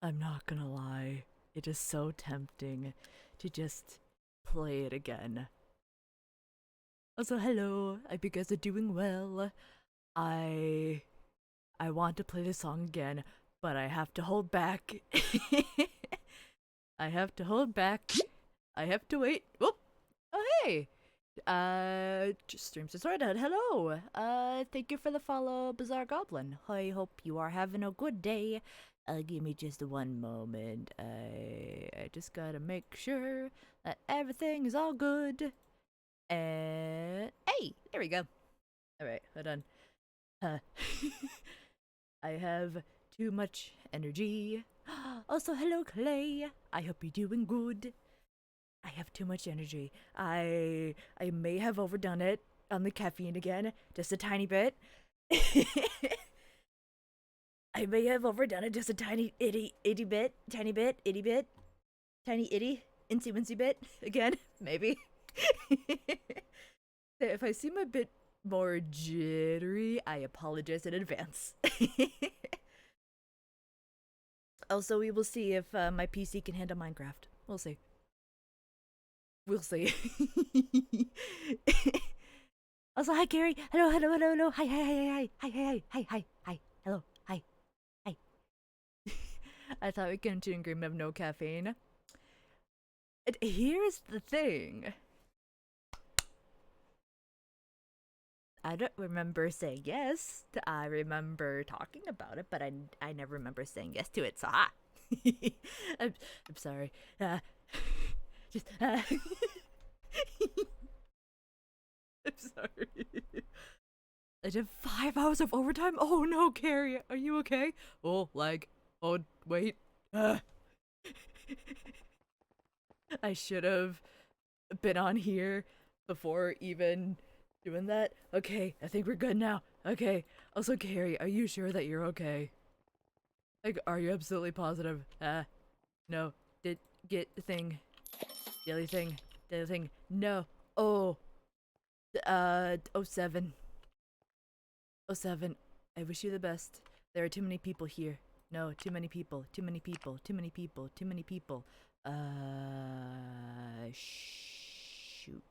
I'm not gonna lie. It is so tempting to just play it again. Also, hello. I hope you guys are doing well. I I want to play the song again, but I have to hold back. I have to hold back. I have to wait. Whoop. Oh hey. Just streams to sort out. Hello. Thank you for the follow, Bizarre Goblin. I hope you are having a good day. Give me just one moment. I just gotta make sure that everything is all good. And hey, there we go. All right, hold on. Uh, I have too much energy. Also, hello, Clay. I hope you're doing good. I have too much energy. I may have overdone it on the caffeine again, just a tiny bit. I may have overdone it just a tiny itty bit, tiny bit, itty bit, tiny itty, incy wincy bit again, maybe. If I seem a bit more jittery, I apologize in advance. Also, we will see if my PC can handle Minecraft. We'll see. We'll see. Also, hi, Gary. Hello, hello, hello, hello. Hi, hi, hi, hi, hi, hi, hi, hi, hi. Hello, hi, hi. I thought we couldn't do an agreement of no caffeine. And here's the thing. I don't remember saying yes. I remember talking about it, but I never remember saying yes to it. So ha. I'm sorry. Just I'm sorry. I did 5 hours of overtime. Oh no, Carrie, are you okay? Oh, lag. Oh wait. I should have been on here before even doing that. Okay, I think we're good now. Okay. Also, Carrie, are you sure that you're okay? Like, are you absolutely positive? No. Did get the thing. Daily thing. Daily thing. No. Oh. Oh 07. Oh 07. I wish you the best. There are too many people here. No, too many people. Too many people. Too many people. Too many people. Shoot.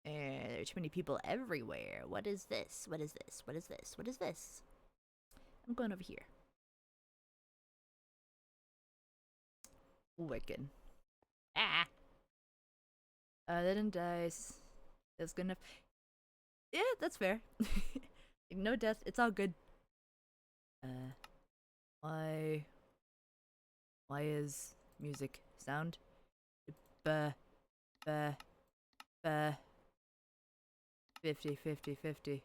There are too many people everywhere. What is this? What is this? What is this? What is this? I'm going over here. Wicked. Ah! That didn't die. That's good enough. Yeah, that's fair. No death. It's all good. Why? Why is music sound? Bah. Bah. Bah. 50, 50, 50.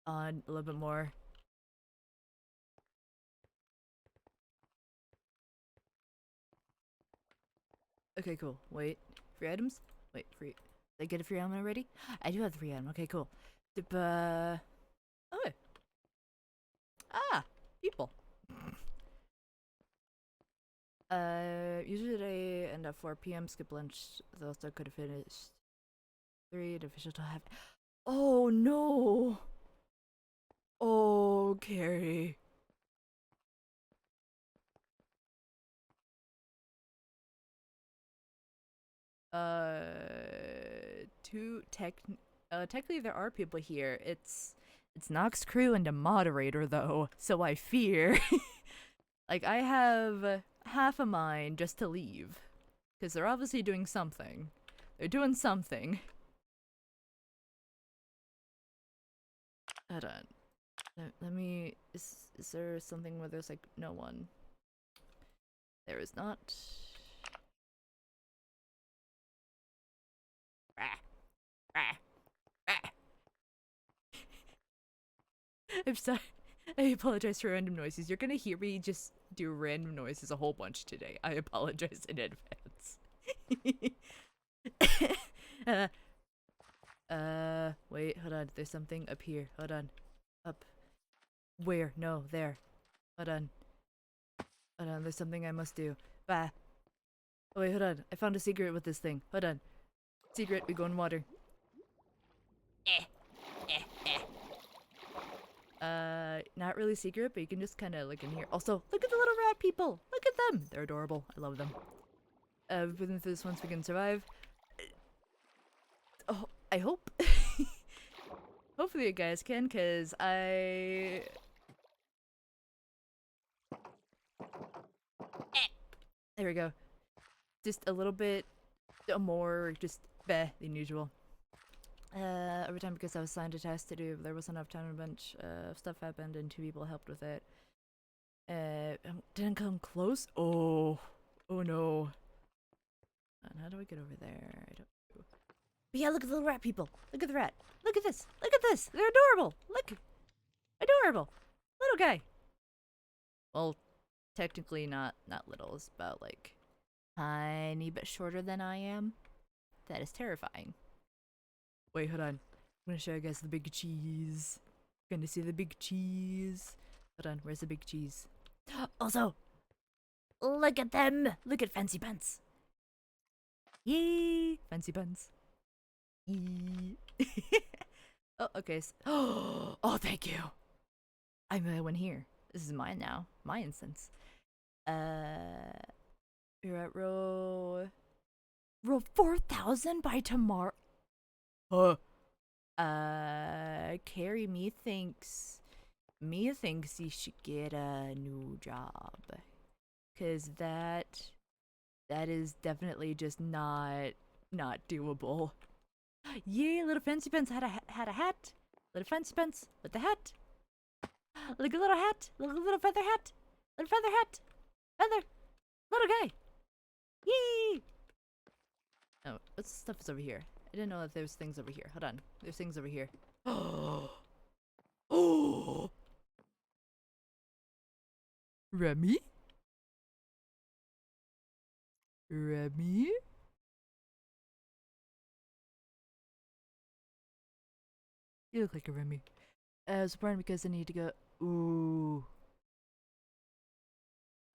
On a little bit more. Okay, cool. Wait. Free items? Wait, free. Did I get a free item already? I do have the free item. Okay, cool. Oh, wait. Ah, people. Usually today and at 4 p.m. skip lunch. Though I could have finished 3. The official don't have. Oh no. Oh, Carrie. Two technically there are people here. It's Nox crew and a moderator though, so I fear. Like I have half a mind just to leave, because they're obviously doing something. They're doing something. Hold on. Let me. Is there something where there's like no one? There is not. I'm sorry. I apologize for random noises. You're gonna hear me just do random noises a whole bunch today. I apologize in advance. Wait, hold on. There's something up here. Hold on. Up. Where? No, there. Hold on. Hold on, there's something I must do. Bah. Oh wait, hold on. I found a secret with this thing. Hold on. Secret, we go in water. Eh. Eh, eh. Not really secret, but you can just kind of look in here. Also, look at the little rat people. Look at them. They're adorable. I love them. We've been through this once we can survive. Oh, I hope. Hopefully you guys can, cause there we go. Just a little bit more just than usual. Over time, because I was assigned a task to do, there wasn't enough time, a bunch of stuff happened and 2 people helped with it. Didn't come close? Oh no. And how do I get over there? I don't know. But yeah, look at the little rat people. Look at the rat. Look at this. Look at this. They're adorable. Look. Adorable. Little guy. Well, technically not little. It's about like tiny bit shorter than I am. That is terrifying. Wait, hold on. I'm gonna show you guys the big cheese. Gonna see the big cheese. Hold on, where's the big cheese? Also, look at them. Look at Fancy Pants. Yay! Fancy Pants. Yee. Oh, okay. Oh, thank you. I'm the one here. This is mine now. My instance. You're at row 4,000 by tomorrow. Carrie, me thinks you should get a new job. 'Cause that is definitely just not doable. Yay, little Fancy Pants had a hat. Little Fancy Pants with the hat. Look, a little hat. Look, a little feather hat. Little feather hat. Feather. Little guy. Yay! Oh, what stuff is over here? I didn't know that there was things over here. Hold on. There's things over here. Oh! Remy? Remy? You look like a Remy. I was born because I need to go. Ooh.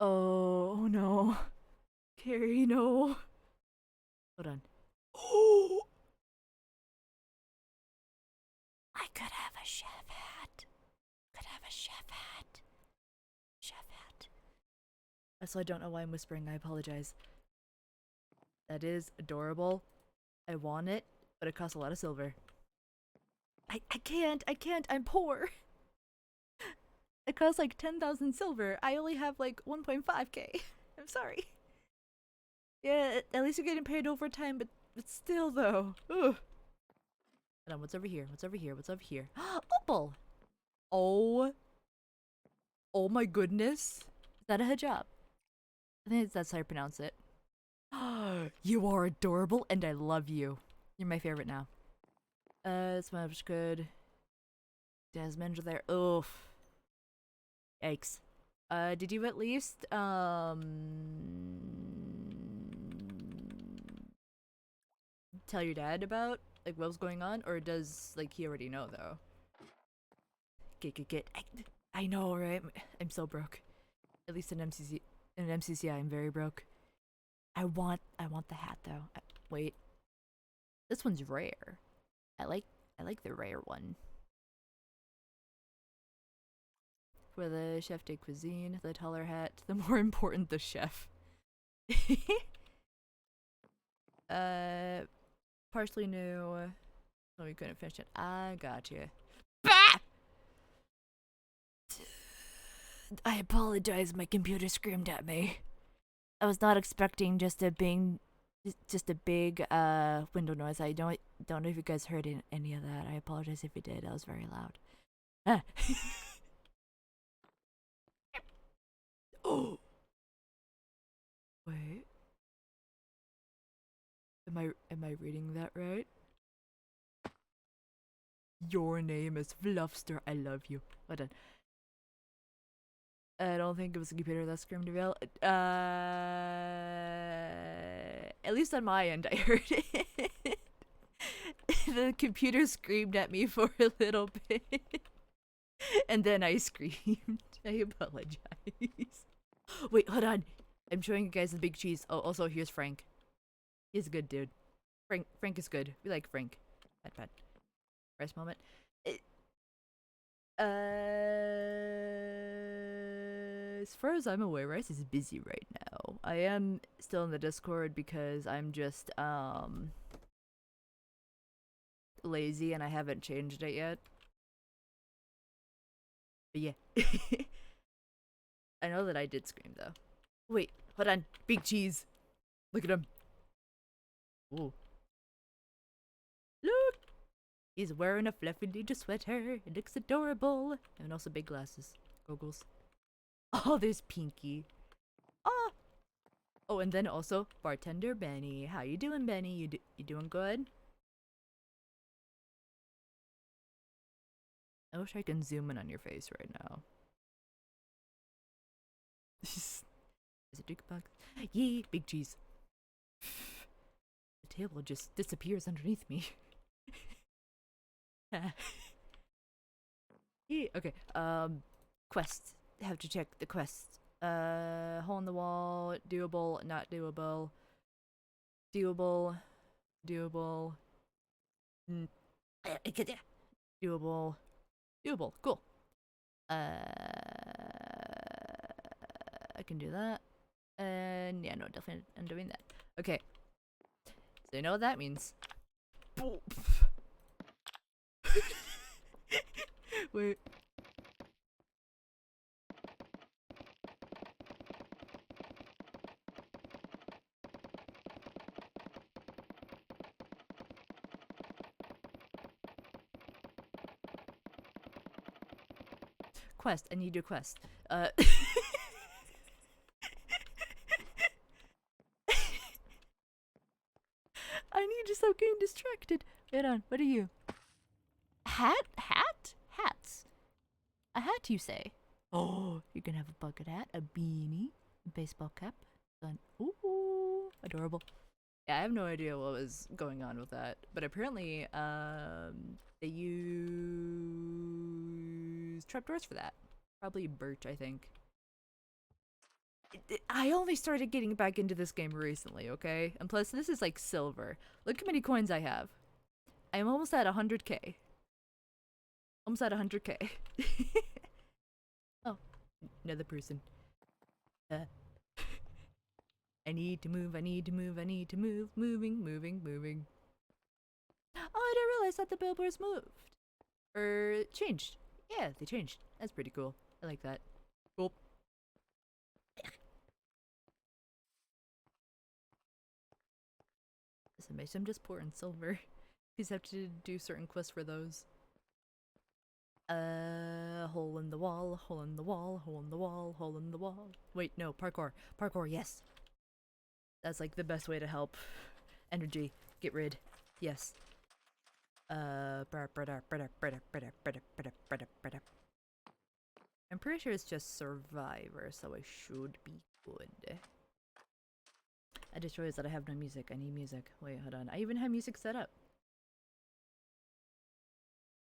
Oh no. Carrie, no. Hold on. Oh! I could have a chef hat. Could have a chef hat. Chef hat. So I don't know why I'm whispering. I apologize. That is adorable. I want it, but it costs a lot of silver. I can't. I'm poor. It costs like 10,000 silver. I only have like 1.5k. I'm sorry. Yeah, at least you're getting paid overtime, but still though. Ugh. Hold on, what's over here? What's over here? What's over here? Opal! Oh my goodness. Is that a hijab? I think that's how you pronounce it. You are adorable and I love you. You're my favorite now. It's much good. Desmond there. Oof. Yikes. Did you at least, tell your dad about, like, what was going on? Or does, like, he already know, though? Get. I know, right? I'm so broke. At least in MCCI, I'm very broke. I want the hat, though. Wait. This one's rare. I like the rare one. For the chef de cuisine, the taller hat, the more important the chef. Partially new. So we couldn't finish it. I got you. Bah! I apologize, my computer screamed at me. I was not expecting just a big window noise. I don't know if you guys heard any of that. I apologize if you did. That was very loud. Ah. Oh. Wait. Am I reading that right? Your name is Fluffster. I love you. Hold on. I don't think it was a computer that screamed about. At least on my end, I heard it. The computer screamed at me for a little bit. And then I screamed. I apologize. Wait, hold on. I'm showing you guys the big cheese. Oh, also, here's Frank. He's a good dude. Frank is good. We like Frank. Pat. Rest moment. As far as I'm aware, Rice is busy right now. I am still in the Discord because I'm just lazy and I haven't changed it yet. But yeah. I know that I did scream though. Wait, hold on. Big cheese. Look at him. Ooh. Look! He's wearing a fluffy little sweater. It looks adorable. And also big glasses. Goggles. Oh, there's Pinky. Oh! Oh, and then also bartender Benny. How you doing, Benny? You doing good? I wish I can zoom in on your face right now. Is it jukebox? Yee, big cheese. The table just disappears underneath me. Yee, okay. Quest. Have to check the quest. Hole in the wall. Doable. Not doable. Doable. Doable. Doable. Doable. Cool. I can do that. And yeah, no, definitely I'm doing that. Okay. So you know what that means. Wait. Quest. I need your quest. I need to stop getting distracted. Wait on. What are you? Hat? Hat? Hats. A hat, you say? Oh, you're gonna have a bucket hat, a beanie, a baseball cap, gun. Ooh, adorable. Yeah, I have no idea what was going on with that, but apparently, they use trapdoors for that. Probably birch, I think. I only started getting back into this game recently, okay? And plus, this is like silver. Look how many coins I have. I'm almost at 100k. Almost at 100k. Oh, another person. I need to move, I need to move, I need to move. Moving, moving, moving. Oh, I didn't realize that the billboards moved. Or changed. Yeah, they changed. That's pretty cool. I like that. Cool. So I'm just poor in silver. Please have to do certain quests for those. Hole in the wall, hole in the wall, hole in the wall, hole in the wall. Wait, no, parkour. Parkour, yes. That's like the best way to help. Energy. Get rid. Yes. I'm pretty sure it's just Survivor, so I should be good. I just realized that I have no music. I need music. Wait, hold on. I even have music set up.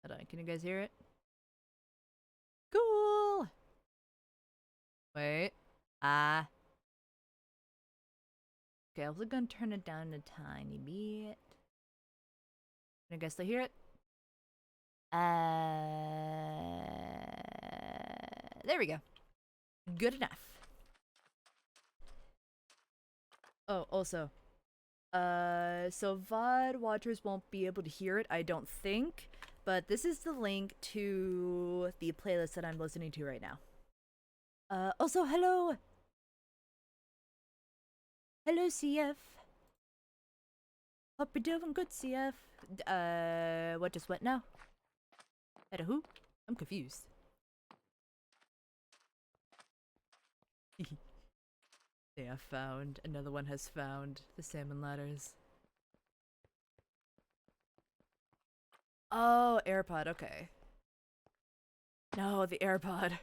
Hold on. Can you guys hear it? Cool! Wait. Okay, I was gonna turn it down a tiny bit. Can you guys still hear it? There we go. Good enough. Oh, also. So VOD watchers won't be able to hear it, I don't think. But this is the link to the playlist that I'm listening to right now. Also, hello! Hello, CF. Hope you're doing good, CF. What just went now? At a who? I'm confused. They have found. Another one has found the salmon ladders. Oh, AirPod, okay. No, the AirPod.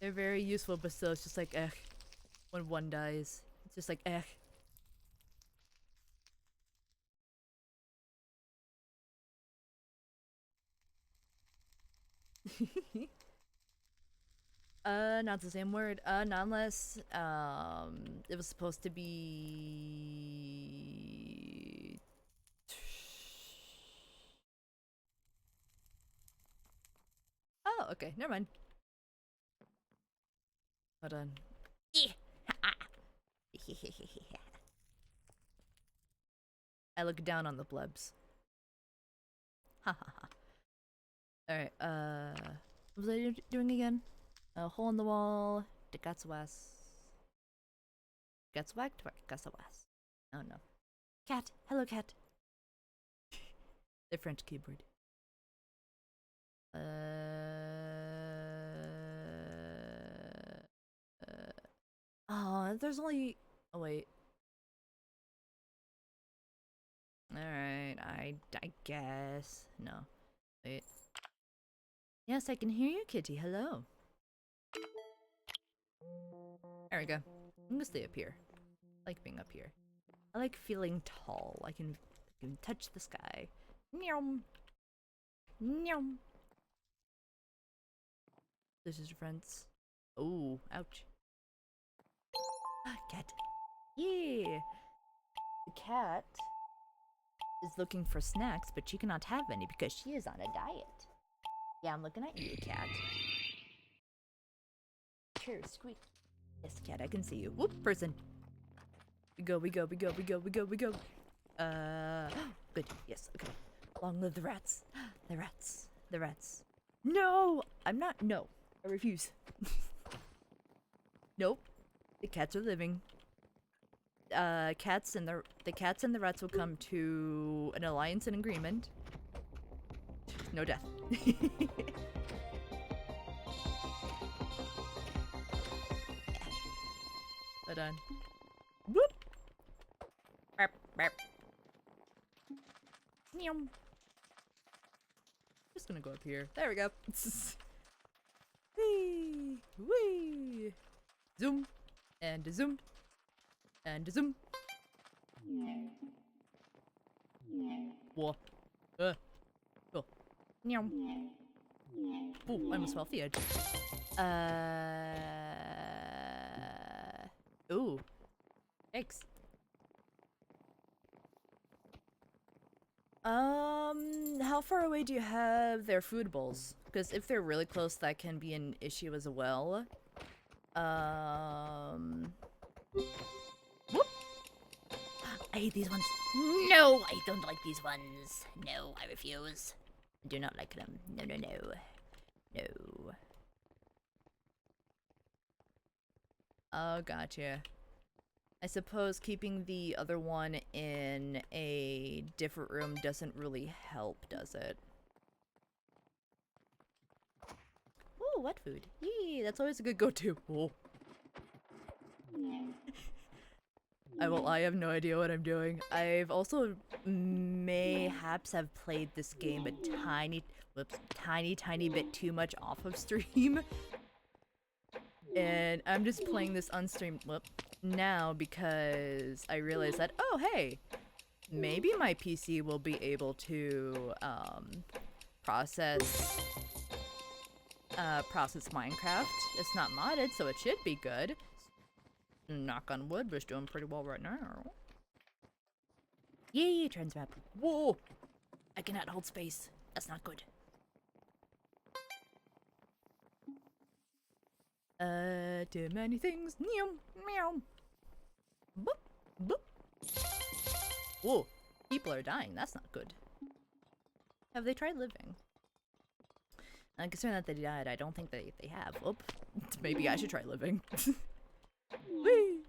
They're very useful, but still, it's just like, eh. When one dies, it's just like, eh. Not the same word. Not unless, it was supposed to be... Oh, okay, never mind. Hold on. I look down on the blebs. Ha ha ha. Alright, what was I doing again? A hole in the wall. Dekatsuwas. Gatswag? Dekatsuwas. Oh no. Cat. Hello, cat. The French keyboard. Oh, there's only. Oh wait. All right, I guess no. Wait. Yes, I can hear you, kitty. Hello. There we go. I'm gonna stay up here. I like being up here. I like feeling tall. I can touch the sky. Meow. Meow. This is friends. Oh, ouch. Ah, cat. Yeah. The cat is looking for snacks, but she cannot have any because she is on a diet. Yeah, I'm looking at you, cat. Sure, squeak. Yes, cat, I can see you. Whoop, person. We go. Good. Yes, okay. Long live the rats. The rats. No! I'm not. No. I refuse. Nope. The cats are living. Cats and the cats and the rats will come to an alliance and agreement. No death. Hold on. Whoop! Burp, burp. Meow. Just gonna go up here. There we go. Whee! Whee! Zoom! And a zoom! And a zoom! Whoa. Oh. Meow. Ooh, I almost fell off the edge. Ooh. Thanks. How far away do you have their food bowls? Because if they're really close, that can be an issue as well. Whoop! I hate these ones. No, I don't like these ones. No, I refuse. I do not like them. No. No. Oh, gotcha. I suppose keeping the other one in a different room doesn't really help, does it? Ooh, wet food. Yee, that's always a good go-to. Oh. I have no idea what I'm doing. I've also mayhaps have played this game a tiny bit too much off of stream. And I'm just playing this unstreamed now because I realized that, oh hey, maybe my PC will be able to process Minecraft. It's not modded, so it should be good. Knock on wood, but it's doing pretty well right now. Yay, transmap. Whoa! I cannot hold space. That's not good. Too many things. Meow, meow. Boop, boop. Whoa, people are dying. That's not good. Have they tried living? I'm concerned that they died. I don't think they have. Oop. Maybe I should try living. Whee!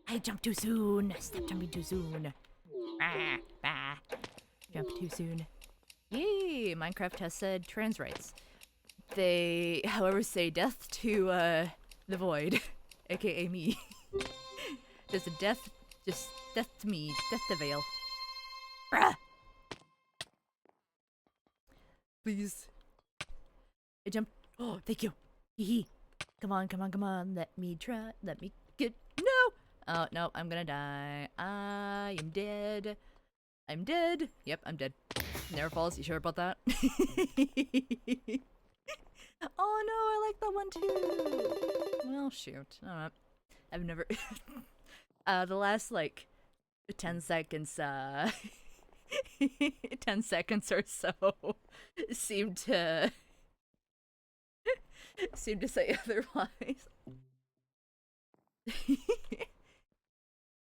I jumped too soon. Stop jumping too soon. Jump too soon. Yay! Minecraft has said trans rights. They, however, say death to the void, aka me. Just death to me, death to Vale. Bruh! Please. I jumped. Oh, thank you. Hee hee. Come on. Let me try. Let me get. No! Oh, no, I'm gonna die. I am dead. I'm dead. Yep, I'm dead. Never falls. You sure about that? Oh no, I like that one too. Well, shoot. Alright. I've never. The last, like, 10 seconds, 10 seconds or so seemed to say otherwise.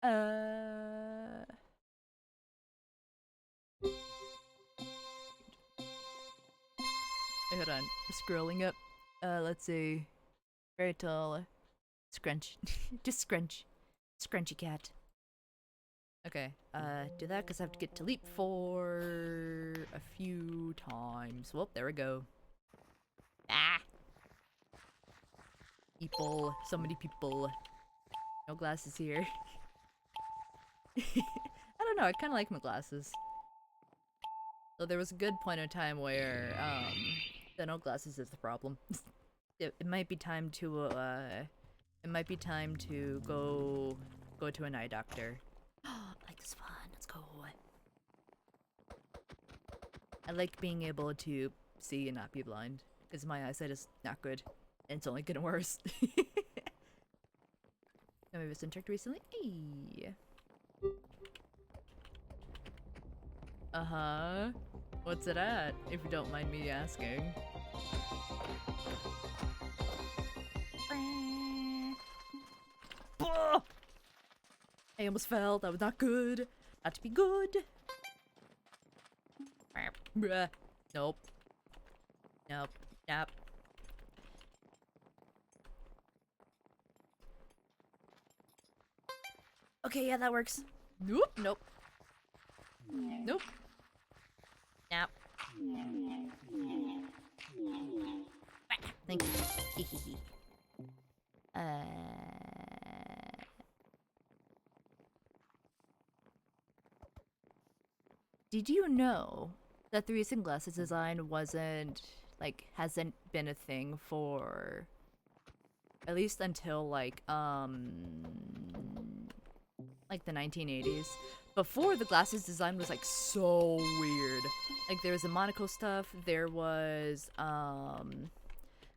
uh Hold on. Scrolling up. Let's see. Very tall. Scrunch. Just scrunch. Scrunchy cat. Okay, do that because I have to get to leap for a few times. Well, there we go. Ah! People. So many people. No glasses here. I don't know, I kind of like my glasses. So there was a good point in time where, the no glasses is the problem. It might be time to, go to an eye doctor. I like this one. Let's go. I like being able to see and not be blind, because my eyesight is not good, and it's only getting worse. Maybe it's been checked recently. Hey. Uh-huh. What's it at, if you don't mind me asking? I almost fell. That was not good. Not to be good. Nope. Nope. Nope. Okay, yeah, that works. Nope. Nope. Nope. Nope. Thank you. Did you know that the recent glasses design hasn't been a thing for at least until like the 1980s? Before, the glasses design was like so weird. Like there was the monocle stuff, there was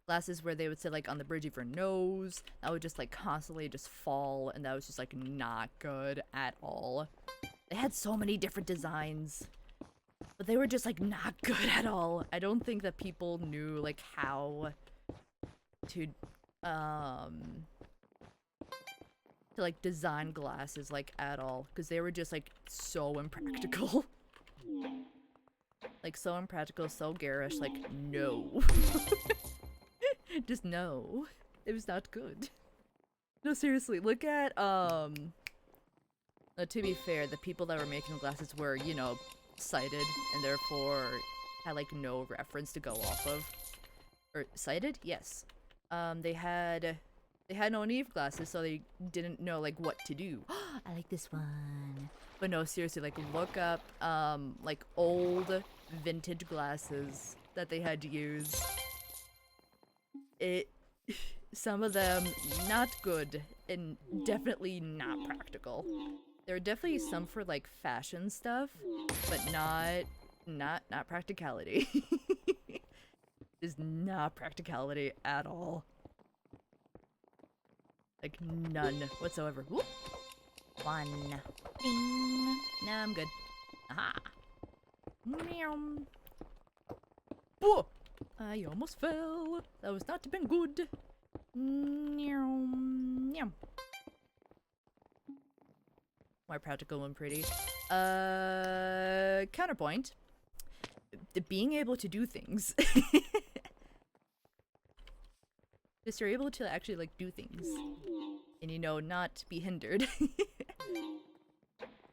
glasses where they would sit like on the bridge of your nose that would just like constantly just fall, and that was just like not good at all. They had so many different designs, but they were just like not good at all. I don't think that people knew like how to like design glasses like at all, because they were just like so impractical. Like so impractical, so garish, like no. Just no. It was not good. No, seriously, look at to be fair, the people that were making the glasses were, you know, sighted, and therefore had like no reference to go off of. Or sighted? Yes. They had no need of glasses, so they didn't know like what to do. I like this one. But no, seriously, like look up like old vintage glasses that they had to use. Some of them not good and definitely not practical. There are definitely some for like fashion stuff, but not practicality. Is not practicality at all. Like none whatsoever. Whoop. One. Ding. Nah, I'm good. Aha. Meow. Whoa! I almost fell. That was not been good. Meow. Meow. More practical and pretty. Counterpoint. Being able to do things. Because you're able to actually like do things. And you know, not be hindered.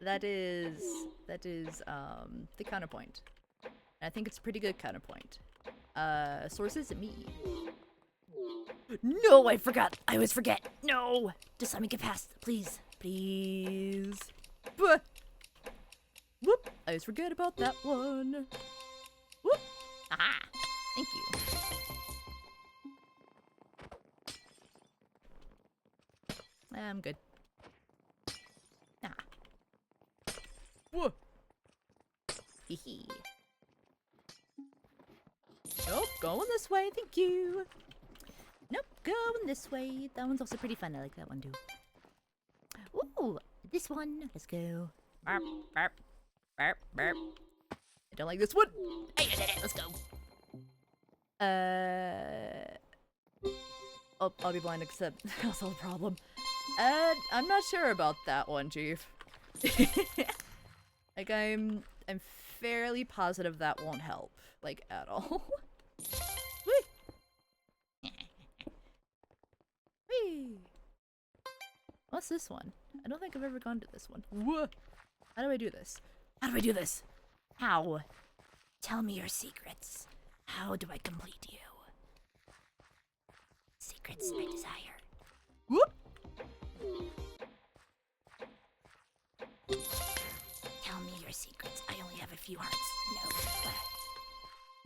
That is the counterpoint. And I think it's a pretty good counterpoint. Sources and me. No, I forgot. I always forget. No, just let me get past, please, please. Buh. Whoop! I always forget about that one. Whoop! Aha! Thank you. I'm good. Ah. Whoa! Hee hee. Nope, going this way, thank you. Nope, going this way. That one's also pretty fun. I like that one too. Ooh, this one. Let's go. Barp, barp. Burp, burp. I don't like this one. Hey, I did it. Let's go. I'll be blind except that's all the problem. I'm not sure about that one, Chief. Like, I'm fairly positive that won't help, like, at all. Whee! Whee! What's this one? I don't think I've ever gone to this one. Whoa! How do I do this? How do I do this? How? Tell me your secrets. How do I complete you? Secrets I desire. Whoop! Tell me your secrets. I only have a few hearts.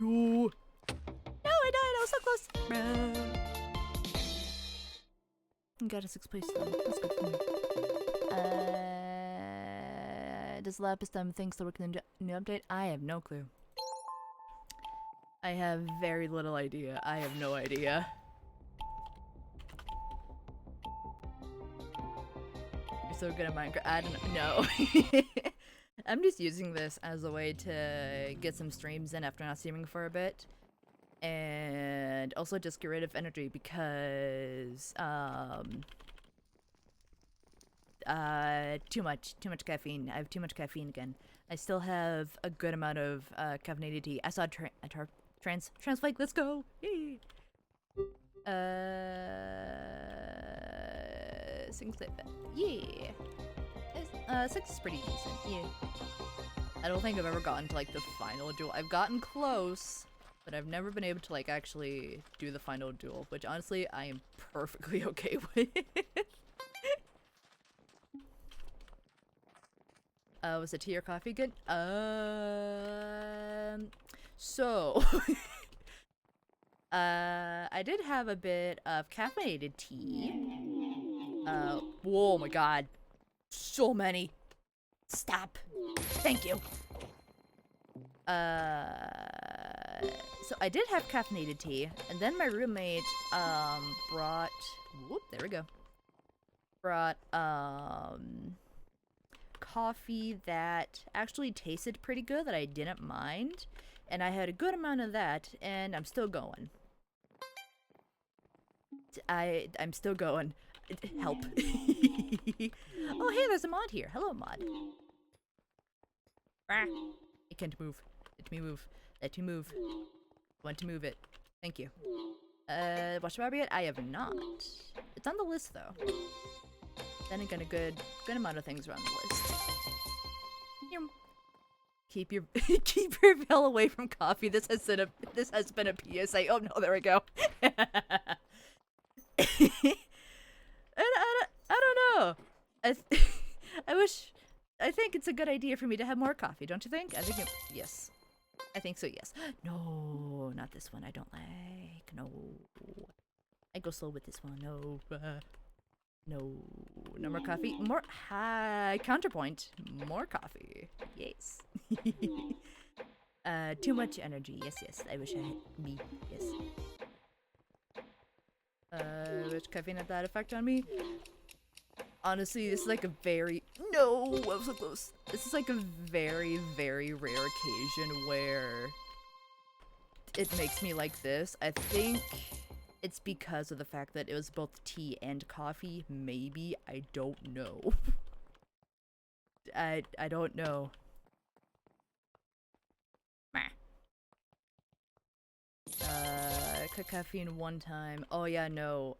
No. No. No, I died. I was so close. Got a 6th place though. That's good for me. Does Lapis Time think still working in the new update? I have no clue. I have very little idea. I have no idea. You're so good at Minecraft. I don't know. I'm just using this as a way to get some streams in after not streaming for a bit. And also just get rid of energy because too much caffeine. I have too much caffeine again. I still have a good amount of caffeinated tea. I saw a transflake. Let's go. Yay. 6 clip. Yeah. 6 is pretty decent. Yeah. I don't think I've ever gotten to like the final duel. I've gotten close, but I've never been able to like actually do the final duel, which honestly I am perfectly okay with. Was the tea or coffee good? So I did have a bit of caffeinated tea. Oh my god. So many. Stop. Thank you. So I did have caffeinated tea, and then my roommate, brought, whoop, there we go. Brought, coffee that actually tasted pretty good, that I didn't mind. And I had a good amount of that, and I'm still going. I'm still going. Help. Oh, hey, there's a mod here. Hello, mod. I can't move. Let me move. Let me move. Want to move it. Thank you. Watched the Barbie yet? I have not. It's on the list, though. Then again, a good amount of things are on the list. Keep your veil away from coffee. This has been a PSA. Oh no, there we go. I don't know. I think it's a good idea for me to have more coffee, don't you think? Yes. I think so, yes. No, not this one. I don't like. No. I go slow with this one. No. No more coffee. More high counterpoint. More coffee. Yes. Too much energy. Yes. I wish I had me. Yes. Which caffeine had that effect on me? Honestly, this is like a very... No! I was so close. This is like a very, very rare occasion where it makes me like this. I think it's because of the fact that it was both tea and coffee. Maybe. I don't know. I don't know. Cut caffeine one time. Oh yeah, no.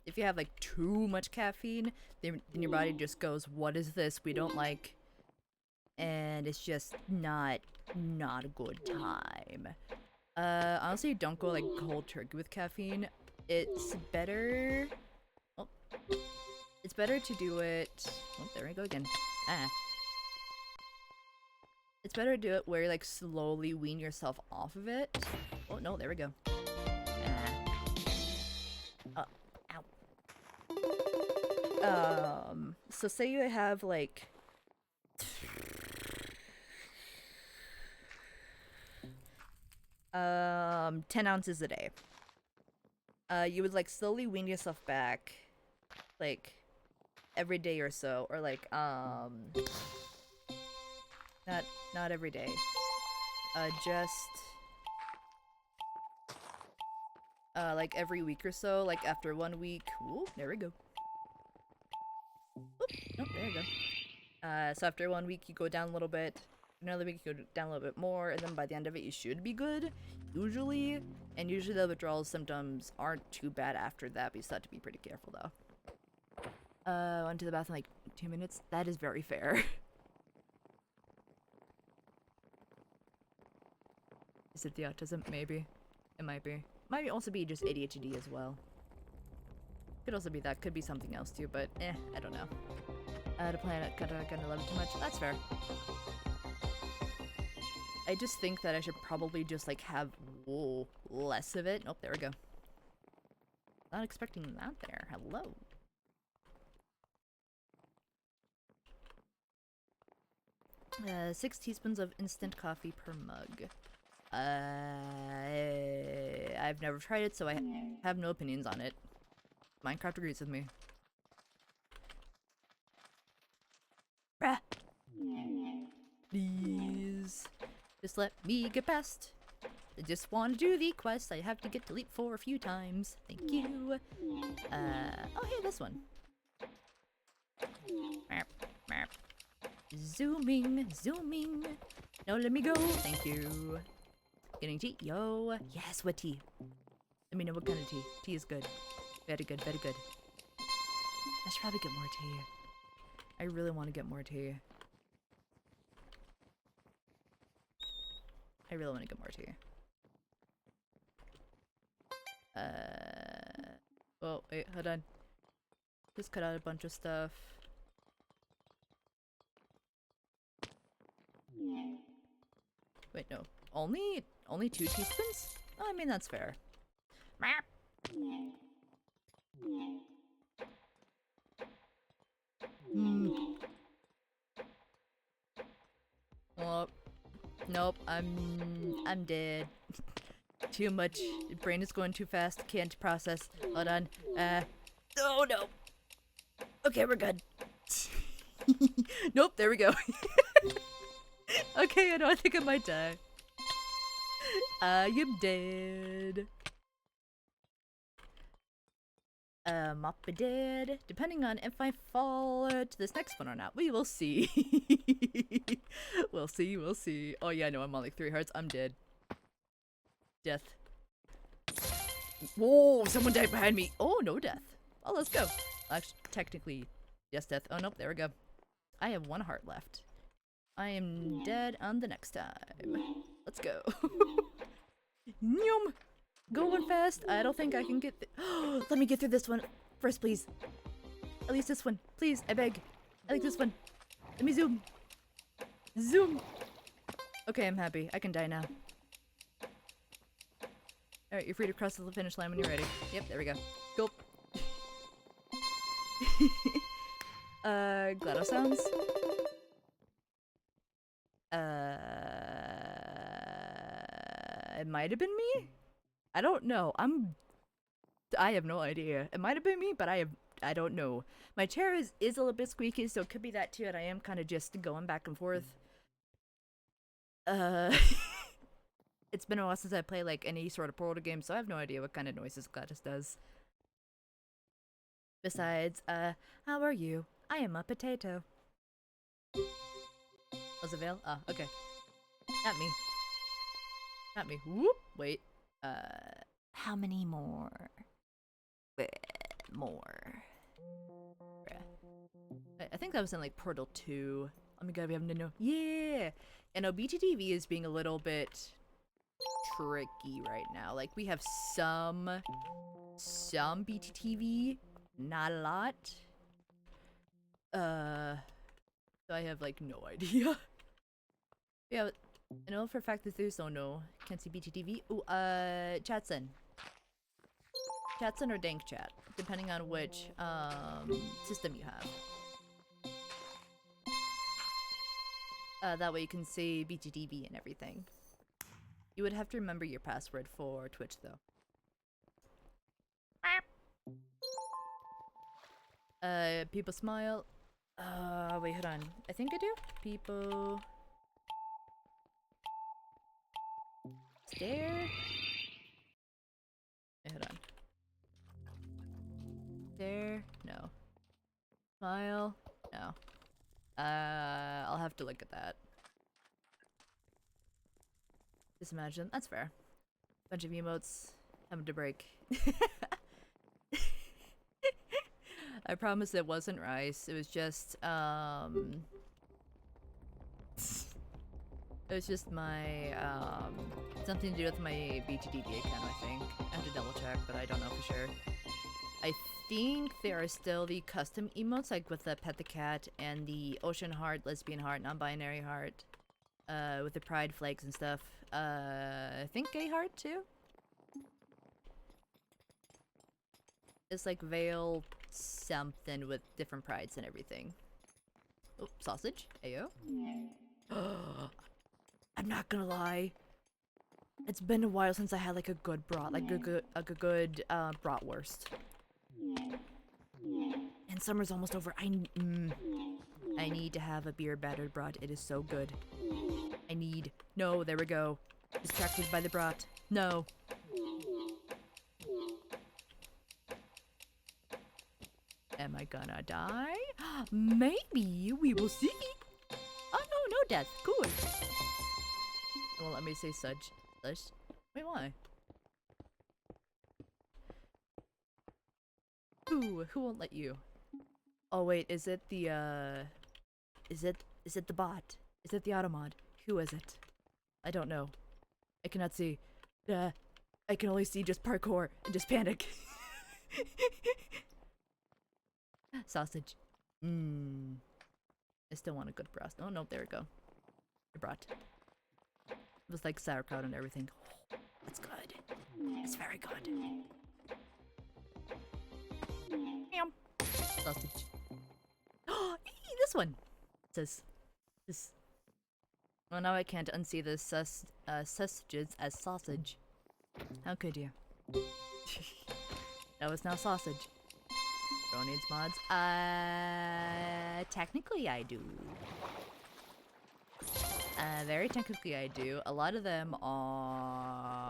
If you have like too much caffeine, then your body just goes, what is this? We don't like. And it's just not a good time. Honestly, don't go like cold turkey with caffeine. It's better. Oh, it's better to do it. Oh, there we go again. It's better to do it where you like slowly wean yourself off of it. Oh no, there we go. Ow. So say you have like 10 ounces a day. You would like slowly wean yourself back, like every day or so, or like Not every day. Just like every week or so, like after 1 week. Ooh, there we go. Oop, nope, there you go. So after 1 week, you go down a little bit. Another week, you go down a little bit more, and then by the end of it, you should be good, usually. And usually the withdrawal symptoms aren't too bad after that, but you still have to be pretty careful, though. Went to the bathroom like 2 minutes. That is very fair. Is it the autism? Maybe. It might be. Might also be just ADHD as well. Could also be that. Could be something else too, but I don't know. The planet kinda love it too much. That's fair. I just think that I should probably just like have less of it. Oh, there we go. Not expecting that there. Hello. 6 teaspoons of instant coffee per mug. I've never tried it, so I have no opinions on it. Minecraft agrees with me. Please. Just let me get past. I just want to do the quest. I have to get to leap for a few times. Thank you. Oh, hey, this one. Zooming. No, let me go. Thank you. Getting tea. Yo. Yes, what tea? Let me know what kind of tea. Tea is good. Very good, very good. I should probably get more tea. I really want to get more tea. I really want to get more tea. Oh, wait, hold on. Just cut out a bunch of stuff. Wait, no. Only 2 teaspoons? Oh, I mean, that's fair. Oh, nope, I'm dead. Too much. Brain is going too fast. Can't process. Hold on. Oh no. Okay, we're good. Nope, there we go. Okay, I think I might die. I am dead. Mop dead. Depending on if I fall to this next one or not, we will see. We'll see. Oh yeah, no, I'm on like 3 hearts. I'm dead. Death. Whoa, someone died behind me. Oh, no death. Oh, let's go. Actually, technically, yes, death. Oh, nope, there we go. I have 1 heart left. I am dead on the next time. Let's go. Nyum. Going fast. I don't think I can get let me get through this one first, please. At least this one. Please, I beg. I like this one. Let me zoom. Zoom. Okay, I'm happy. I can die now. Alright, you're free to cross the finish line when you're ready. Yep, there we go. Gulp. GLaDOS sounds. It might have been me? I don't know. I have no idea. It might have been me, but I don't know. My chair is a little bit squeaky, so it could be that too, and I am kind of just going back and forth. It's been a while since I played like any sort of Portal game, so I have no idea what kind of noises GLaDOS does. Besides, how are you? I am a potato. Was it Vale? Oh, okay. Not me. Not me. Whoop! Wait. How many more? More. I think that was in like Portal 2. Oh my god, we have to know. Yeah! And BTTV is being a little bit tricky right now. Like, we have some BTTV, not a lot. So I have like no idea. Yeah, I know for a fact that there's no can't see BTTV. Ooh, Chatson. Chatson or Dank Chat, depending on which system you have. That way you can see BTTV and everything. You would have to remember your password for Twitch though. People smile. Wait, hold on. I think I do. People Stare. Hey, hold on. Stare. No. Smile. No. I'll have to look at that. Just imagine. That's fair. Bunch of emotes having to break. I promise it wasn't rice. It was just, it was just my, something to do with my BTDD account, I think. I have to double check, but I don't know for sure. I think there are still the custom emotes, like with the Pet the Cat and the Ocean Heart, Lesbian Heart, Non-Binary Heart, with the Pride flags and stuff. I think Gay Heart, too? It's like Veil something with different prides and everything. Oh, sausage. Ayo. I'm not gonna lie. It's been a while since I had like a good brat, like a good bratwurst. And summer's almost over. I need to have a beer battered brat. It is so good. No, there we go. Distracted by the brat. No. Am I gonna die? Maybe. We will see. Oh no, no death. Cool. Well, let me say such. Wait, why? Who won't let you? Oh wait, is it the is it the bot? Is it the automod? Who is it? I don't know. I cannot see. I can only see just parkour and just panic. Sausage. I still want a good breast. Oh no, there we go. I brought. It was like sauerkraut and everything. Oh, that's good. It's very good. Meow. Sausage. Oh, this one. It says this. Well, now I can't unsee the sausages as sausage. How could you? That was now sausage. Bro needs mods. Technically I do. Very technically I do. A lot of them are...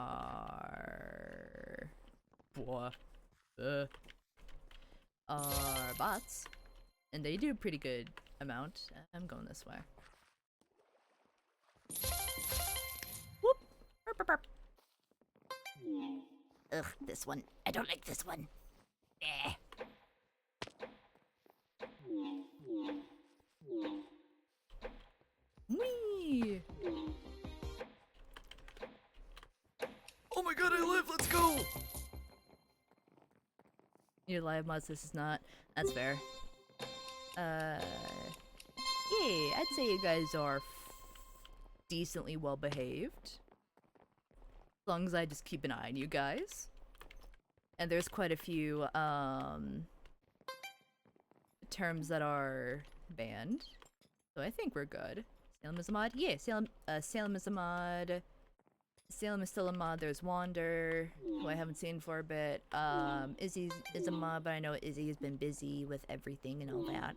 are bots. And they do a pretty good amount. I'm going this way. Whoop! Burp, burp, burp. Ugh, this one. I don't like this one. Eh. Whee! Oh my god, I live! Let's go! Your live mods, this is not. That's fair. Yeah, I'd say you guys are decently well behaved. As long as I just keep an eye on you guys. And there's quite a few, terms that are banned. So I think we're good. Salem is a mod? Yeah, Salem is a mod. Salem is still a mod. There's Wander, who I haven't seen for a bit. Izzy is a mod, but I know Izzy has been busy with everything and all that.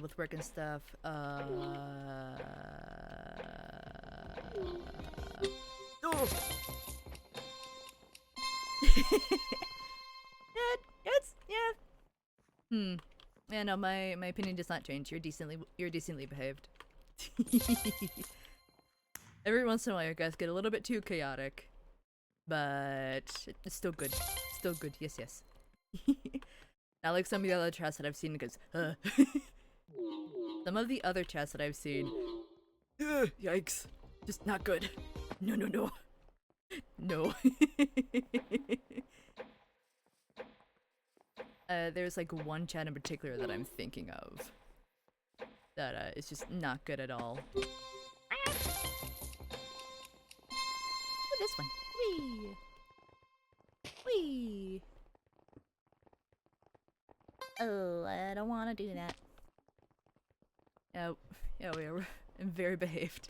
With work and stuff. Oh! Yeah, no, my opinion does not change. You're decently behaved. Every once in a while, you guys get a little bit too chaotic, but it's still good. Still good. Yes, yes. Not like some of the other chats that I've seen, because some of the other chats that I've seen, yikes, just not good. No, no, no, no. There's like one chat in particular that I'm thinking of that is just not good at all. Oh, this one. Whee! Whee! Oh, I don't want to do that. Oh, yeah, I'm very behaved.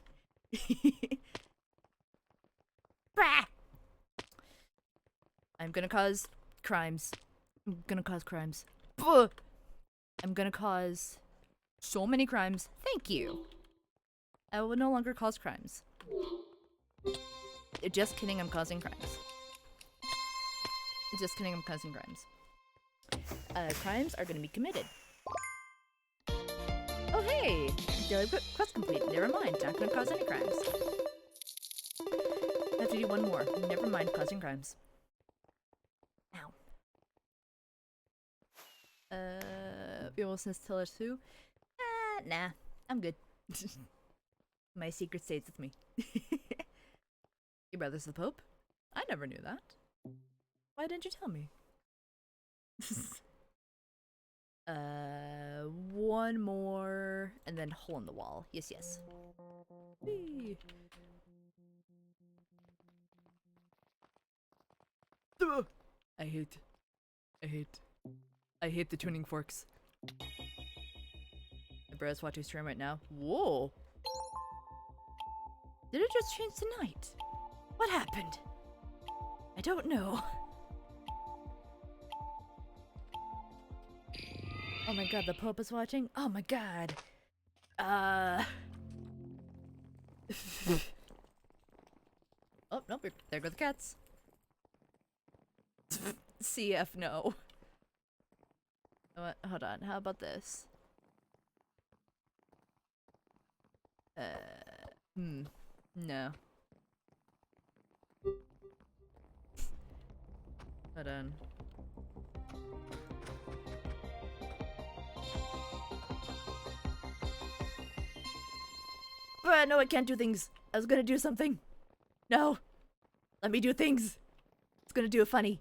Brah! I'm gonna cause crimes. I'm gonna cause crimes. Buh! I'm gonna cause so many crimes. Thank you. I will no longer cause crimes. Just kidding, I'm causing crimes. Just kidding, I'm causing crimes. Crimes are gonna be committed. Oh hey! Daily quest complete. Never mind, not gonna cause any crimes. I have to do one more. Never mind causing crimes. Ow. You almost says Terra Swoop? Nah, I'm good. My secret stays with me. Your brother's the Pope? I never knew that. Why didn't you tell me? One more, and then hole in the wall. Yes, yes. Whee. I hate the tuning forks. My brother's watching stream right now. Whoa! Did it just change tonight? What happened? I don't know. Oh my god, the Pope is watching? Oh my god. Oh, nope, there go the cats. CF, no. What? Hold on, how about this? No. Hold on. No, I can't do things. I was gonna do something. No. Let me do things. It's gonna do it funny.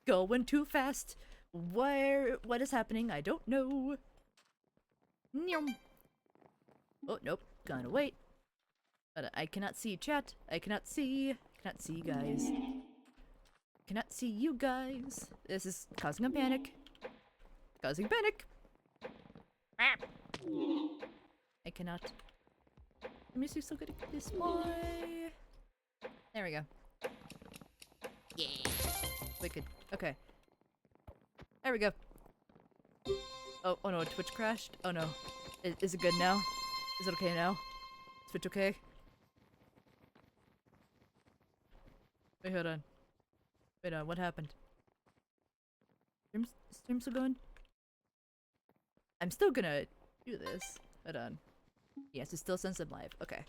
Going too fast. What is happening? I don't know. Oh, nope. Gonna wait. But I cannot see chat. I cannot see you guys. Cannot see you guys. This is causing a panic. Causing panic. I cannot. Let me see so good at this boy. There we go. Yeah. Wicked. Okay. There we go. Oh no, Twitch crashed. Oh no. Is it good now? Is it okay now? Is Twitch okay? Wait, hold on. Wait, what happened? Stream's still going? I'm still gonna do this. Hold on. Yes, it still sends them live. Okay.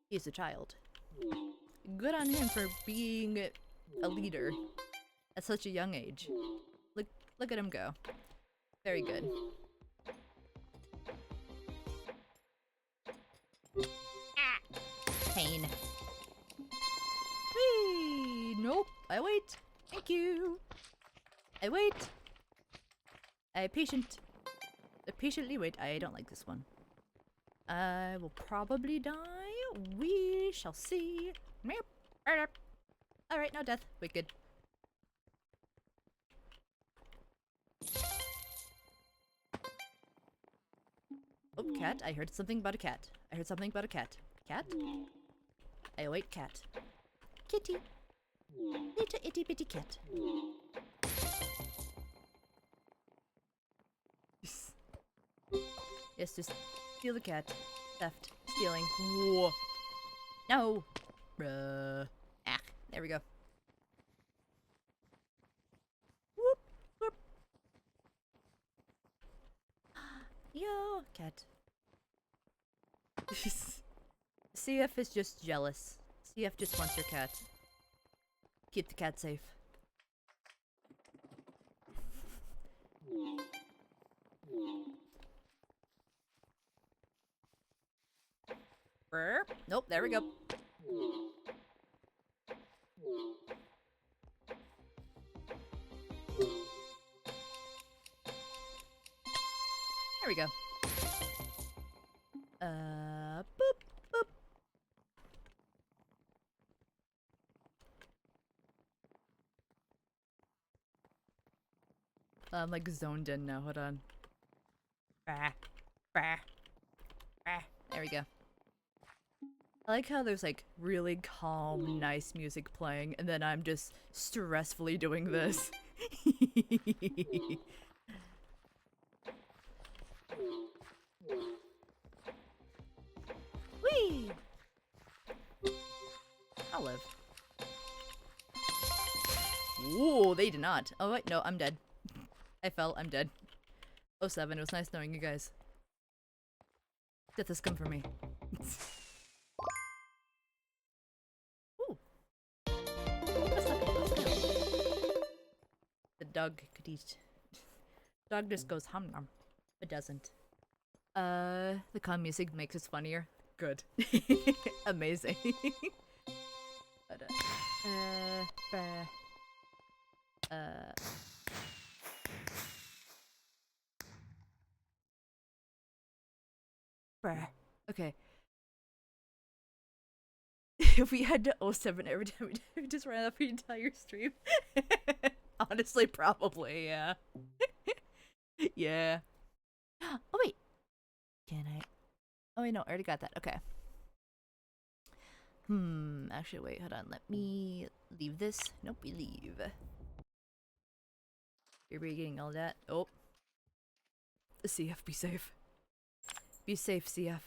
He's a child. Good on him for being a leader at such a young age. Look at him go. Very good. Pain. Whee! Nope. I wait. Thank you. I wait. I patiently wait. I don't like this one. I will probably die. We shall see. Alright, no death. Wicked. Oh, cat. I heard something about a cat. I heard something about a cat. Cat? I await cat. Kitty. Little itty bitty cat. Yes, just steal the cat. Theft. Stealing. Whoa. No. Bruh. Ah, there we go. Whoop, whoop. Yo, cat. CF is just jealous. CF just wants your cat. Keep the cat safe. Burp. Nope, there we go. There we go. Boop, boop. I'm like zoned in now, hold on. Bah, bah, bah. There we go. I like how there's like really calm, nice music playing, and then I'm just stressfully doing this. Val live? Ooh, they did not. Oh wait, no, I'm dead. I fell, I'm dead. 07, it was nice knowing you guys. Death has come for me. Ooh. Let's go. The dog could eat. Dog just goes hum nom. It doesn't. The calm music makes it funnier. Good. Amazing. But, bruh. Okay. If we had to 07 every time we just ran up the entire stream. Honestly, probably, yeah. Yeah. Oh, wait. Can I? Oh, wait, no, I already got that. Okay. Actually, wait, hold on. Let me leave this. Nope, we leave. You're getting all that. Oh. CF, be safe. Be safe, CF.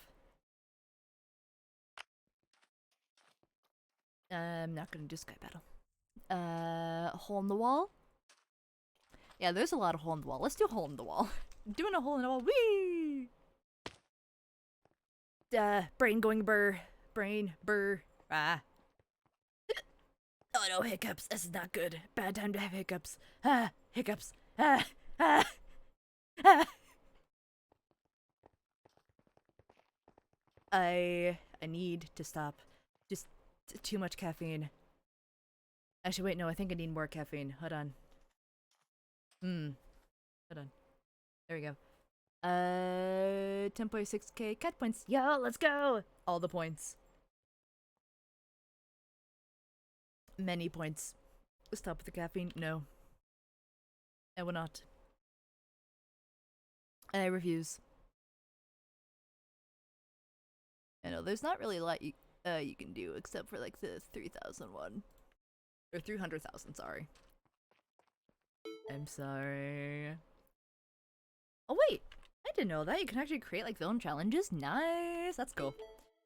I'm not gonna do Sky Battle. Hole in the wall? Yeah, there's a lot of hole in the wall. Let's do hole in the wall. Doing a hole in the wall. Whee! Brain going burr. Brain burr. Ah. Oh no, hiccups. This is not good. Bad time to have hiccups. Ah, hiccups. Ah, ah, ah. I need to stop. Just too much caffeine. Actually, wait, no, I think I need more caffeine. Hold on. Hold on. There we go. 10.6k cat points. Yo, let's go! All the points. Many points. Stop with the caffeine. No. I will not. I refuse. I know, there's not really a lot you can do except for like the 3,001. Or 300,000, sorry. I'm sorry. Oh wait! I didn't know that. You can actually create like villain challenges. Nice! That's cool.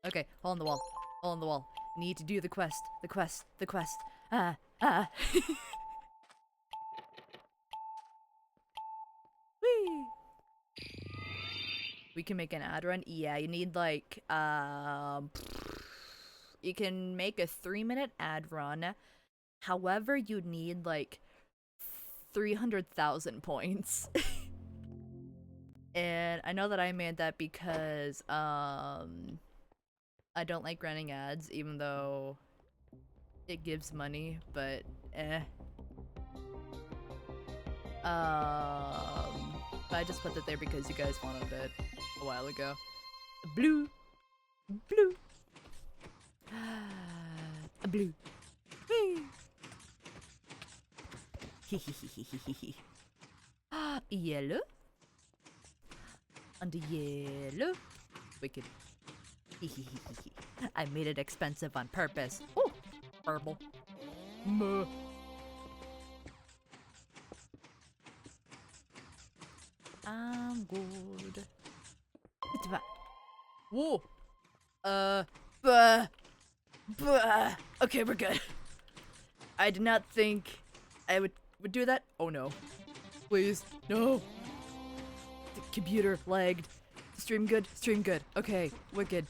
Okay, hole in the wall. Hole in the wall. Need to do the quest. The quest. The quest. Ah. Whee! We can make an ad run? Yeah, you need like, you can make a 3-minute ad run. However, you need like 300,000 points. And I know that I made that because, I don't like running ads, even though it gives money, but but I just put that there because you guys wanted it a while ago. Blue. Blue. Blue. Yellow. And yellow. Wicked. I made it expensive on purpose. Oh, purple. Muh. I'm good. Whoa. Okay, we're good. I did not think I would do that. Oh no. Please, no. The computer lagged. Stream good, stream good. Okay, wicked.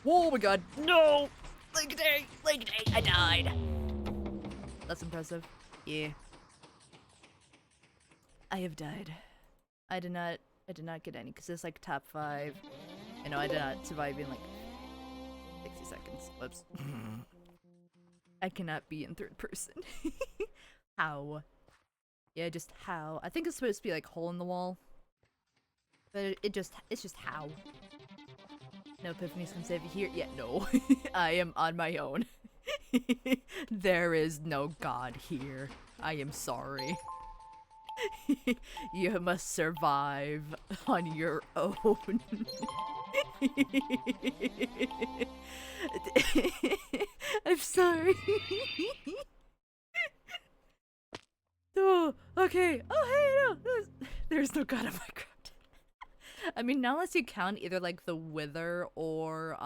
Whoa, my god. No! Leg day, I died. That's impressive. Yeah. I have died. I did not get any because it's like top 5. I know I did not survive in like 60 seconds. Whoops. I cannot be in 3rd person. How? Yeah, just how. I think it's supposed to be like hole in the wall. But it's just how. No epiphanies can save you here. Yeah, no. I am on my own. There is no God here. I am sorry. You must survive on your own. I'm sorry. Oh, okay. Oh, hey, no. There's no God in Minecraft. I mean, not unless you count either like the Wither or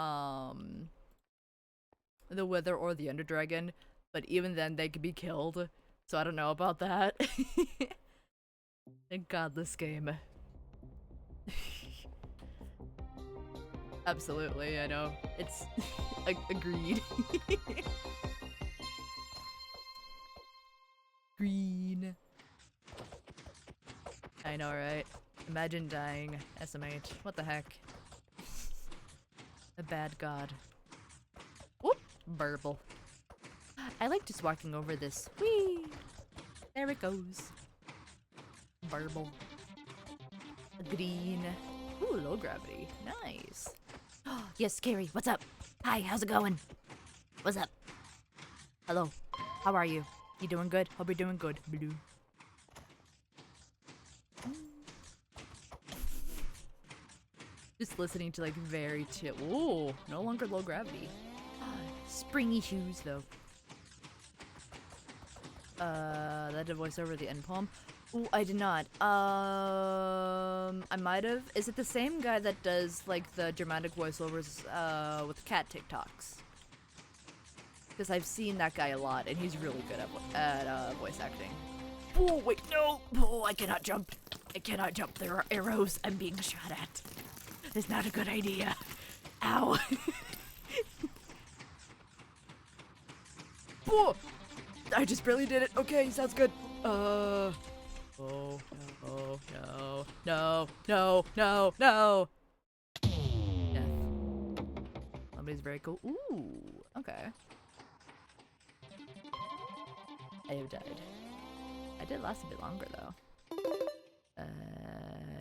the Wither or the Ender Dragon, but even then they could be killed. So I don't know about that. Thank God this game. Absolutely, I know. It's agreed. Green. I know, right? Imagine dying. SMH. What the heck? A bad god. Whoop! Burble. I like just walking over this. Whee! There it goes. Burble. Green. Ooh, low gravity. Nice. Yes, Carrie, what's up? Hi, how's it going? What's up? Hello, how are you? You doing good? Hope you're doing good, Blue. Just listening to like very chill. Ooh, no longer low gravity. Springy shoes, though. That did voice over the end poem. Ooh, I did not. I might have. Is it the same guy that does like the dramatic voiceovers with cat TikToks? Because I've seen that guy a lot, and he's really good at voice acting. Oh, wait, no! Oh, I cannot jump. I cannot jump. There are arrows I'm being shot at. It's not a good idea. Ow. Oh, I just barely did it. Okay, sounds good. Oh, no, no, no, no, no, no. Death. Somebody's very cool. Ooh, okay. I have died. I did last a bit longer though.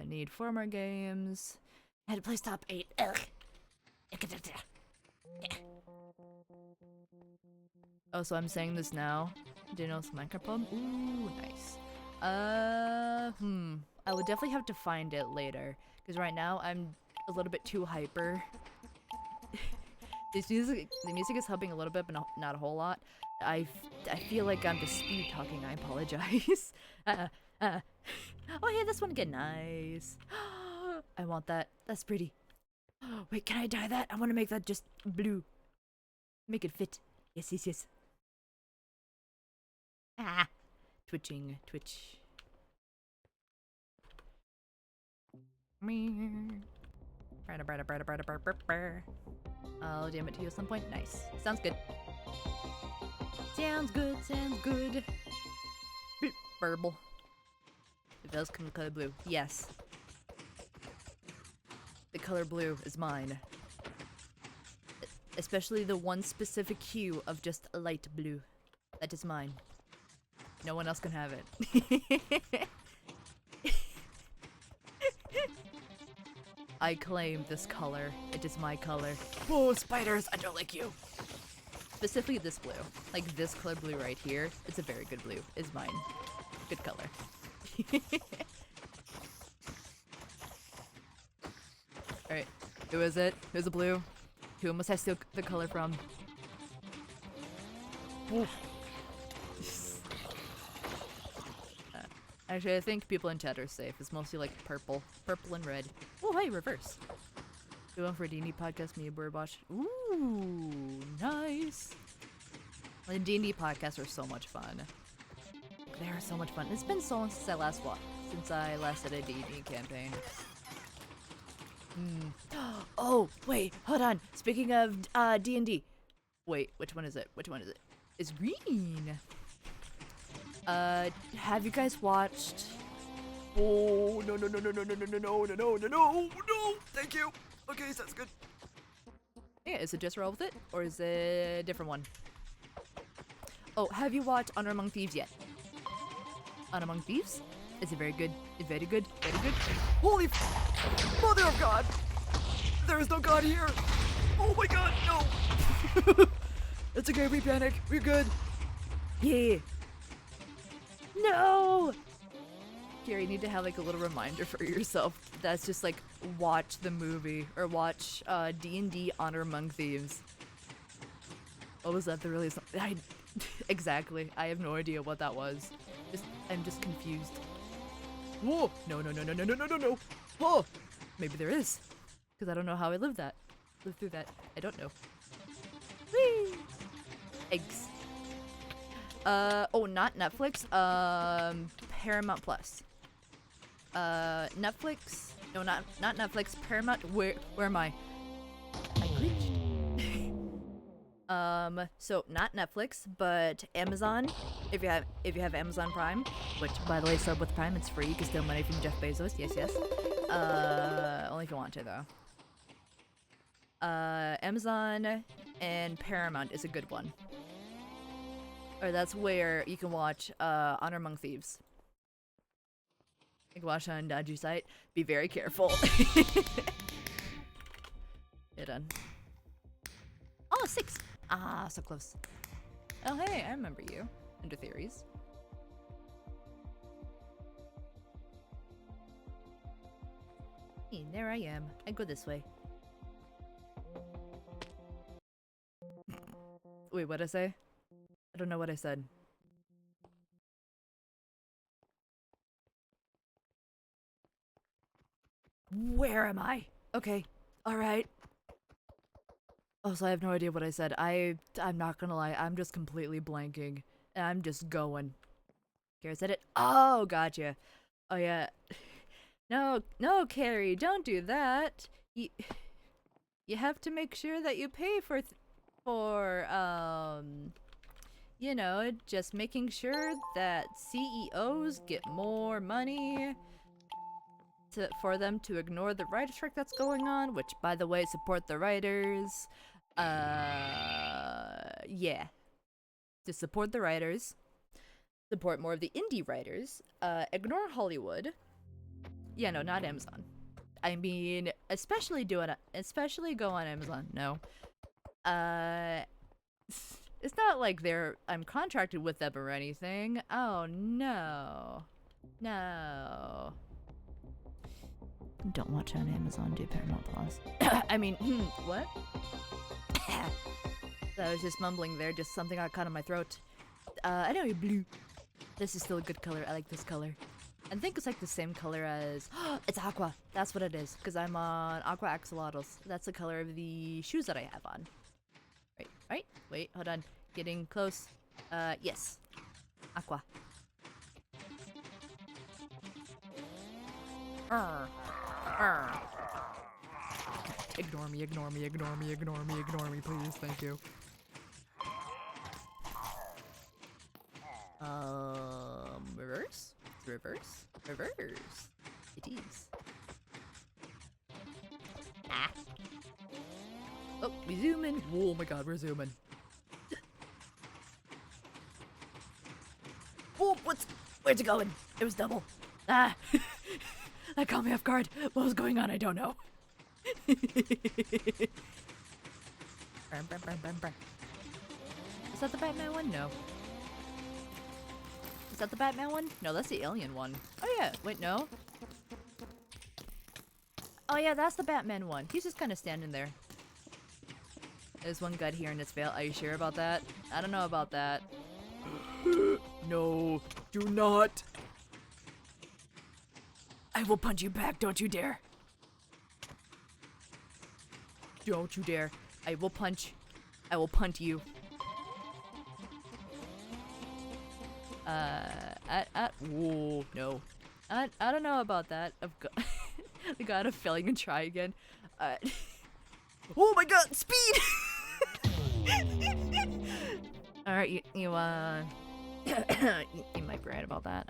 Need 4 more games. I had to play top 8. Ugh. Oh, so I'm saying this now. Do you know it's Minecraft poem? Ooh, nice. I would definitely have to find it later, because right now I'm a little bit too hyper. The music is helping a little bit, but not a whole lot. I feel like I'm just speed talking. I apologize. Oh, hey, this one again. Nice. I want that. That's pretty. Wait, can I dye that? I want to make that just blue. Make it fit. Yes, yes, yes. Ah. Twitching. Twitch. I'll jam it to you at some point. Nice. Sounds good. Sounds good. Sounds good. Burble. It does come the color blue. Yes. The color blue is mine. Especially the one specific hue of just a light blue. That is mine. No one else can have it. I claim this color. It is my color. Oh, spiders, I don't like you. Specifically this blue. Like this color blue right here. It's a very good blue. It's mine. Good color. Alright. Who is it? Who's the blue? Who must I steal the color from? Actually, I think people in chat are safe. It's mostly like purple. Purple and red. Oh, hey, reverse. Doing for a D&D podcast, me and Bird watch. Ooh, nice. The D&D podcasts are so much fun. They are so much fun. It's been so long since I last did a D&D campaign. Oh, wait, hold on. Speaking of D&D. Wait, which one is it? Which one is it? It's green. Have you guys watched? Oh, no, thank you. Okay, sounds good. Yeah, is it just roll with it? Or is it a different one? Oh, have you watched Honor Among Thieves yet? Honor Among Thieves? Is it very good? It's very good. Very good. Holy mother of God! There is no God here! Oh my God, no! It's okay, we panic. We're good. Yeah. No! Here, you need to have like a little reminder for yourself. That's just like, watch the movie. Or watch D&D Honor Among Thieves. What was that? There really is something. Exactly. I have no idea what that was. I'm just confused. Whoa! No. Oh! Maybe there is. Because I don't know how I lived through that. I don't know. Whee! Eggs. Oh, not Netflix. Paramount Plus. Netflix. No, not Netflix. Paramount. Where am I? I glitched. So not Netflix, but Amazon. If you have Amazon Prime, which by the way, sub with Prime, it's free. You can steal money from Jeff Bezos. Yes, yes. Only if you want to though. Amazon and Paramount is a good one. Or that's where you can watch Honor Among Thieves. You can watch on dodgy site. Be very careful. Yeah, done. Oh, 6. Ah, so close. Oh, hey, I remember you. Under theories. Hey, there I am. I go this way. Wait, what'd I say? I don't know what I said. Where am I? Okay. Alright. Oh, so I have no idea what I said. I'm not gonna lie. I'm just completely blanking. And I'm just going. Carrie said it. Oh, gotcha. Oh, yeah. No, Carrie, don't do that. You have to make sure that you pay for, you know, just making sure that CEOs get more money for them to ignore the writer strike that's going on, which, by the way, support the writers. Yeah. To support the writers. Support more of the indie writers. Ignore Hollywood. Yeah, no, not Amazon. I mean, especially go on Amazon. No. It's not like I'm contracted with them or anything. Oh, no. No. Don't watch on Amazon, do Paramount Plus. I mean, what? I was just mumbling there, just something got caught in my throat. Anyway, blue. This is still a good color. I like this color. I think it's like the same color as... it's aqua. That's what it is, because I'm on aqua axolotls. That's the color of the shoes that I have on. Right? Wait, hold on. Getting close. Yes. Aqua. Ignore me, please, thank you. Reverse? Reverse. It is. Ah. Oh, we zooming. Oh my god, we're zooming. Oh, where's it going? It was double. Ah. That caught me off guard. What was going on? I don't know. Is that the Batman one? No. Is that the Batman one? No, that's the alien one. Oh yeah, wait, no. Oh yeah, that's the Batman one. He's just kind of standing there. There's one gut here in its veil. Are you sure about that? I don't know about that. No, do not. I will punch you back, don't you dare. Don't you dare. I will punt you. Whoa, no. I don't know about that. I got a feeling and try again. Oh my god, speed! Alright, you you might be right about that.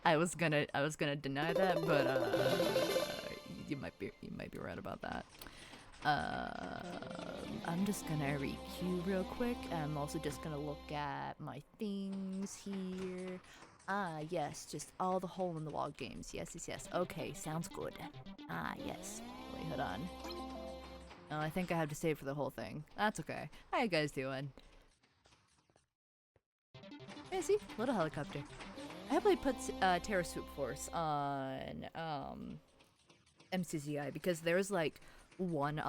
I was gonna deny that, but you might be right about that. I'm just gonna re-queue real quick. I'm also just gonna look at my things here. Ah, yes, just all the hole-in-the-wall games. Yes. Okay, sounds good. Ah, yes. Wait, hold on. Oh, I think I have to save for the whole thing. That's okay. How you guys doing? Hey, see? Little helicopter. I hope they put Terra Swoop Force on MCCI, because there's like one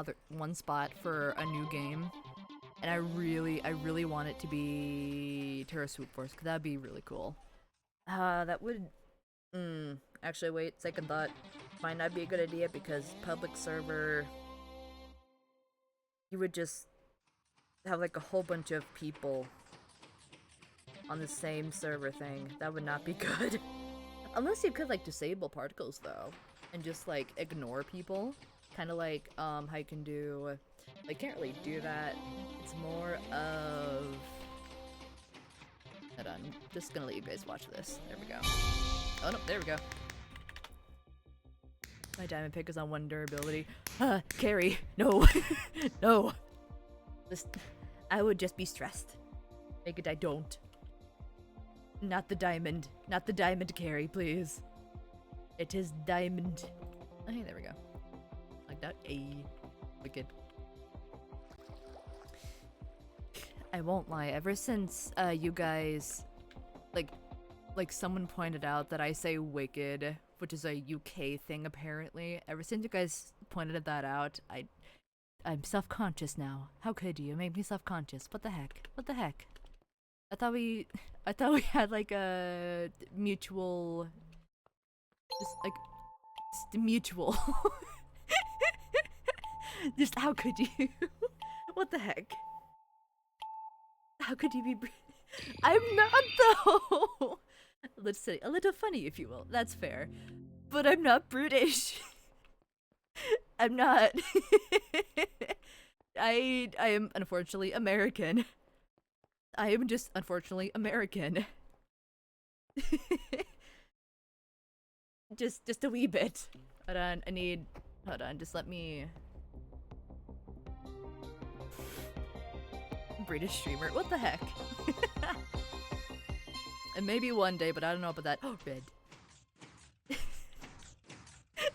spot for a new game, and I really want it to be Terra Swoop Force, because that'd be really cool. That would actually, wait, second thought, might not be a good idea, because public server, you would just have like a whole bunch of people on the same server thing. That would not be good. Unless you could like disable particles though, and just like ignore people. Kind of like how you can do. I can't really do that. It's more of. Hold on, I'm just gonna let you guys watch this. There we go. Oh no, there we go. My diamond pick is on 1 durability. Carrie, no, no. I would just be stressed. Make it I don't. Not the diamond. Not the diamond, Carrie, please. It is diamond. Oh, hey, there we go. Like that. Ayy. Wicked. I won't lie. Ever since you guys, like someone pointed out that I say wicked, which is a UK thing apparently. Ever since you guys pointed that out, I'm self-conscious now. How could you make me self-conscious? What the heck? What the heck? I thought we had like a mutual, just like mutual. Just how could you? What the heck? How could you be? I'm not though. Let's say a little funny, if you will. That's fair, but I'm not British. I'm not. I am unfortunately American. I am just unfortunately American. just a wee bit. Hold on, hold on, just let me. British streamer, what the heck? And maybe one day, but I don't know about that. Oh, red.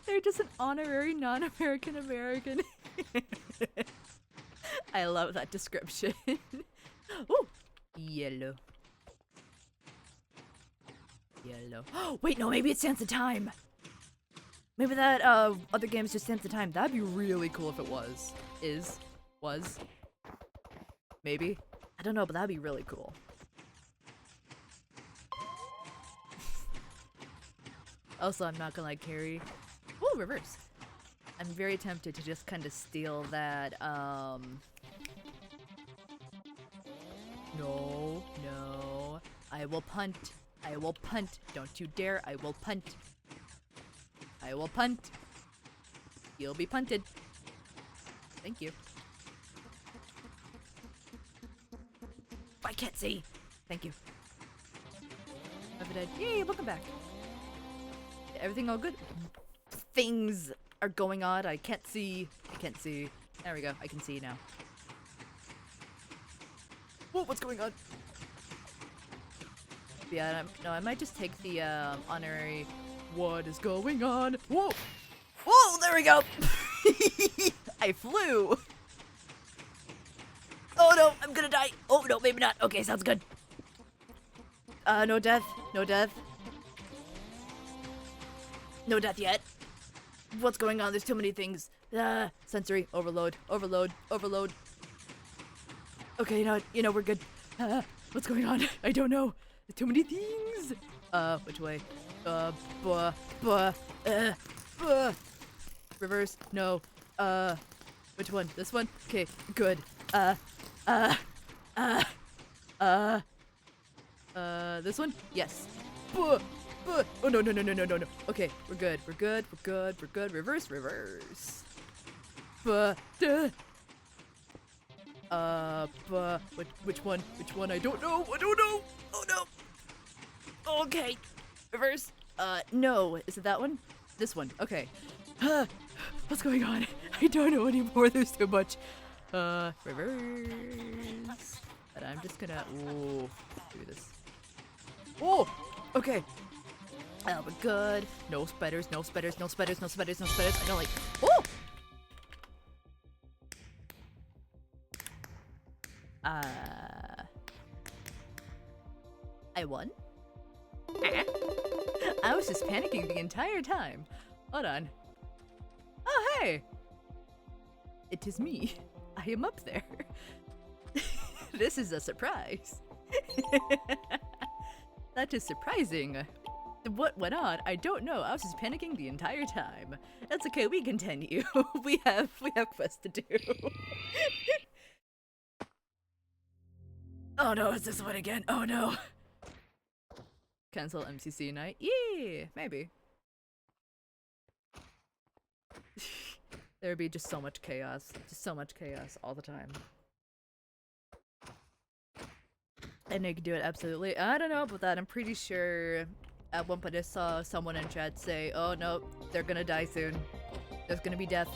They're just an honorary non-American American. I love that description. Ooh, yellow. Yellow. Oh, wait, no, maybe it stands the time. Maybe that other games just stands the time. That'd be really cool if it was. Was. Maybe. I don't know, but that'd be really cool. Also, I'm not gonna like carry. Ooh, reverse. I'm very tempted to just kind of steal that, No. I will punt. I will punt. Don't you dare. I will punt. I will punt. You'll be punted. Thank you. I can't see. Thank you. Yay, welcome back. Everything all good? Things are going on. I can't see. There we go. I can see now. Whoa, what's going on? Yeah, no, I might just take the honorary. What is going on? Whoa! Whoa, there we go! I flew! Oh no, I'm gonna die! Oh no, maybe not. Okay, sounds good. No death. No death. No death yet. What's going on? There's too many things. Sensory overload. Okay, you know, we're good. What's going on? I don't know. There's too many things. Which way? Reverse. No. Which one? This one? Okay, good. This one? Yes. Oh, no. Okay, we're good. Reverse. Which one? I don't know. Oh, no. Okay. Reverse. No. Is it that one? This one. Okay. What's going on? I don't know anymore. There's too much. Reverse. And I'm just gonna, do this. Oh! Okay. We're good. No spiders. I don't like, oh! I won? I was just panicking the entire time. Hold on. Oh, hey! It is me. I am up there. This is a surprise. That is surprising. What went on? I don't know. I was just panicking the entire time. That's okay. We continue. we have quests to do. Oh no, it's this one again. Oh no. Cancel MCC night? Yeah, maybe. There would be just so much chaos. Just so much chaos all the time. And they could do it absolutely. I don't know about that. I'm pretty sure at one point I saw someone in chat say, oh no, they're gonna die soon. There's gonna be death.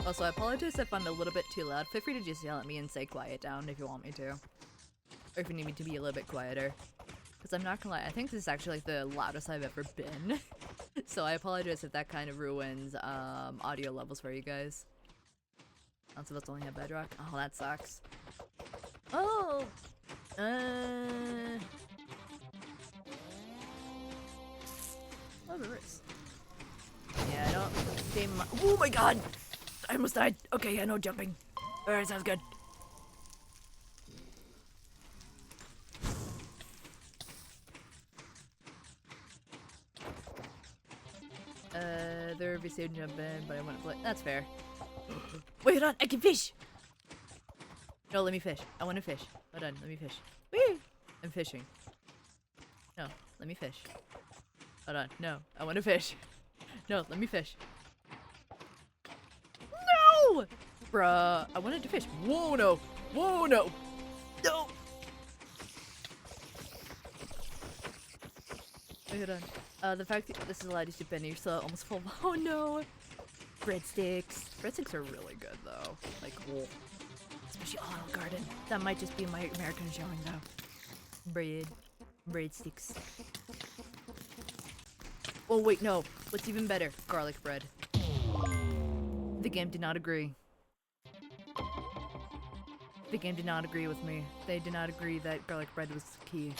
Also, I apologize if I'm a little bit too loud. Feel free to just yell at me and say quiet down if you want me to. Or if you need me to be a little bit quieter. Because I'm not gonna lie, I think this is actually like the loudest I've ever been. So I apologize if that kind of ruins audio levels for you guys. Also, let's only have bedrock. Oh, that sucks. Oh! Oh, reverse. Yeah, I don't... Oh my god! I almost died. Okay, yeah, no jumping. Alright, sounds good. There would be safe jump in, but I want to play. That's fair. Wait, hold on, I can fish! No, let me fish. I want to fish. Hold on, let me fish. Whee! I'm fishing. No, let me fish. Hold on, no, I want to fish. No, let me fish. No! Bruh, I wanted to fish. Whoa, no! Whoa, no! No! Wait, hold on. The fact that this is allowed you to bend your so almost full. Oh no! Breadsticks. Breadsticks are really good though. Like, whoa. Especially Olive Garden. That might just be my American showing though. Breadsticks. Oh wait, no. What's even better? Garlic bread. The game did not agree. The game did not agree with me. They did not agree that garlic bread was key.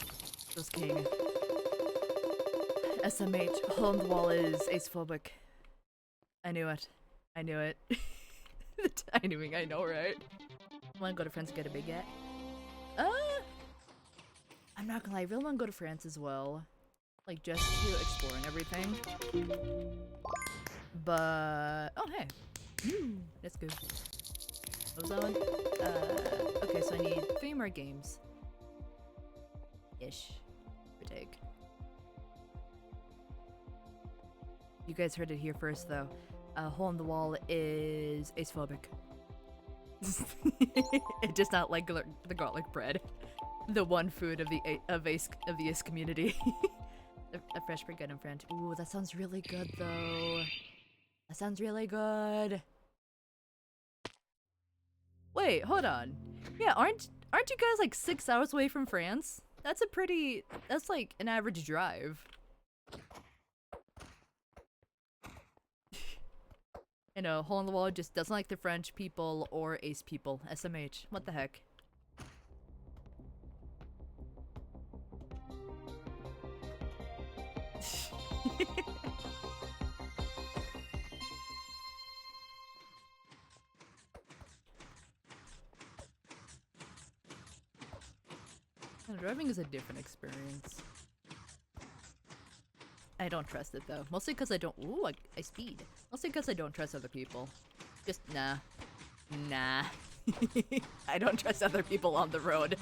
Was king. SMH, hole in the wall is acephobic. I knew it. I knew it. The timing, I know, right? Wanna go to France and get a baguette? I'm not gonna lie, I really wanna go to France as well. Like, just to explore and everything. But... oh, hey. That's good. Ozone? Okay, so I need 3 more games. Ish. For take. You guys heard it here first, though. Hole in the wall is acephobic. It does not like the garlic bread, the one food of the ace community. A fresh baguette in French. Ooh, that sounds really good, though. That sounds really good. Wait, hold on. Yeah, aren't you guys like 6 hours away from France? That's that's like an average drive. You know, hole in the wall just doesn't like the French people or ace people. SMH. What the heck? Driving is a different experience. I don't trust it though. Mostly because I don't. Ooh, I speed. Mostly because I don't trust other people. Just nah. Nah. I don't trust other people on the road.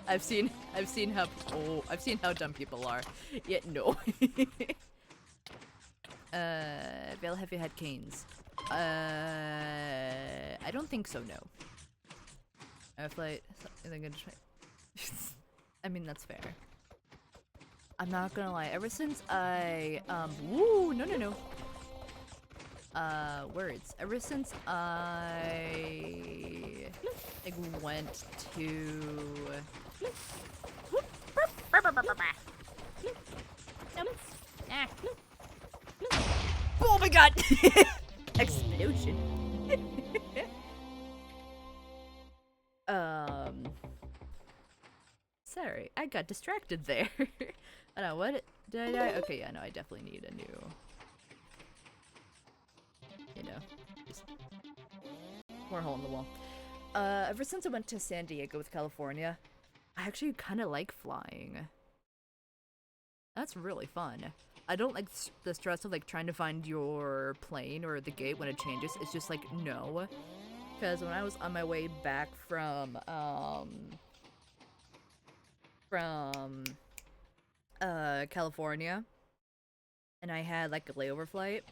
I've seen how dumb people are. Yet no. Vale, have you had canes? I don't think so, no. Flight, I think I'm gonna try. I mean, that's fair. I'm not gonna lie, ever since I, woo, no. Words. Ever since I, like, went to... Oh my god! Explosion. Sorry, I got distracted there. I don't know, what did I die? Okay, yeah, no, I definitely need a new, you know, just more hole in the wall. Ever since I went to San Diego with California, I actually kind of like flying. That's really fun. I don't like the stress of like trying to find your plane or the gate when it changes. It's just like, no. Because when I was on my way back from California, and I had like a layover flight,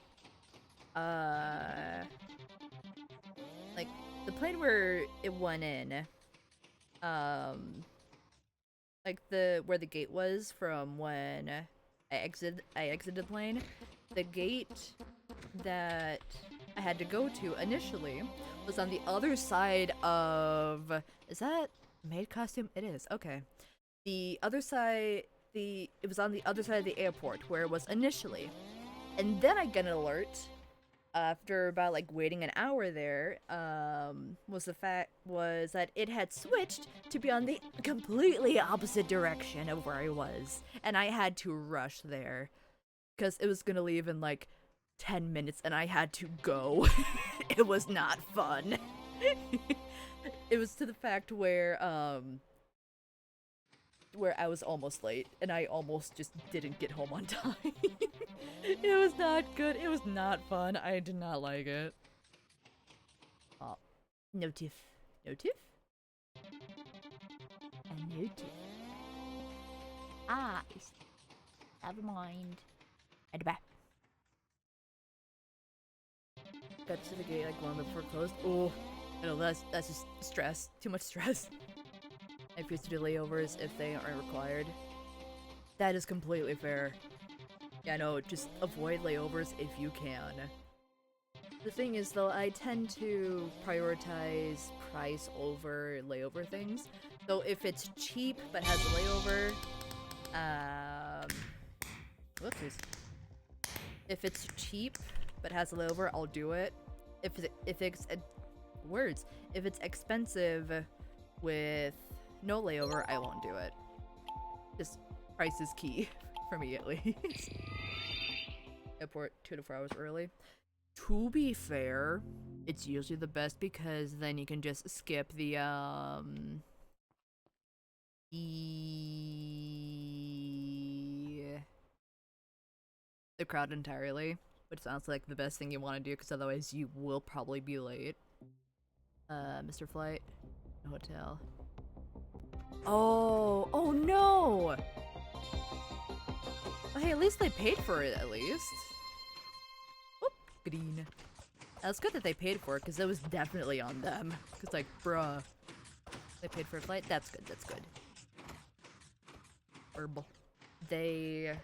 like the plane where it went in, like where the gate was from when I exited the plane, the gate that I had to go to initially was on the other side of, is that maid costume? It is, okay. The other side, it was on the other side of the airport where it was initially. And then I get an alert after about like waiting an hour there, was that it had switched to be on the completely opposite direction of where I was. And I had to rush there because it was gonna leave in like 10 minutes and I had to go. It was not fun. It was to the fact where I was almost late and I almost just didn't get home on time. It was not good. It was not fun. I did not like it. Oh, no tiff. No tiff? A no tiff. Ah, never mind. I'd back. Got to the gate like one before it closed. Oh, I know that's just stress. Too much stress. I refuse to do layovers if they aren't required. That is completely fair. Yeah, no, just avoid layovers if you can. The thing is, though, I tend to prioritize price over layover things. So if it's cheap but has a layover, whoopsies. If it's cheap but has a layover, I'll do it. If it's expensive with no layover, I won't do it. Just price is key for me, at least. Airport 2 to 4 hours early. To be fair, it's usually the best because then you can just skip the crowd entirely, which sounds like the best thing you want to do because otherwise you will probably be late. Mr. Flight, hotel. Oh no! Well, hey, at least they paid for it, at least. Oop, green. That's good that they paid for it, because it was definitely on them. Because, like, bruh. They paid for a flight? That's good, that's good. Herbal. They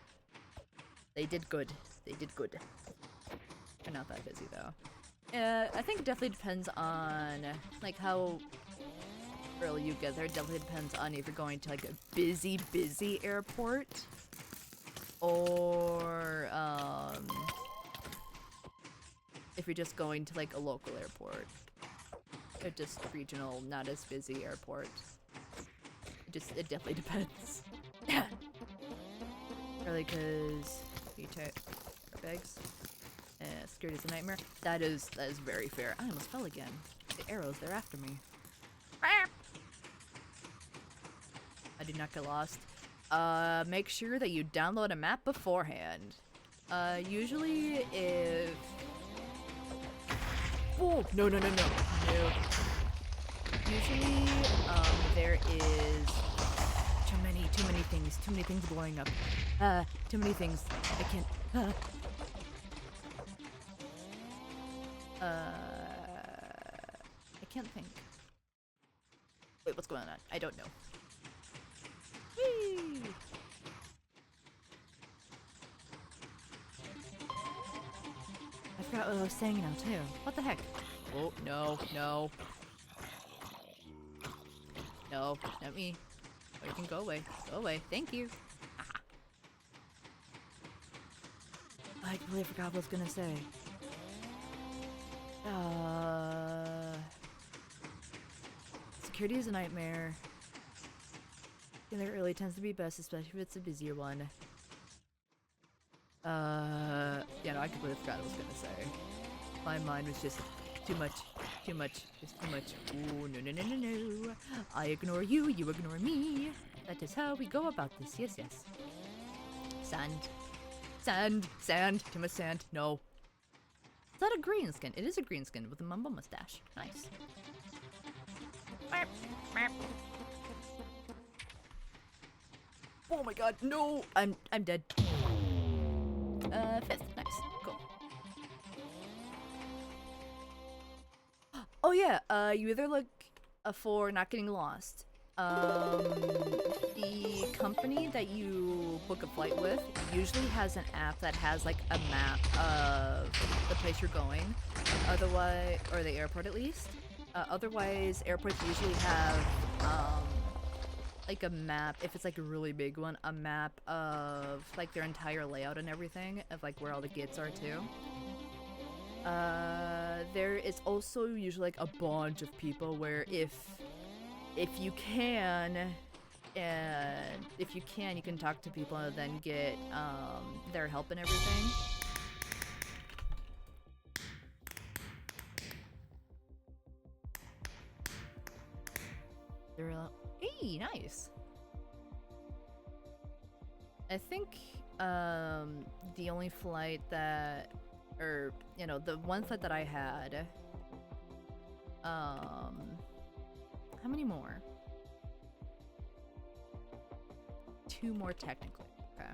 did good. They did good. They're not that busy, though. I think it definitely depends on, like, how early you get there. It definitely depends on if you're going to, like, a busy airport. Or, if you're just going to, like, a local airport. Or just regional, not as busy airport. It definitely depends. Probably because you check bags. Security's a nightmare. That is very fair. I almost fell again. The arrows, they're after me. I did not get lost. Make sure that you download a map beforehand. Usually if... Oh, no. Usually, there is too many things blowing up. Too many things. I can't, I can't think. Wait, what's going on? I don't know. Whee! I forgot what I was saying now, too. What the heck? Oh, no. No, not me. Oh, you can go away. Go away. Thank you. I completely forgot what I was gonna say. Security is a nightmare. Getting there early tends to be best, especially if it's a busier one. Yeah, no, I completely forgot what I was gonna say. My mind was just too much, just too much. Ooh, no. I ignore you, you ignore me. That is how we go about this, yes. Sand, too much sand, no. Is that a green skin? It is a green skin with a mumbo mustache. Nice. Oh my god, no! I'm dead. Fifth. Nice. Cool. Oh yeah, you either look for not getting lost. The company that you book a flight with usually has an app that has like a map of the place you're going. Otherwise, or the airport at least. Otherwise, airports usually have like a map, if it's like a really big one, a map of like their entire layout and everything, of like where all the gates are too. There is also usually like a bunch of people where if you can, you can talk to people and then get their help and everything. Hey, nice. I think the only flight that, or you know, the one flight that I had, how many more? 2 more technically. Okay.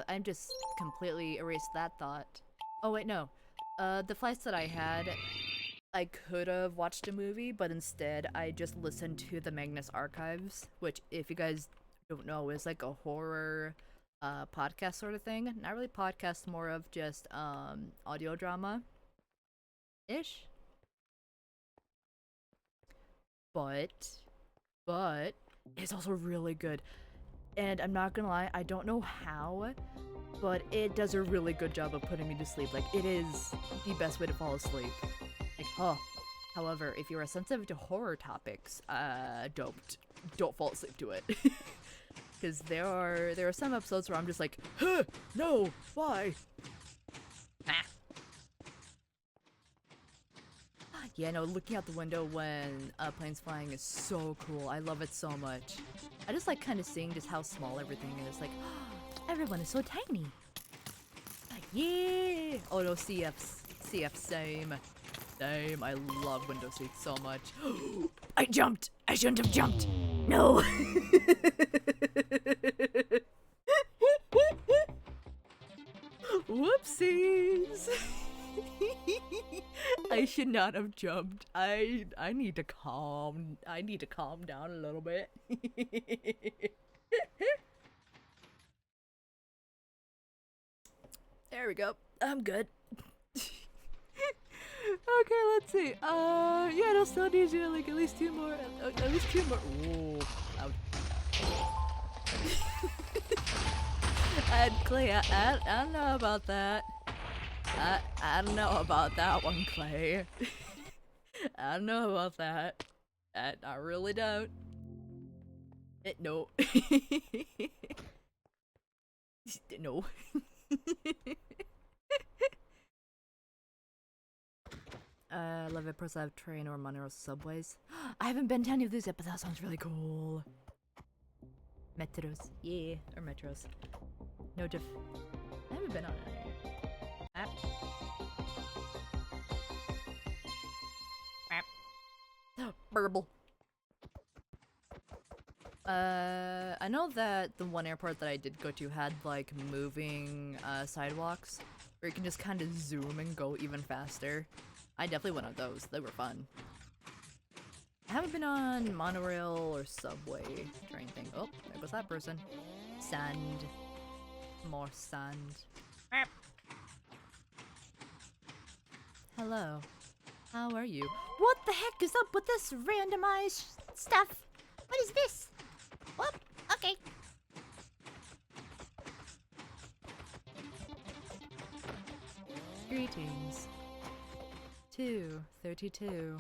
I just completely erased that thought. Oh wait, no. The flights that I had, I could have watched a movie, but instead I just listened to the Magnus Archives, which, if you guys don't know, is like a horror podcast sort of thing. Not really podcast, more of just audio drama ish. But it's also really good. And I'm not gonna lie, I don't know how, but it does a really good job of putting me to sleep. Like, it is the best way to fall asleep. Like, huh. However, if you are sensitive to horror topics, don't fall asleep to it. Because there are some episodes where I'm just like, huh, no, why? Yeah, no, looking out the window when a plane's flying is so cool. I love it so much. I just like kind of seeing just how small everything is. Like, everyone is so tiny. Like, yeah. Oh no, CF, same. I love window seats so much. I jumped. I shouldn't have jumped. No. Whoopsies. I should not have jumped. I need to calm down a little bit. There we go. I'm good. Okay, let's see. Yeah, it'll still need you like at least 2 more. At least 2 more. Ooh. And Clay, I don't know about that. I don't know about that one, Clay. I don't know about that. I really don't. No. No. Love it. Plus, I have train or monorail subways. I haven't been to any of these yet, but that sounds really cool. Metros, yeah, or metros. No diff. I haven't been on any. Burble. I know that the one airport that I did go to had like moving sidewalks where you can just kind of zoom and go even faster. I definitely went on those. They were fun. I haven't been on monorail or subway train thing. Oh, there goes that person. Sand. More sand. Hello. How are you? What the heck is up with this randomized stuff? What is this? Whoop. Okay. Greetings. 232.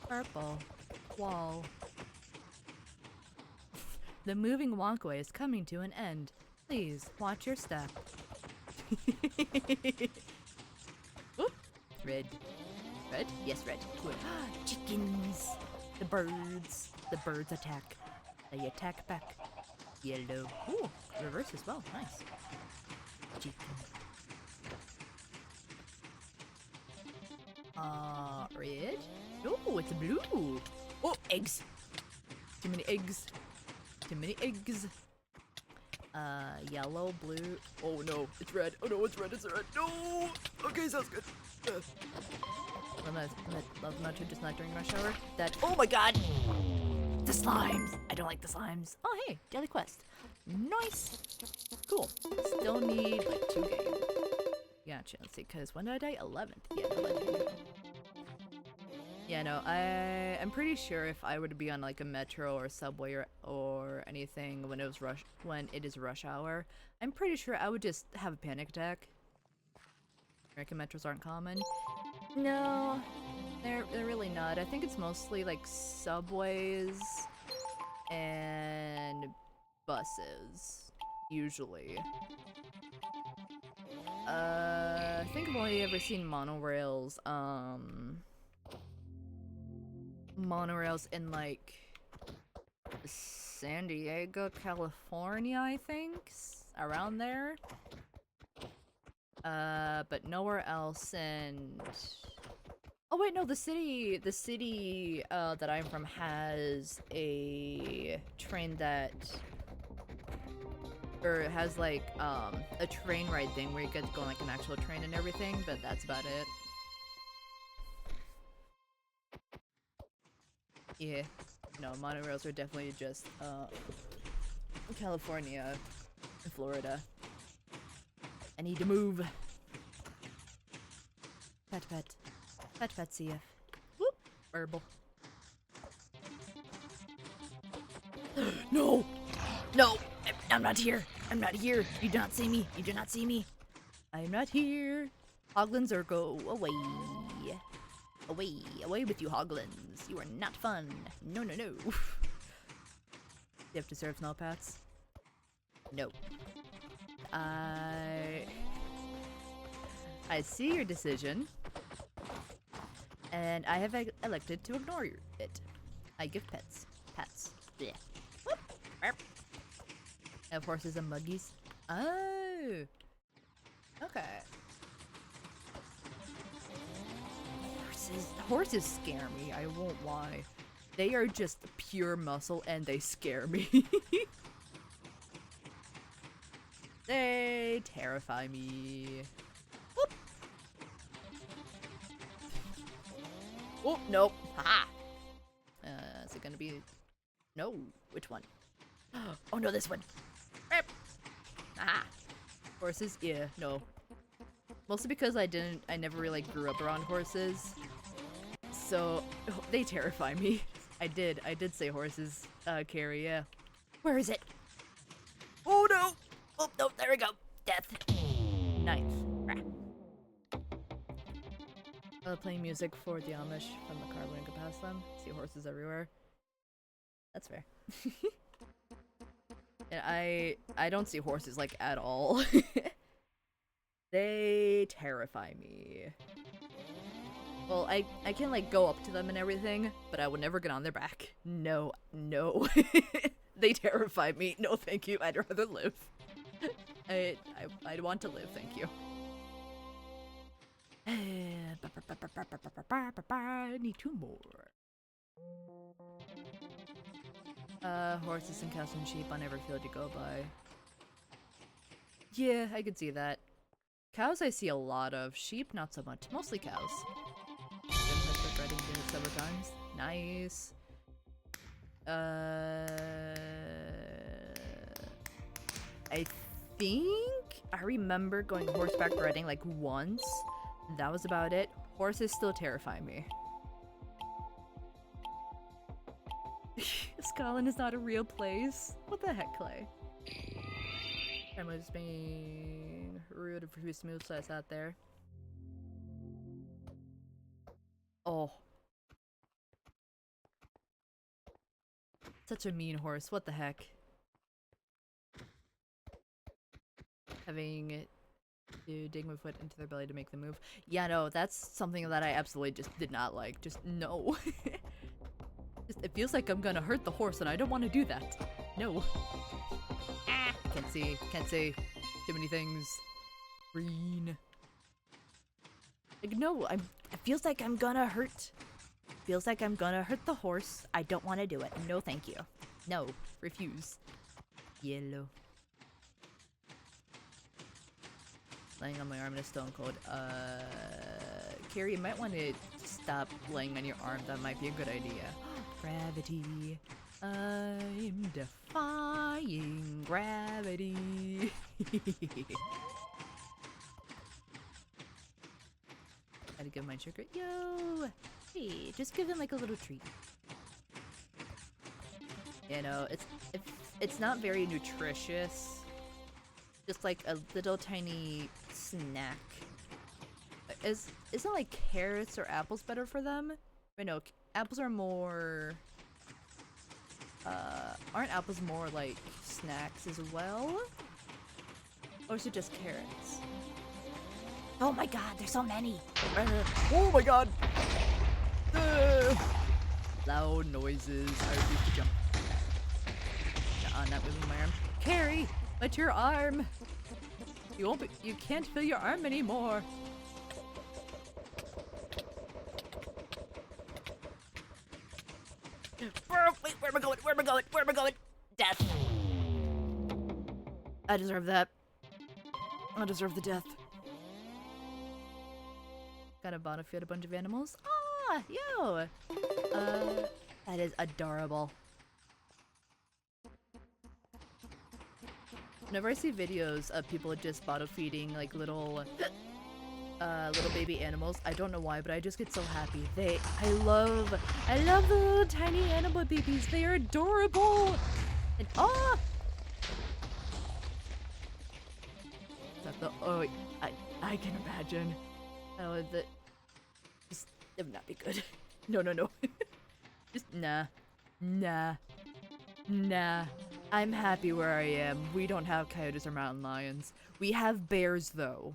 Purple. Wall. The moving walkway is coming to an end. Please, watch your step. Oop. Red. Red? Yes, red. Cool. Chickens. The birds. The birds attack. They attack back. Yellow. Ooh, reverse as well. Nice. Chicken. Red? Oh, it's blue. Oh, eggs. Too many eggs. Too many eggs. Yellow, blue. Oh no, it's red. Oh no, it's red. It's red. No. Okay, sounds good. Love not to just not during rush hour. That. Oh my god. The slimes. I don't like the slimes. Oh hey, daily quest. Nice. Cool. Still need like 2 games. Gotcha. Let's see. Cause when did I die? 11th. Yeah, 11th. Yeah, no, I'm pretty sure if I were to be on like a metro or subway or anything when it is rush hour, I'm pretty sure I would just have a panic attack. American metros aren't common. No, they're really not. I think it's mostly like subways and buses, usually. I think I've only ever seen monorails, monorails in like San Diego, California, I think, around there. But nowhere else. And oh wait, no, the city that I'm from has a train that, or it has like a train ride thing where you get to go on like an actual train and everything, but that's about it. Yeah, no, monorails are definitely just California and Florida. I need to move. Pet. Pet CF. Whoop. Herbal. No! No! I'm not here! I'm not here! You do not see me! You do not see me! I'm not here! Hoglins, or go away! Away! Away with you, Hoglins! You are not fun! No, no, no! You have to serve snow pats? No. I see your decision, and I have elected to ignore it. I give pets. Yeah. Whoop. I have horses and buggies. Oh. Okay. Horses scare me. I won't lie. They are just pure muscle, and they scare me. They terrify me. Whoop. Oh, nope. Ha! Is it gonna be... No. Which one? Oh no, this one. Ah. Horses? Yeah, no. Mostly because I never really grew up around horses. So, they terrify me. I did say horses, Carrie, yeah. Where is it? Oh no! Oh, no, there we go. Death. Nice. Playing music for the Amish from the car when I go past them. See horses everywhere. That's fair. And I don't see horses, like, at all. They terrify me. Well, I can, like, go up to them and everything, but I would never get on their back. No, no. They terrify me. No, thank you. I'd rather live. I'd want to live, thank you. I need 2 more. Horses and cows and sheep on every field you go by. Yeah, I could see that. Cows I see a lot of. Sheep, not so much. Mostly cows. Regretting doing it several times. Nice. I think I remember going horseback riding like once. That was about it. Horses still terrify me. Scotland is not a real place. What the heck, Clay? I was being rude and too smooth, so I sat there. Oh. Such a mean horse. What the heck? Having to dig my foot into their belly to make them move. Yeah, no, that's something that I absolutely just did not like. Just no. It feels like I'm gonna hurt the horse, and I don't want to do that. No. Can't see. Can't see. Too many things. Green. Like, no, it feels like I'm gonna hurt. Feels like I'm gonna hurt the horse. I don't want to do it. No, thank you. No. Refuse. Yellow. Laying on my arm in a stone cold. Carrie, you might want to stop laying on your arm. That might be a good idea. Gravity. I'm defying gravity. Gotta give my sugar. Yo! Hey, just give him like a little treat. You know, it's not very nutritious. Just like a little tiny snack. Isn't like carrots or apples better for them? Wait, no, apples are more... aren't apples more like snacks as well? Or is it just carrots? Oh my god, there's so many. Oh my god! Loud noises. I refuse to jump. Not moving my arm. Carrie! Let your arm! You can't feel your arm anymore. Wait, where am I going? Where am I going? Where am I going? Death. I deserve that. I deserve the death. Got a battlefield, a bunch of animals. Ah, yo! That is adorable. Whenever I see videos of people just bottle feeding like little baby animals, I don't know why, but I just get so happy. I love the little tiny animal babies. They are adorable. And oh, I can imagine. Oh, that just it would not be good. No. Just nah. I'm happy where I am. We don't have coyotes or mountain lions. We have bears, though.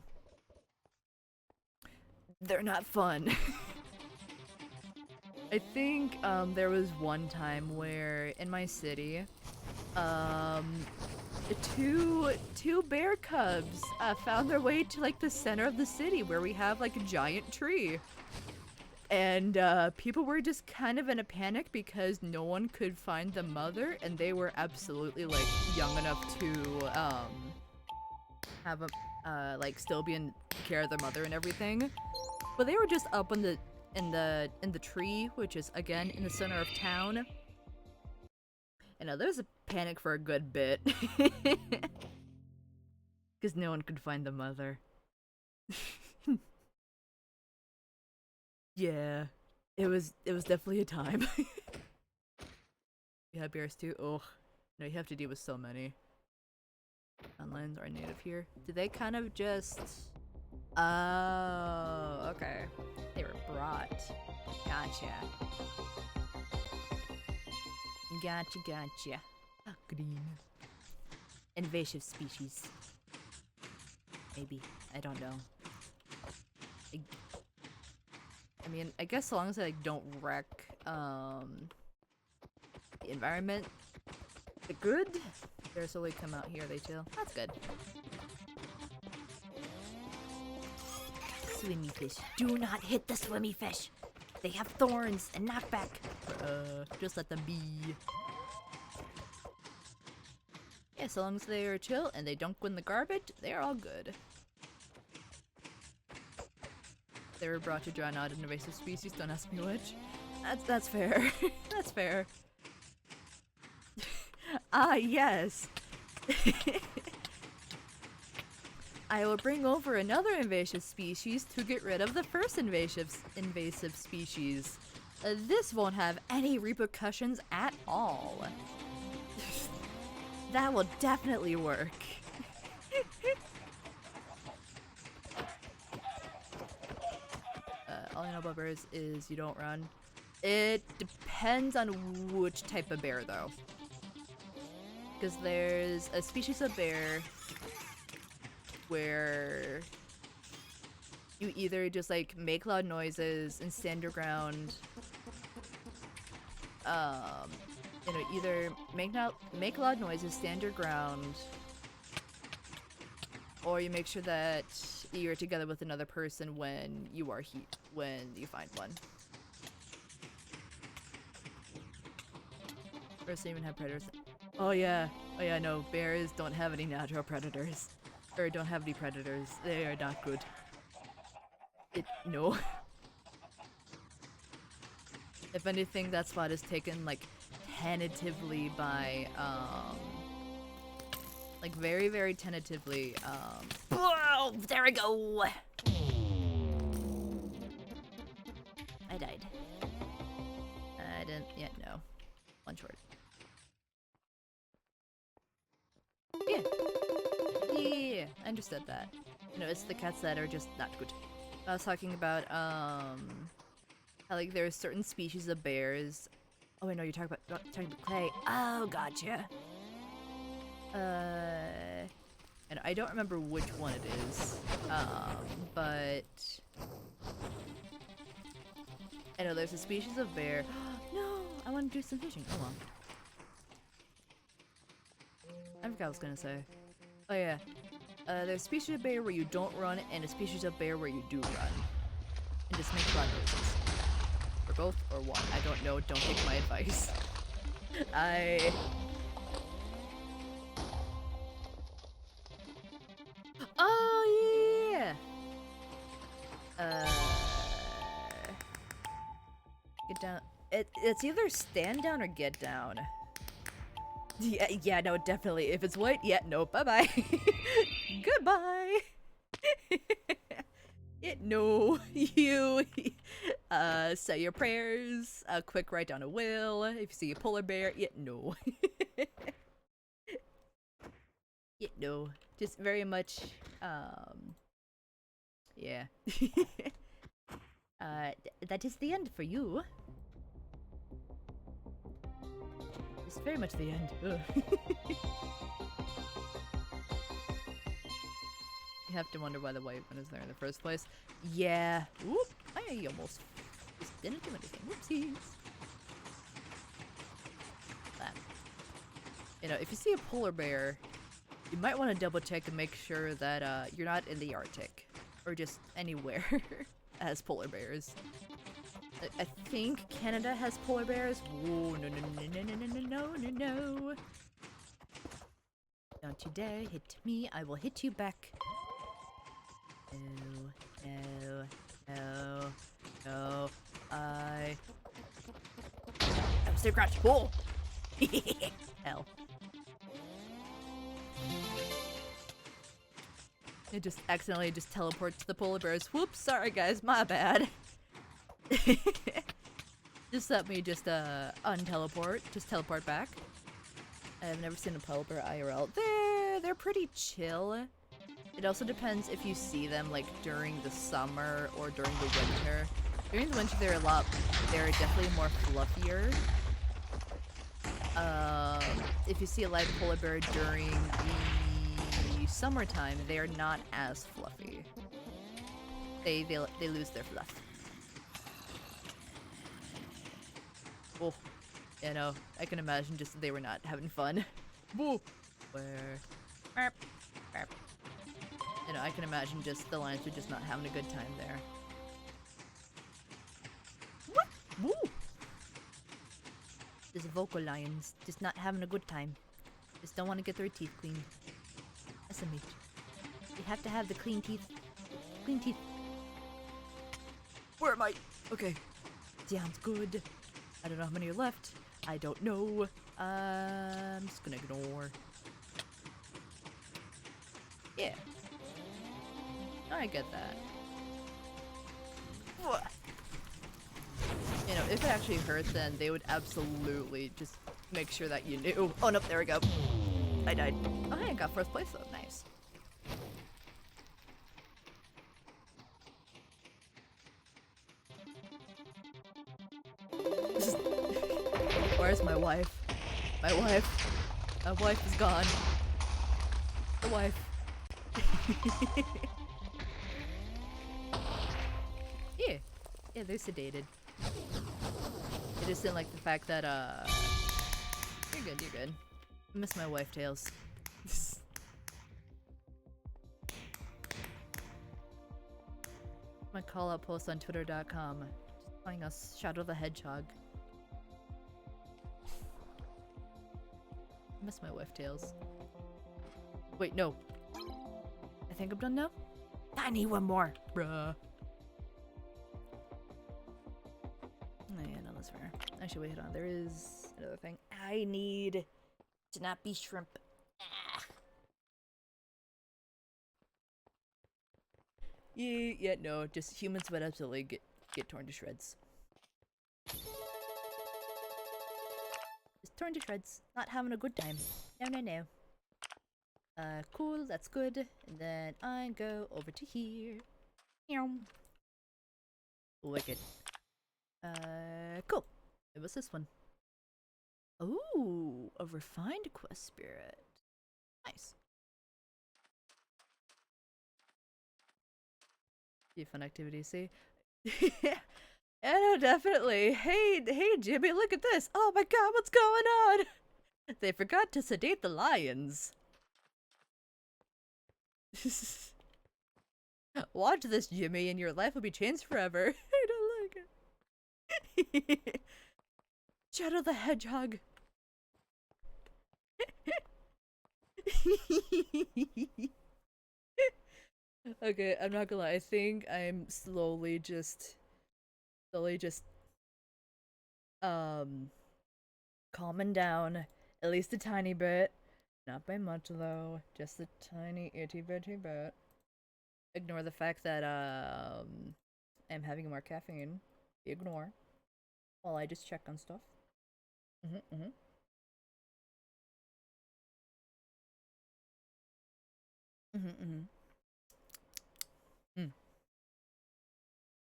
They're not fun. I think there was one time where in my city, two bear cubs found their way to like the center of the city where we have like a giant tree. And people were just kind of in a panic because no one could find the mother, and they were absolutely like young enough to have a like still be in care of their mother and everything. But they were just up in the tree, which is again in the center of town. And there was a panic for a good bit because no one could find the mother. Yeah, it was definitely a time. You have bears too? Oh, no, you have to deal with so many. Mountain lions are native here. Do they kind of just... Oh, okay. They were brought. Gotcha. Oh, green. Invasive species. Maybe. I don't know. I mean, I guess so long as I like don't wreck the environment, they're good. They're slowly come out here, they chill. That's good. Swimmy fish. Do not hit the swimmy fish. They have thorns and knockback. Just let them be. Yeah, so long as they are chill and they don't go in the garbage, they're all good. They were brought to drown out an invasive species. Don't ask me which. That's fair. That's fair. Ah, yes. I will bring over another invasive species to get rid of the first invasive species. This won't have any repercussions at all. That will definitely work. All I know about bears is you don't run. It depends on which type of bear, though. Because there's a species of bear where you either just like make loud noises and stand your ground, you know, either make loud noises, stand your ground, or you make sure that you're together with another person when you are when you find one. Bears don't even have predators. Oh yeah, no, bears don't have any natural predators. Or don't have any predators. They are not good. No. If anything, that spot is taken, like, tentatively by, like, very, very tentatively, Whoa! There we go! I died. I didn't yet, no. One short. Yeah. Yeah, I understood that. You know, it's the cats that are just not good. I was talking about, how, like, there are certain species of bears. Oh, wait, no, you're talking about clay. Oh, gotcha. And I don't remember which one it is, but I know there's a species of bear. No, I want to do some fishing. Hold on. I forgot what I was gonna say. Oh yeah, there's a species of bear where you don't run, and a species of bear where you do run, and just make run noises. Or both, or one. I don't know. Don't take my advice. Oh yeah. Get down. It's either stand down or get down. Yeah, no, definitely. If it's white, yeah, no, bye-bye. Goodbye. No, you, say your prayers, quick write down a will. If you see a polar bear, yeah, no. Yeah, no, just very much, yeah. That is the end for you. It's very much the end. You have to wonder why the white one is there in the first place. Yeah. Whoop! I almost just didn't do anything. Whoopsies. You know, if you see a polar bear, you might want to double check and make sure that you're not in the Arctic or just anywhere that has polar bears. I think Canada has polar bears. Whoa, no. Don't you dare hit me, I will hit you back. No. I'm still crouched. Whoa! Hell. It just accidentally just teleports to the polar bears. Whoops, sorry guys, my bad. Just let me just unteleport, just teleport back. I've never seen a polar bear IRL. They're pretty chill. It also depends if you see them like during the summer or during the winter. During the winter they're definitely more fluffier. If you see a live polar bear during the summertime, they are not as fluffy. They lose their fluff. Oh, you know, I can imagine just they were not having fun. Whoa! Where? You know, I can imagine just the lions were just not having a good time there. What? Woo! Just vocal lions, just not having a good time. Just don't want to get their teeth cleaned. That's a mate. You have to have the clean teeth. Clean teeth. Where am I? Okay. Sounds good. I don't know how many are left. I don't know. I'm just gonna ignore. Yeah. I get that. You know, if it actually hurt, then they would absolutely just make sure that you knew. Oh, no, there we go. I died. Oh, hey, I got first place, though. Nice. Where's my wife? My wife. My wife is gone. The wife. Yeah. Yeah, they're sedated. I just didn't like the fact that, You're good, you're good. I miss my wife tails. My call-out post on twitter.com. Just calling us Shadow the Hedgehog. I miss my wife tails. Wait, no. I think I'm done now? I need one more. Bruh. Oh yeah, no, that's fair. Actually, wait, hold on. There is another thing. I need to not be shrimp. Ah. Yeah, no, just humans would absolutely get torn to shreds. Just torn to shreds. Not having a good time. No, no, no. Cool, that's good. And then I go over to here. Meow. Wicked. Cool. It was this one. Ooh, a refined quest spirit. Nice. Be a fun activity, see? Yeah, no, definitely. Hey, Jimmy, look at this. Oh my god, what's going on? They forgot to sedate the lions. Watch this, Jimmy, and your life will be changed forever. I don't like it. Shadow the Hedgehog. Okay, I'm not gonna lie. I think I'm slowly just calming down at least a tiny bit. Not by much though, just a tiny itty bitty bit. Ignore the fact that I'm having more caffeine. Ignore. While I just check on stuff.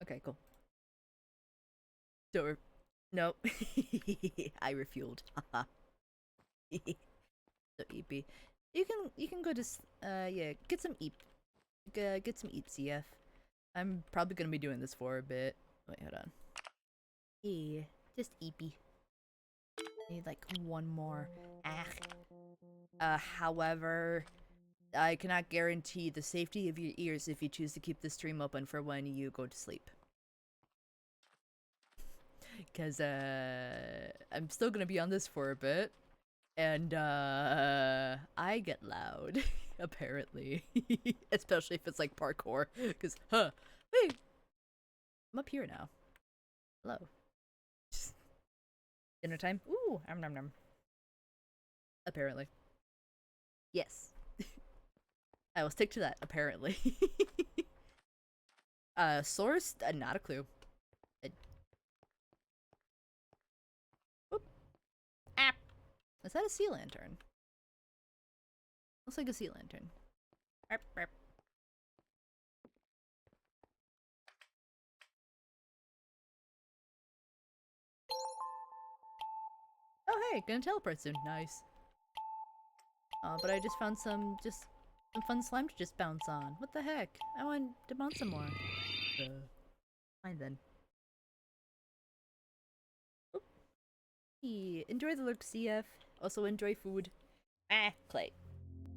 Okay, cool. Don't nope. I refueled. Haha. So eepy. You can go to yeah, get some get some eep CF. I'm probably gonna be doing this for a bit. Wait, hold on. Yeah, just eepy. Need like one more. However, I cannot guarantee the safety of your ears if you choose to keep the stream open for when you go to sleep. Cause I'm still gonna be on this for a bit. And I get loud, apparently. Especially if it's like parkour. Cause wait. I'm up here now. Hello. Dinner time? Ooh, nom nom. Apparently. Yes. I will stick to that, apparently. Source? Not a clue. Whoop. Ah. Is that a sea lantern? Looks like a sea lantern. Arp, arp. Oh hey, gonna teleport soon. Nice. But I just found some fun slime to just bounce on. What the heck? I want to bounce some more. Fine then. Oop. Yeah, enjoy the look, CF. Also enjoy food. Clay.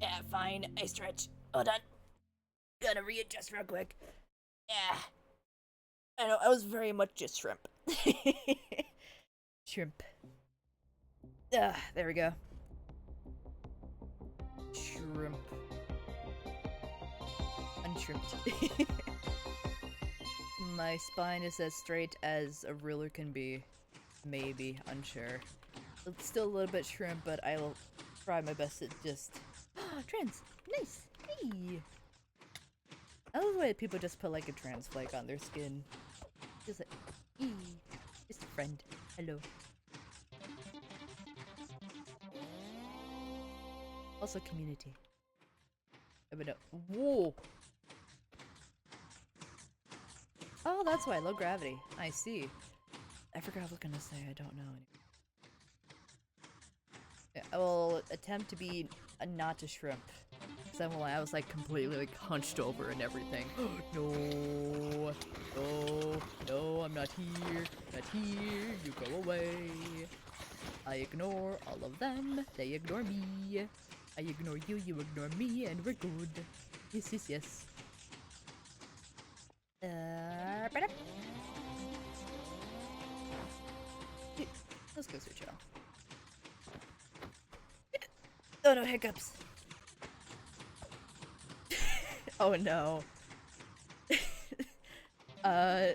Yeah, fine. I stretch. Hold on. Gotta readjust real quick. Yeah. I know, I was very much just shrimp. Shrimp. There we go. Shrimp. Unshrimped. My spine is as straight as a ruler can be. Maybe, unsure. It's still a little bit shrimp, but I will try my best to just... Trans! Nice! Hey! I love the way people just put like a trans flake on their skin. Just like, eee. Just a friend. Hello. Also community. But no. Whoa! Oh, that's why, low gravity. I see. I forgot what I was gonna say, I don't know anymore. Yeah, I will attempt to be not a shrimp. Because then I was like completely like hunched over and everything. No, no, no, I'm not here, not here, you go away. I ignore all of them, they ignore me. I ignore you, you ignore me, and we're good. Yes, yes, yes. Better. Let's go switch out. Oh no, hiccups. Oh no. I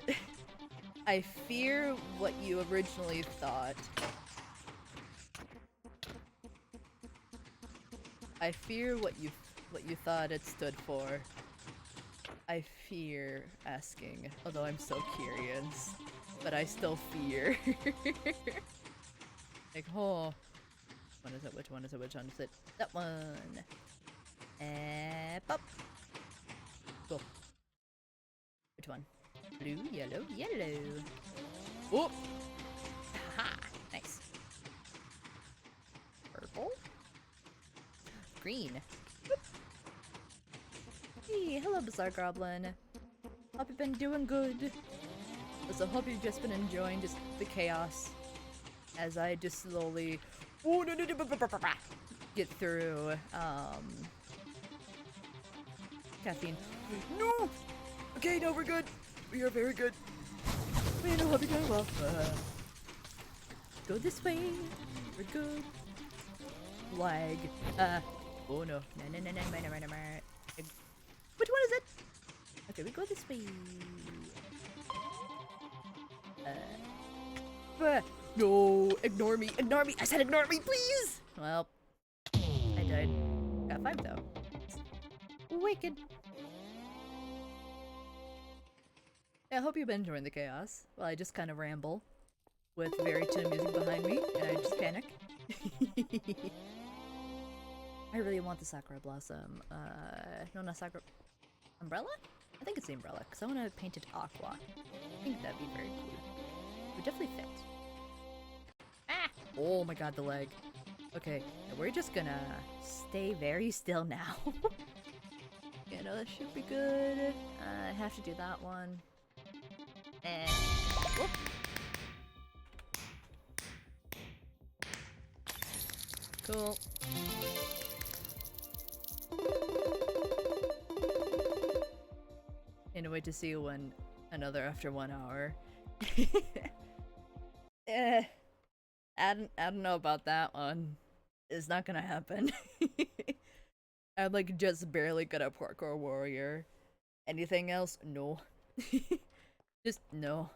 fear what you originally thought. I fear what you thought it stood for. I fear asking, although I'm so curious, but I still fear. Like, oh, what is it? Which one is it? Which one is it? That one. Pop. Cool. Which one? Blue, yellow, yellow. Oh! Haha! Nice. Purple. Green. Whoop. Hey, hello, Bizarre Goblin. Hope you've been doing good. Also, hope you've just been enjoying just the chaos as I just slowly get through caffeine. No! Okay, no, we're good. We are very good. We know how to go well. Go this way. We're good. Lag. Oh no. No. Which one is it? Okay, we go this way. No, ignore me. Ignore me. I said ignore me, please. Well, I died. Got 5 though. Wicked. I hope you've been enjoying the chaos. Well, I just kind of ramble with very chill music behind me, and I just panic. I really want the Sakura Blossom. No, not Sakura. Umbrella? I think it's the umbrella, because I want to paint it aqua. I think that'd be very cool. It would definitely fit. Ah! Oh my god, the leg. Okay, now we're just gonna stay very still now. You know, that should be good. I have to do that one. And whoop. Cool. Can't wait to see when another after 1 hour. I don't know about that one. It's not gonna happen. I'm like just barely good at Parkour Warrior. Anything else? No. Just no.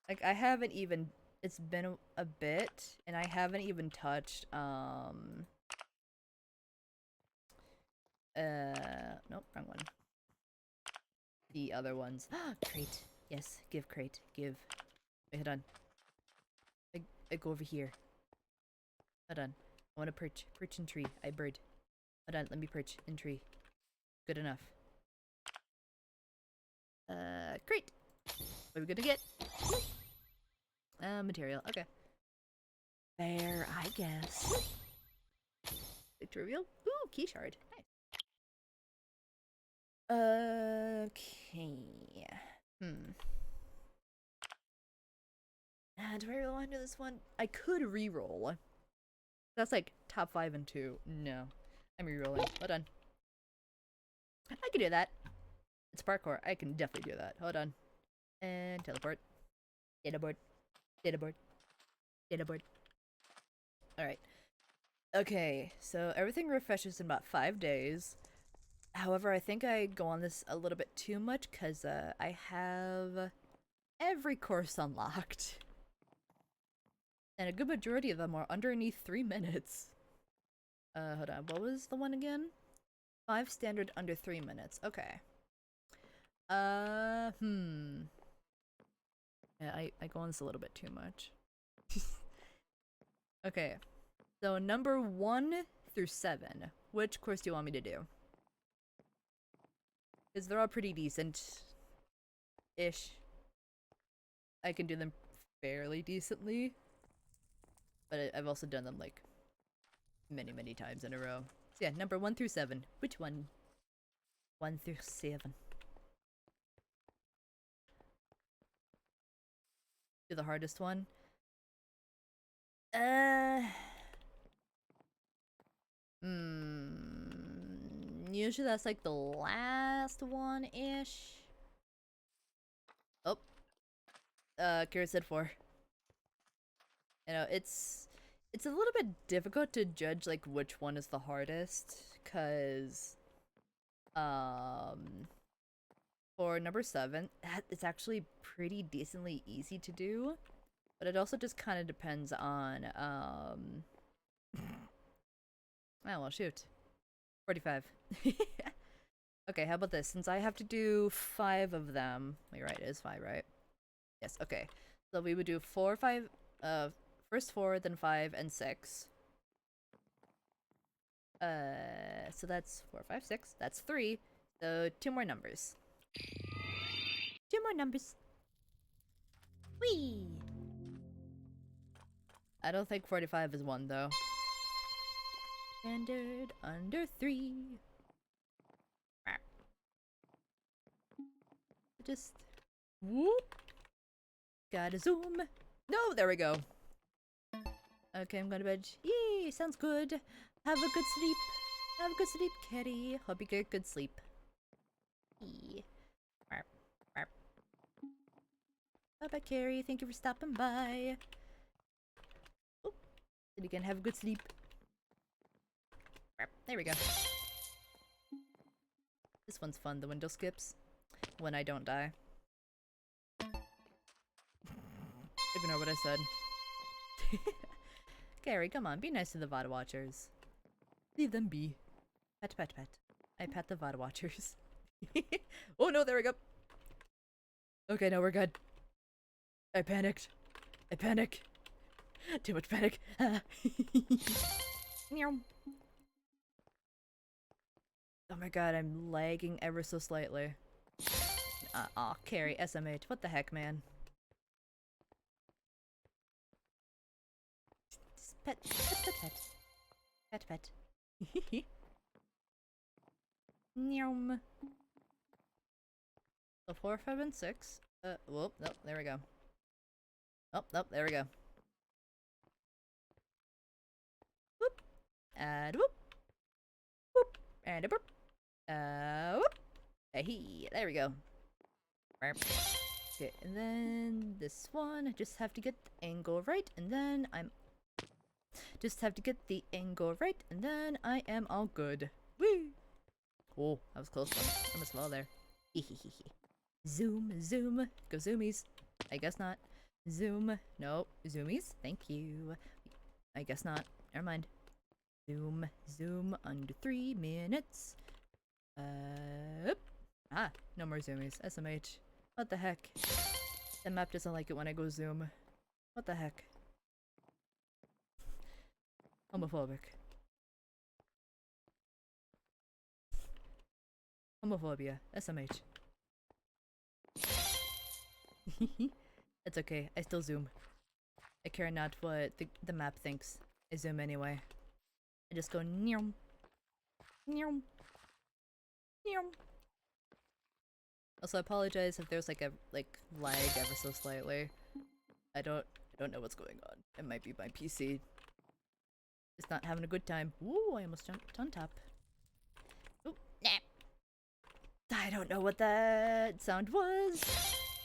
Like I haven't even. It's been a bit, and I haven't even touched. Nope, wrong one. The other ones. Crate. Yes, give crate. Give. Wait, hold on. I go over here. Hold on. I want to perch. Perch in tree. I bird. Hold on, let me perch in tree. Good enough. Crate. What are we gonna get? Material. Okay. There, I guess. Victory wheel. Ooh, key shard. Nice. Okay. Do I really want to do this one? I could re-roll. That's like top 5 and 2. No. I'm re-rolling. Hold on. I can do that. It's parkour. I can definitely do that. Hold on. And teleport. Data board. Data board. Data board. Alright. Okay, so everything refreshes in about 5 days. However, I think I go on this a little bit too much because I have every course unlocked. And a good majority of them are underneath 3 minutes. Hold on. What was the one again? 5 standard under 3 minutes. Okay. Yeah, I go on this a little bit too much. Okay. So number 1 through 7. Which course do you want me to do? Because they're all pretty decent-ish. I can do them fairly decently. But I've also done them like many times in a row. So yeah, number 1 through 7. Which one? 1 through 7. Do the hardest one. Usually that's like the last one-ish. Oh. Kira said 4. You know, it's a little bit difficult to judge like which one is the hardest, cause for number 7, it's actually pretty decently easy to do, but it also just kind of depends on oh well, shoot, 45. Okay, how about this? Since I have to do 5 of them, wait, right, it is 5, right? Yes. Okay, so we would do 4, 5, first 4, then 5, and 6. So that's 4, 5, 6. That's 3. So 2 more numbers. 2 more numbers. Whee! I don't think 45 is 1 though. Standard under 3. Just whoop. Gotta zoom. No, there we go. Okay, I'm going to bed. Yay, sounds good. Have a good sleep. Have a good sleep, kitty. Hope you get good sleep. Yee. Bye-bye, Carrie. Thank you for stopping by. Oh, and again, have a good sleep. There we go. This one's fun, the window skips. When I don't die. Ignore what I said. Gary, come on, be nice to the VOD watchers. Leave them be. Pet, pet, pet. I pet the VOD watchers. Oh no, there we go. Okay, no, we're good. I panicked. I panic. Too much panic. Meow. Oh my god, I'm lagging ever so slightly. Aw, Carrie, SMH, what the heck, man? Just pet, pet, pet, pet. Pet, pet. Nyum. So 4, 5, and 6. Whoop, nope, there we go. Oh, nope, there we go. Whoop. And whoop. Whoop. And a burp. Whoop. Hey, there we go. Okay, and then this one, I just have to get the angle right, and then I'm... Just have to get the angle right, and then I am all good. Woo! Oh, that was close one. I almost fell there. Zoom, zoom. Go zoomies. I guess not. Zoom. No, zoomies. Thank you. I guess not. Never mind. Zoom, zoom. Under 3 minutes. Ah, no more zoomies. SMH. What the heck? The map doesn't like it when I go zoom. What the heck? Homophobic. Homophobia. SMH. It's okay. I still zoom. I care not what the map thinks. I zoom anyway. I just go neom. Neom. Neom. Also, I apologize if there's like a lag ever so slightly. I don't know what's going on. It might be my PC. It's not having a good time. Ooh, I almost jumped on top. Ooh, nah. I don't know what that sound was.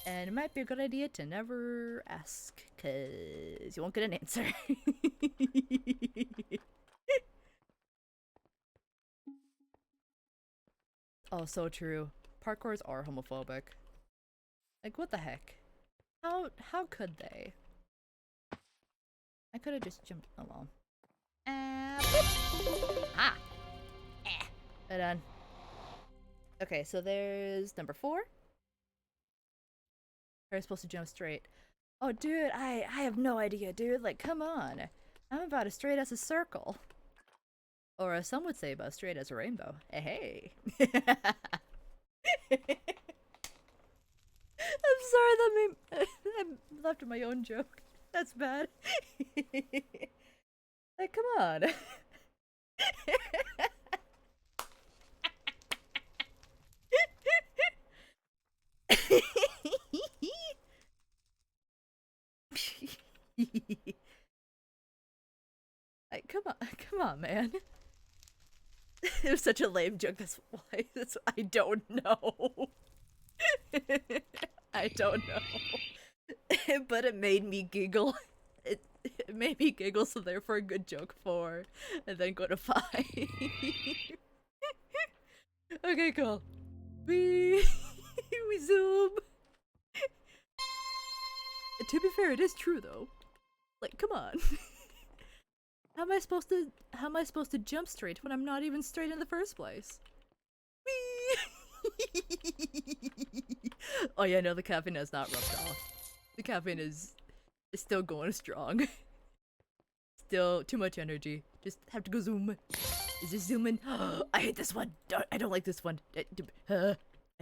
And it might be a good idea to never ask, cause you won't get an answer. Oh, so true. Parkours are homophobic. Like, what the heck? How could they? I could have just jumped. Oh well. Ah! Eh. Right on. Okay, so there's number 4. Are supposed to jump straight? Oh, dude, I have no idea, dude. Like, come on. I'm about as straight as a circle. Or as some would say, about straight as a rainbow. Hey. I'm sorry, that made I left my own joke. That's bad. Like, come on. Come on, man. It was such a lame joke. That's why. I don't know. I don't know. But it made me giggle. It made me giggle, so therefore a good joke 4. And then go to 5. Okay, cool. We zoom. To be fair, it is true though. Like, come on. How am I supposed to jump straight when I'm not even straight in the first place? Whee! Oh yeah, no, the caffeine has not rubbed off. The caffeine is still going strong. Still too much energy. Just have to go zoom. Is this zooming? I hate this one. I don't like this one. I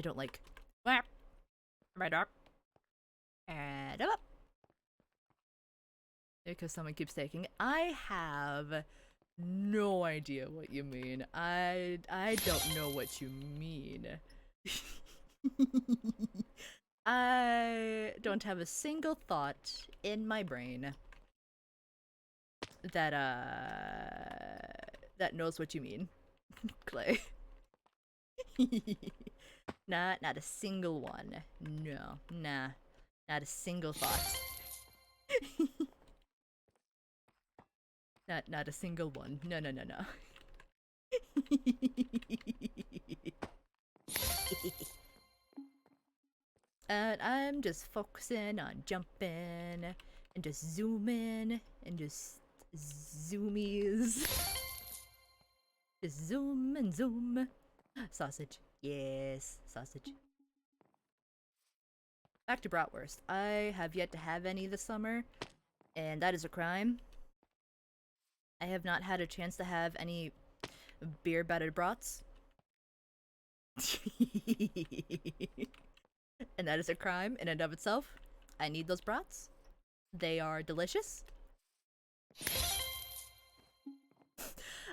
don't like. Right up. And up. Because someone keeps taking it. I have no idea what you mean. I don't know what you mean. I don't have a single thought in my brain that that knows what you mean. Clay. Not a single one. No, nah. Not a single thought. Not a single one. No. And I'm just focusing on jumping and just zooming and just zoomies. Just zoom and zoom. Sausage. Yes, sausage. Back to bratwurst. I have yet to have any this summer, and that is a crime. I have not had a chance to have any beer-battered brats. And that is a crime in and of itself. I need those brats. They are delicious.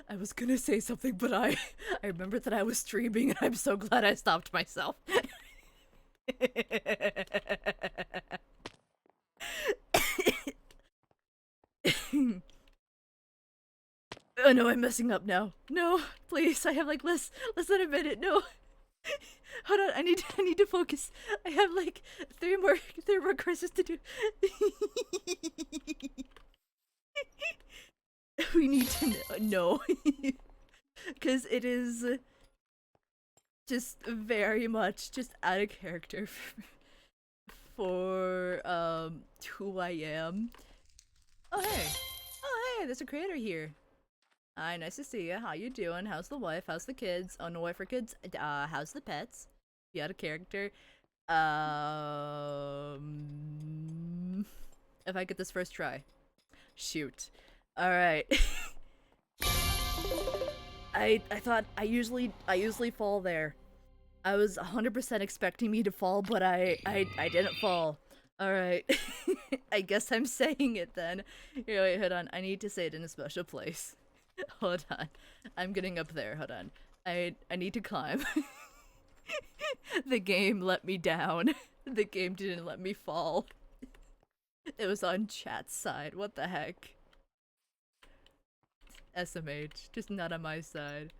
I was gonna say something, but I remembered that I was streaming, and I'm so glad I stopped myself. Oh no, I'm messing up now. No, please, I have like less than a minute. No. Hold on, I need to focus. I have like three more courses to do. We need to know. Because it is just very much just out of character for who I am. Oh hey, there's a creator here. Hi, nice to see you. How you doing? How's the wife? How's the kids? Oh, no wife or kids? How's the pets? You had a character. If I get this first try. Shoot. Alright. I thought I usually fall there. I was 100% expecting me to fall, but I didn't fall. Alright. I guess I'm saying it then. Here, wait, hold on. I need to say it in a special place. Hold on. I'm getting up there. Hold on. I need to climb. The game let me down. The game didn't let me fall. It was on chat's side. What the heck? SMH. Just not on my side.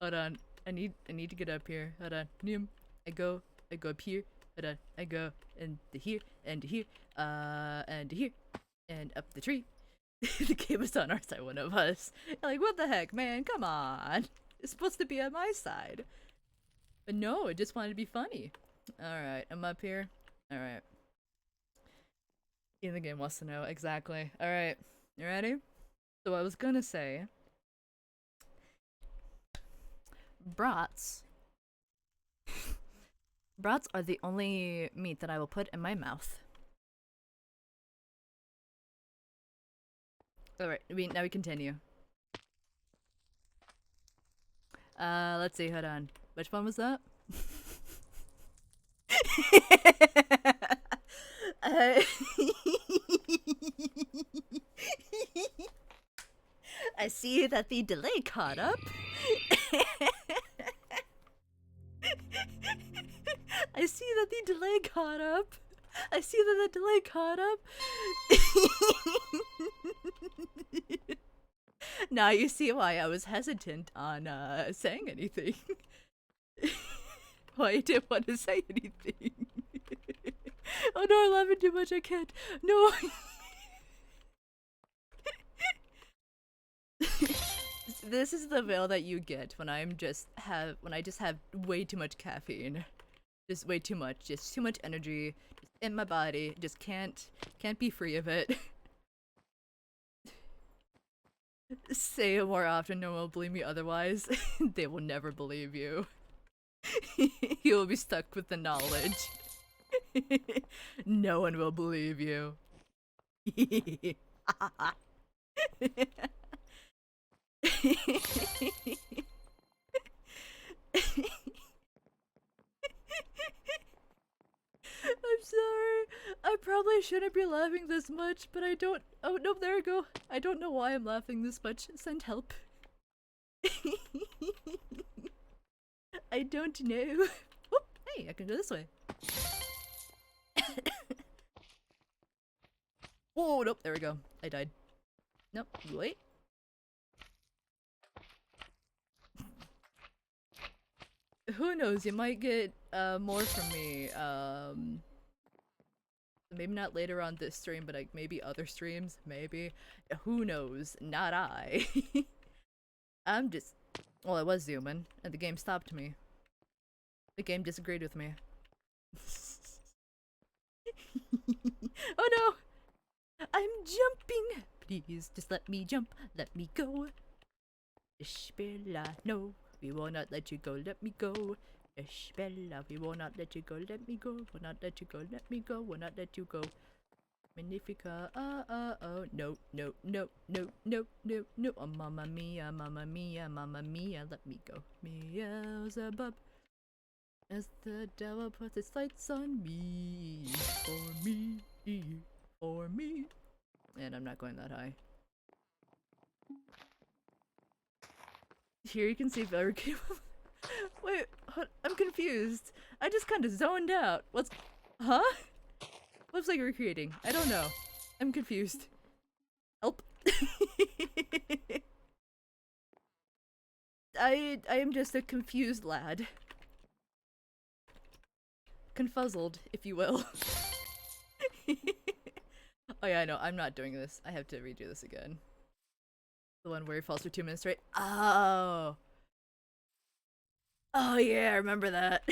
Hold on. I need to get up here. Hold on. I go up here. Hold on. I go and to here and to here. And to here. And up the tree. The game was on our side, one of us. Like, what the heck, man? Come on. It's supposed to be on my side. But no, it just wanted to be funny. Alright, I'm up here. Alright. Even the game wants to know. Exactly. Alright. You ready? So I was gonna say... Brats. Brats are the only meat that I will put in my mouth. Alright, now we continue. Let's see, hold on. Which one was that? I see that the delay caught up. I see that the delay caught up. I see that the delay caught up. Now you see why I was hesitant on saying anything. Why I didn't want to say anything. Oh no, I'm laughing too much, I can't. No. This is the veil that you get when I just have way too much caffeine. Just way too much, just too much energy just in my body, just can't be free of it. Say it more often, no one will believe me otherwise. They will never believe you. You will be stuck with the knowledge. No one will believe you. I'm sorry. I probably shouldn't be laughing this much, but I don't. Oh, no, there we go. I don't know why I'm laughing this much. Send help. I don't know. Oh, hey, I can go this way. Whoa, nope, there we go. I died. Nope, wait. Who knows, you might get more from me. Maybe not later on this stream, but like maybe other streams, maybe. Who knows? Not I. I'm just... Well, I was zooming, and the game stopped me. The game disagreed with me. Oh no! I'm jumping! Please, just let me jump. Let me go. Bella, no. We will not let you go. Let me go. Bella, we will not let you go. Let me go. Will not let you go. Let me go. Will not let you go. Magnifica. Oh. No, no, no, no, no, no, no. Oh, mamma mia, mamma mia, mamma mia. Let me go. Beelzebub. As the devil puts its lights on me. For me. For me. And I'm not going that high. Here you can see if I ever came up. Wait, I'm confused. I just kind of zoned out. What's... Huh? What's like recreating? I don't know. I'm confused. Help. I am just a confused lad. Confuzzled, if you will. Oh yeah, I know. I'm not doing this. I have to redo this again. The one where he falls for 2 minutes straight. Oh. Oh yeah, I remember that.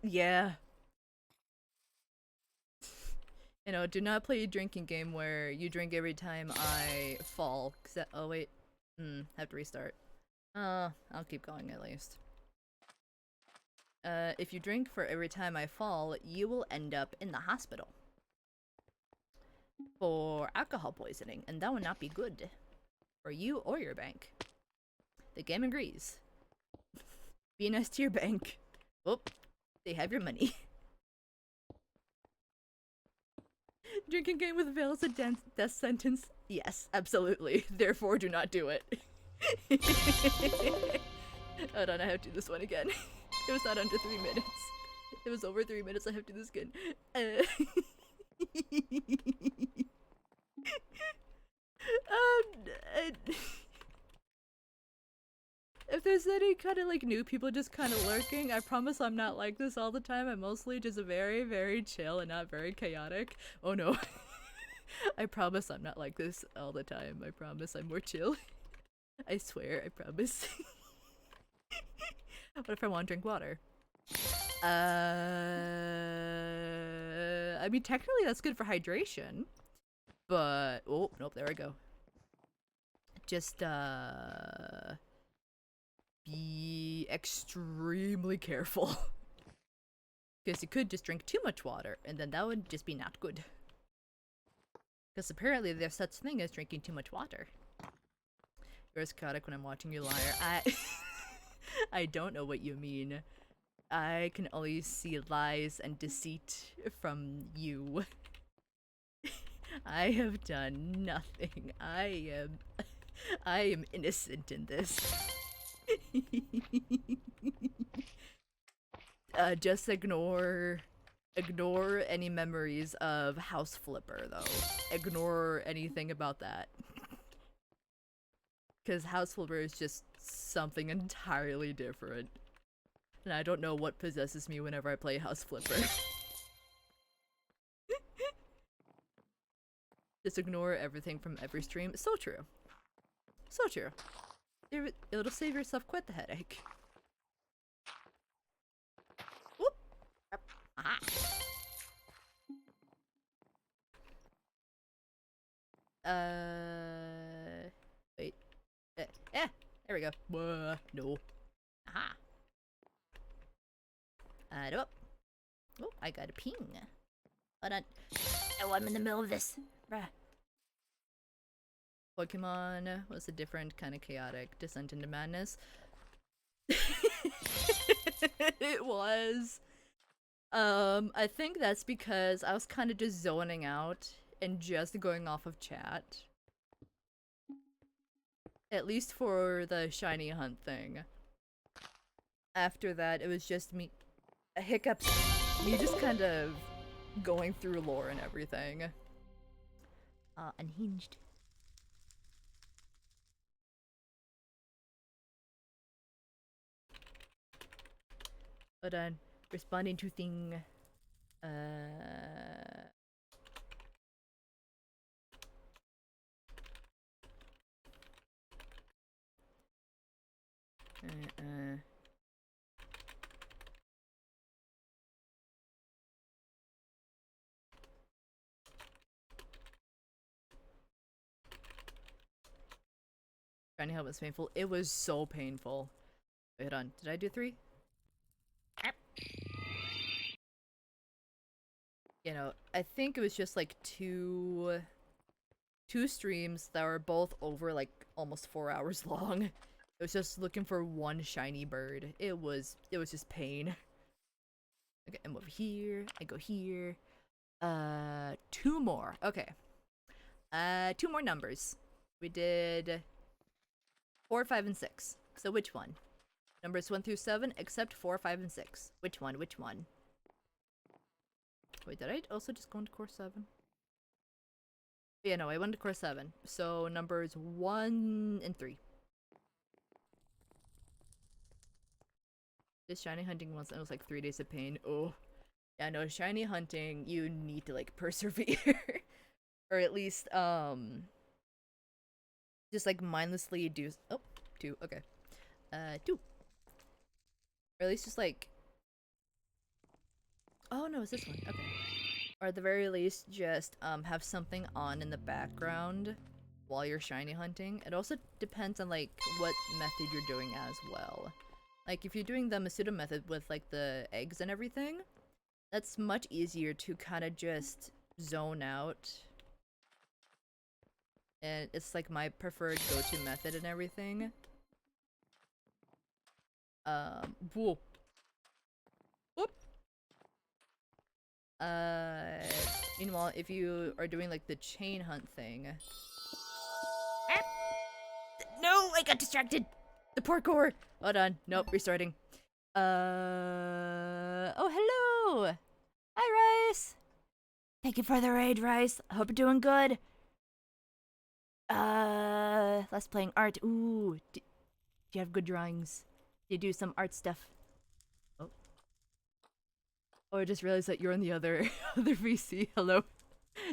Yeah. You know, do not play a drinking game where you drink every time I fall. Oh wait. Have to restart. I'll keep going at least. If you drink for every time I fall, you will end up in the hospital for alcohol poisoning, and that would not be good for you or your bank. The game agrees. Be nice to your bank. Oh, they have your money. Drinking game with Vale is a death sentence. Yes, absolutely. Therefore, do not do it. Hold on, I have to do this one again. It was not under 3 minutes. It was over 3 minutes. I have to do this again. If there's any kind of like new people just kind of lurking, I promise I'm not like this all the time. I'm mostly just very, very chill and not very chaotic. Oh no. I promise I'm not like this all the time. I promise I'm more chill. I swear, I promise. What if I want to drink water? I mean, technically that's good for hydration. But, oh, nope, there we go. Just, be extremely careful. Because you could just drink too much water, and then that would just be not good. Because apparently there's such thing as drinking too much water. You're chaotic when I'm watching you, liar. I don't know what you mean. I can only see lies and deceit from you. I have done nothing. I am innocent in this. Just ignore any memories of House Flipper, though. Ignore anything about that. Because House Flipper is just something entirely different. And I don't know what possesses me whenever I play House Flipper. Just ignore everything from every stream. So true. So true. It'll save yourself quite the headache. Whoop! Aha! Wait. There we go. No. Aha! Up. Oh, I got a ping. Hold on. Oh, I'm in the middle of this. Bruh. Pokemon was a different kind of chaotic descent into madness. It was. I think that's because I was kind of just zoning out and just going off of chat. At least for the shiny hunt thing. After that, it was just me. Hiccups. Me just kind of going through lore and everything. Unhinged. But I'm responding to thing. Trying to help was painful. It was so painful. Wait on. Did I do 3? You know, I think it was just like two streams that were both over like almost 4 hours long. It was just looking for one shiny bird. It was just pain. Okay, I'm over here. I go here. 2 more. Okay. 2 more numbers. We did 4, 5, and 6. So which one? Numbers 1 through 7, except 4, 5, and 6. Which one? Which one? Wait, did I also just go into course 7? Yeah, no, I went to course 7. So numbers 1 and 3. This shiny hunting once, and it was like 3 days of pain. Oh. Yeah, no, shiny hunting, you need to like persevere. Or at least, just like mindlessly do. Oh, 2, okay. 2. Or at least just like. Oh no, it's this one. Okay. Or at the very least, just have something on in the background while you're shiny hunting. It also depends on like what method you're doing as well. Like if you're doing the Masuda method with like the eggs and everything, that's much easier to kind of just zone out. And it's like my preferred go-to method and everything. Whoa. Whoop. Meanwhile, if you are doing like the chain hunt thing. No, I got distracted. The parkour! Hold on. Nope, restarting. Oh, hello! Hi, Rice! Thank you for the raid, Rice. I hope you're doing good. Let's playing art. Ooh, do you have good drawings? Do you do some art stuff? Oh. Oh, I just realized that you're on the other VC. Hello.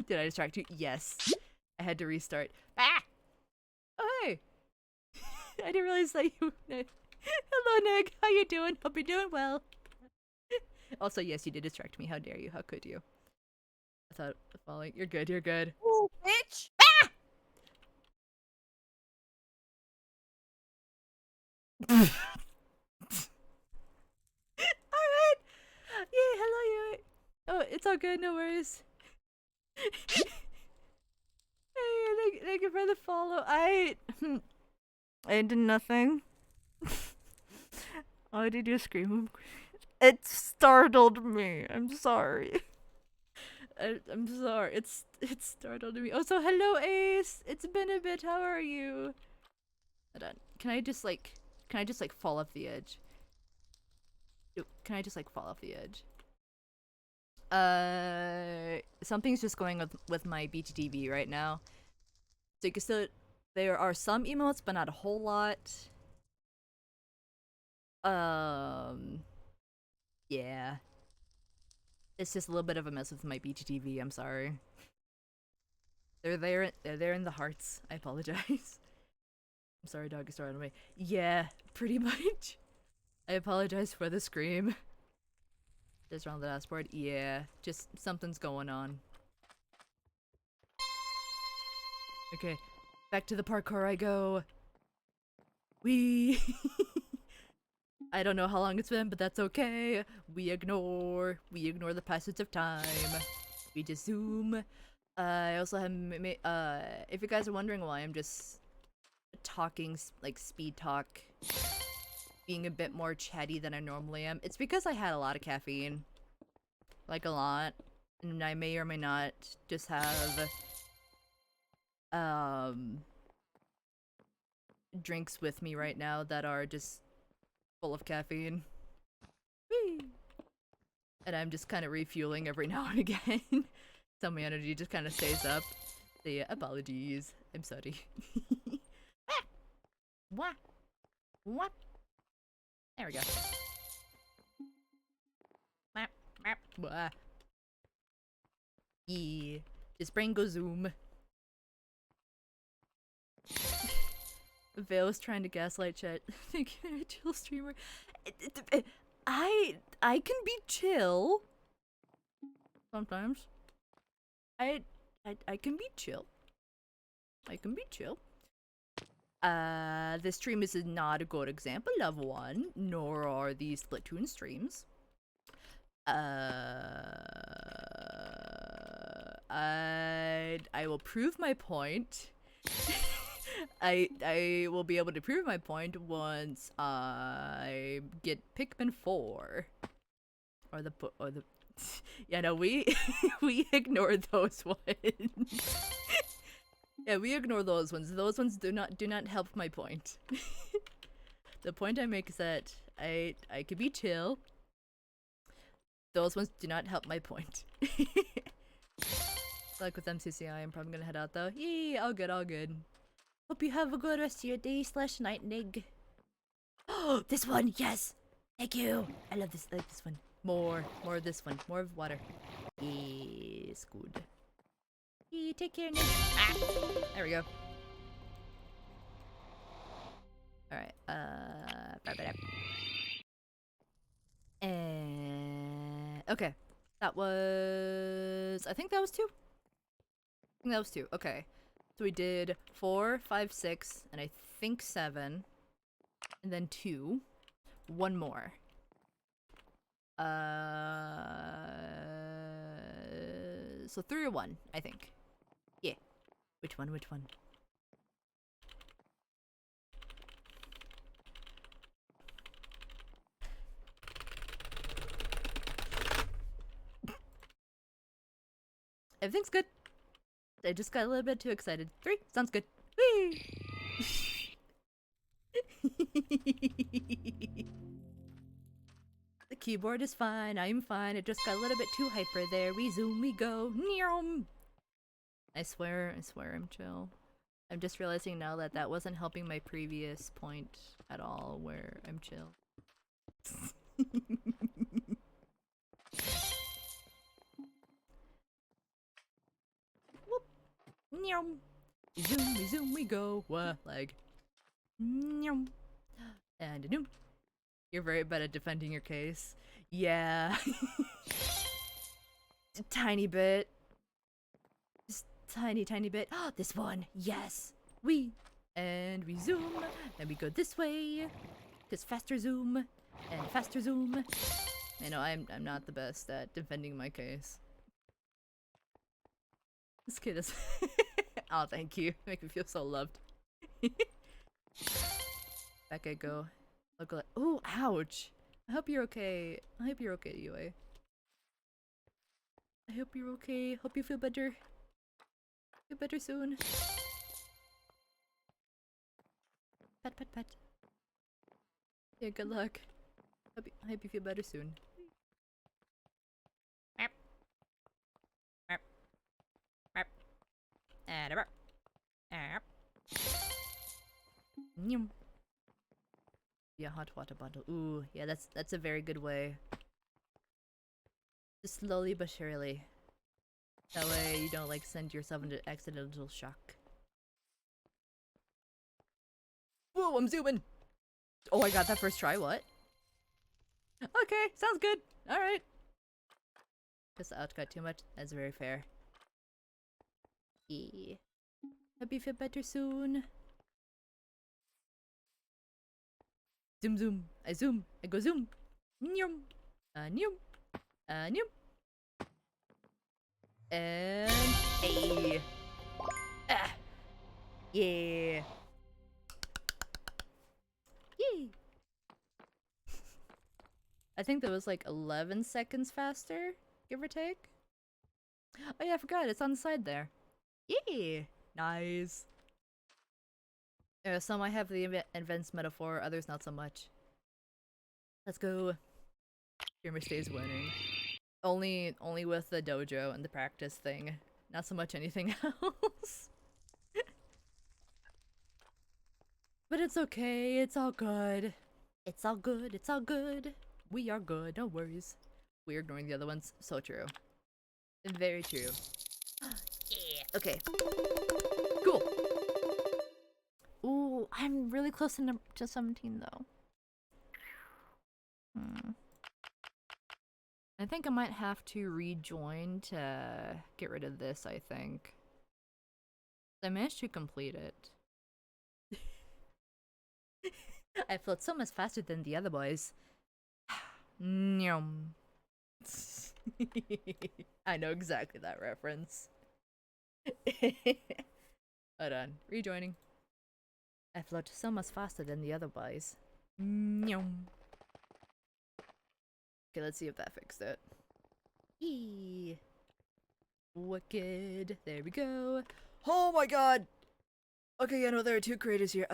Did I distract you? Yes. I had to restart. Ah! Oh, hey! I didn't realize that you... Hello, Nick. How you doing? Hope you're doing well. Also, yes, you did distract me. How dare you? How could you? I thought falling. You're good. You're good. Ooh, bitch! Ah! Alright! Yeah, hello, you. Oh, it's all good. No worries. Hey, thank you for the follow. I did nothing. Oh, did you scream? It startled me. I'm sorry. I'm sorry. It startled me. Oh, so hello, Ace. It's been a bit. How are you? Hold on. Can I just like fall off the edge? Can I just like fall off the edge? Something's just going with my BTTV right now. So you can still There are some emotes, but not a whole lot. Yeah. It's just a little bit of a mess with my BGTV, I'm sorry. They're there in the hearts. I apologize. I'm sorry, doggy started on me. Yeah, pretty much. I apologize for the scream. Just around the dashboard. Yeah, just something's going on. Okay, back to the parkour I go. We. I don't know how long it's been, but that's okay. We ignore the passage of time. We just zoom. I also have if you guys are wondering why I'm just talking like speed talk, being a bit more chatty than I normally am, it's because I had a lot of caffeine, like a lot, and I may or may not just have drinks with me right now that are just full of caffeine. Whee! And I'm just kind of refueling every now and again. So my energy just kind of stays up. So yeah, apologies. I'm sorry. What? What? There we go. Wah. Yeah. Just brain go zoom. Vale's trying to gaslight chat. Thinking I'm a chill streamer. I can be chill. Sometimes. I can be chill. I can be chill. This stream is not a good example of one, nor are these Splatoon streams. I will prove my point. I will be able to prove my point once I get Pikmin 4. Or the yeah, no, we we ignore those ones. Yeah, we ignore those ones. Those ones do not help my point. The point I make is that I could be chill. Those ones do not help my point. Like with MCCI, I'm probably gonna head out though. Yee, all good, all good. Hope you have a good rest of your day / night, Nig. Oh, this one, yes! Thank you! I like this one. More of this one. More of water. Yes, good. Yee, take care, Nig. Ah, there we go. Alright, okay. That was... I think that was 2? I think that was 2, okay. So we did 4, 5, 6, and I think 7. And then 2. One more. So 3 or 1, I think. Yeah. Which one? Everything's good. I just got a little bit too excited. 3, sounds good. Whee! The keyboard is fine, I'm fine. It just got a little bit too hyper there. We zoom, we go. I swear I'm chill. I'm just realizing now that that wasn't helping my previous point at all, where I'm chill. Whoop. We zoom, we go. Lag. And a noom. You're very bad at defending your case. Yeah. A tiny bit. Just tiny bit. Oh, this one. Yes. And we zoom. And we go this way. Just faster zoom. And faster zoom. I know I'm not the best at defending my case. This kid is... Oh, thank you. Make me feel so loved. Back I go. Look like... Oh, ouch. I hope you're okay. I hope you're okay, UA. I hope you're okay. Hope you feel better. Feel better soon. Pet. Yeah, good luck. I hope you feel better soon. And Nyum. Yeah, hot water bottle. Ooh, yeah, that's a very good way. Just slowly but surely. That way you don't like send yourself into accidental shock. Whoa, I'm zooming! Oh, I got that first try, what? Okay, sounds good. Alright. Just outcut too much. That's very fair. Yeah. Hope you feel better soon. Zoom zoom. I zoom. I go zoom. Nyum. Nyum. Nyum. And hey. Ah. Yeah. Yay. I think that was like 11 seconds faster, give or take. Oh yeah, I forgot. It's on the side there. Yeah. Nice. Some I have the advanced metaphor, others not so much. Let's go. Gamer stays winning. Only with the dojo and the practice thing. Not so much anything else. But it's okay, it's all good. It's all good, it's all good. We are good, no worries. We're ignoring the other ones. So true. Very true. Yeah, okay. Cool. Ooh, I'm really close to 17 though. I think I might have to rejoin to get rid of this, I think. I managed to complete it. I float so much faster than the other boys. Nyum. I know exactly that reference. Hold on, rejoining. I float so much faster than the other boys. Nyum. Okay, let's see if that fixed it. Eee. Wicked. There we go. Oh my god! Okay, I know there are two creators here.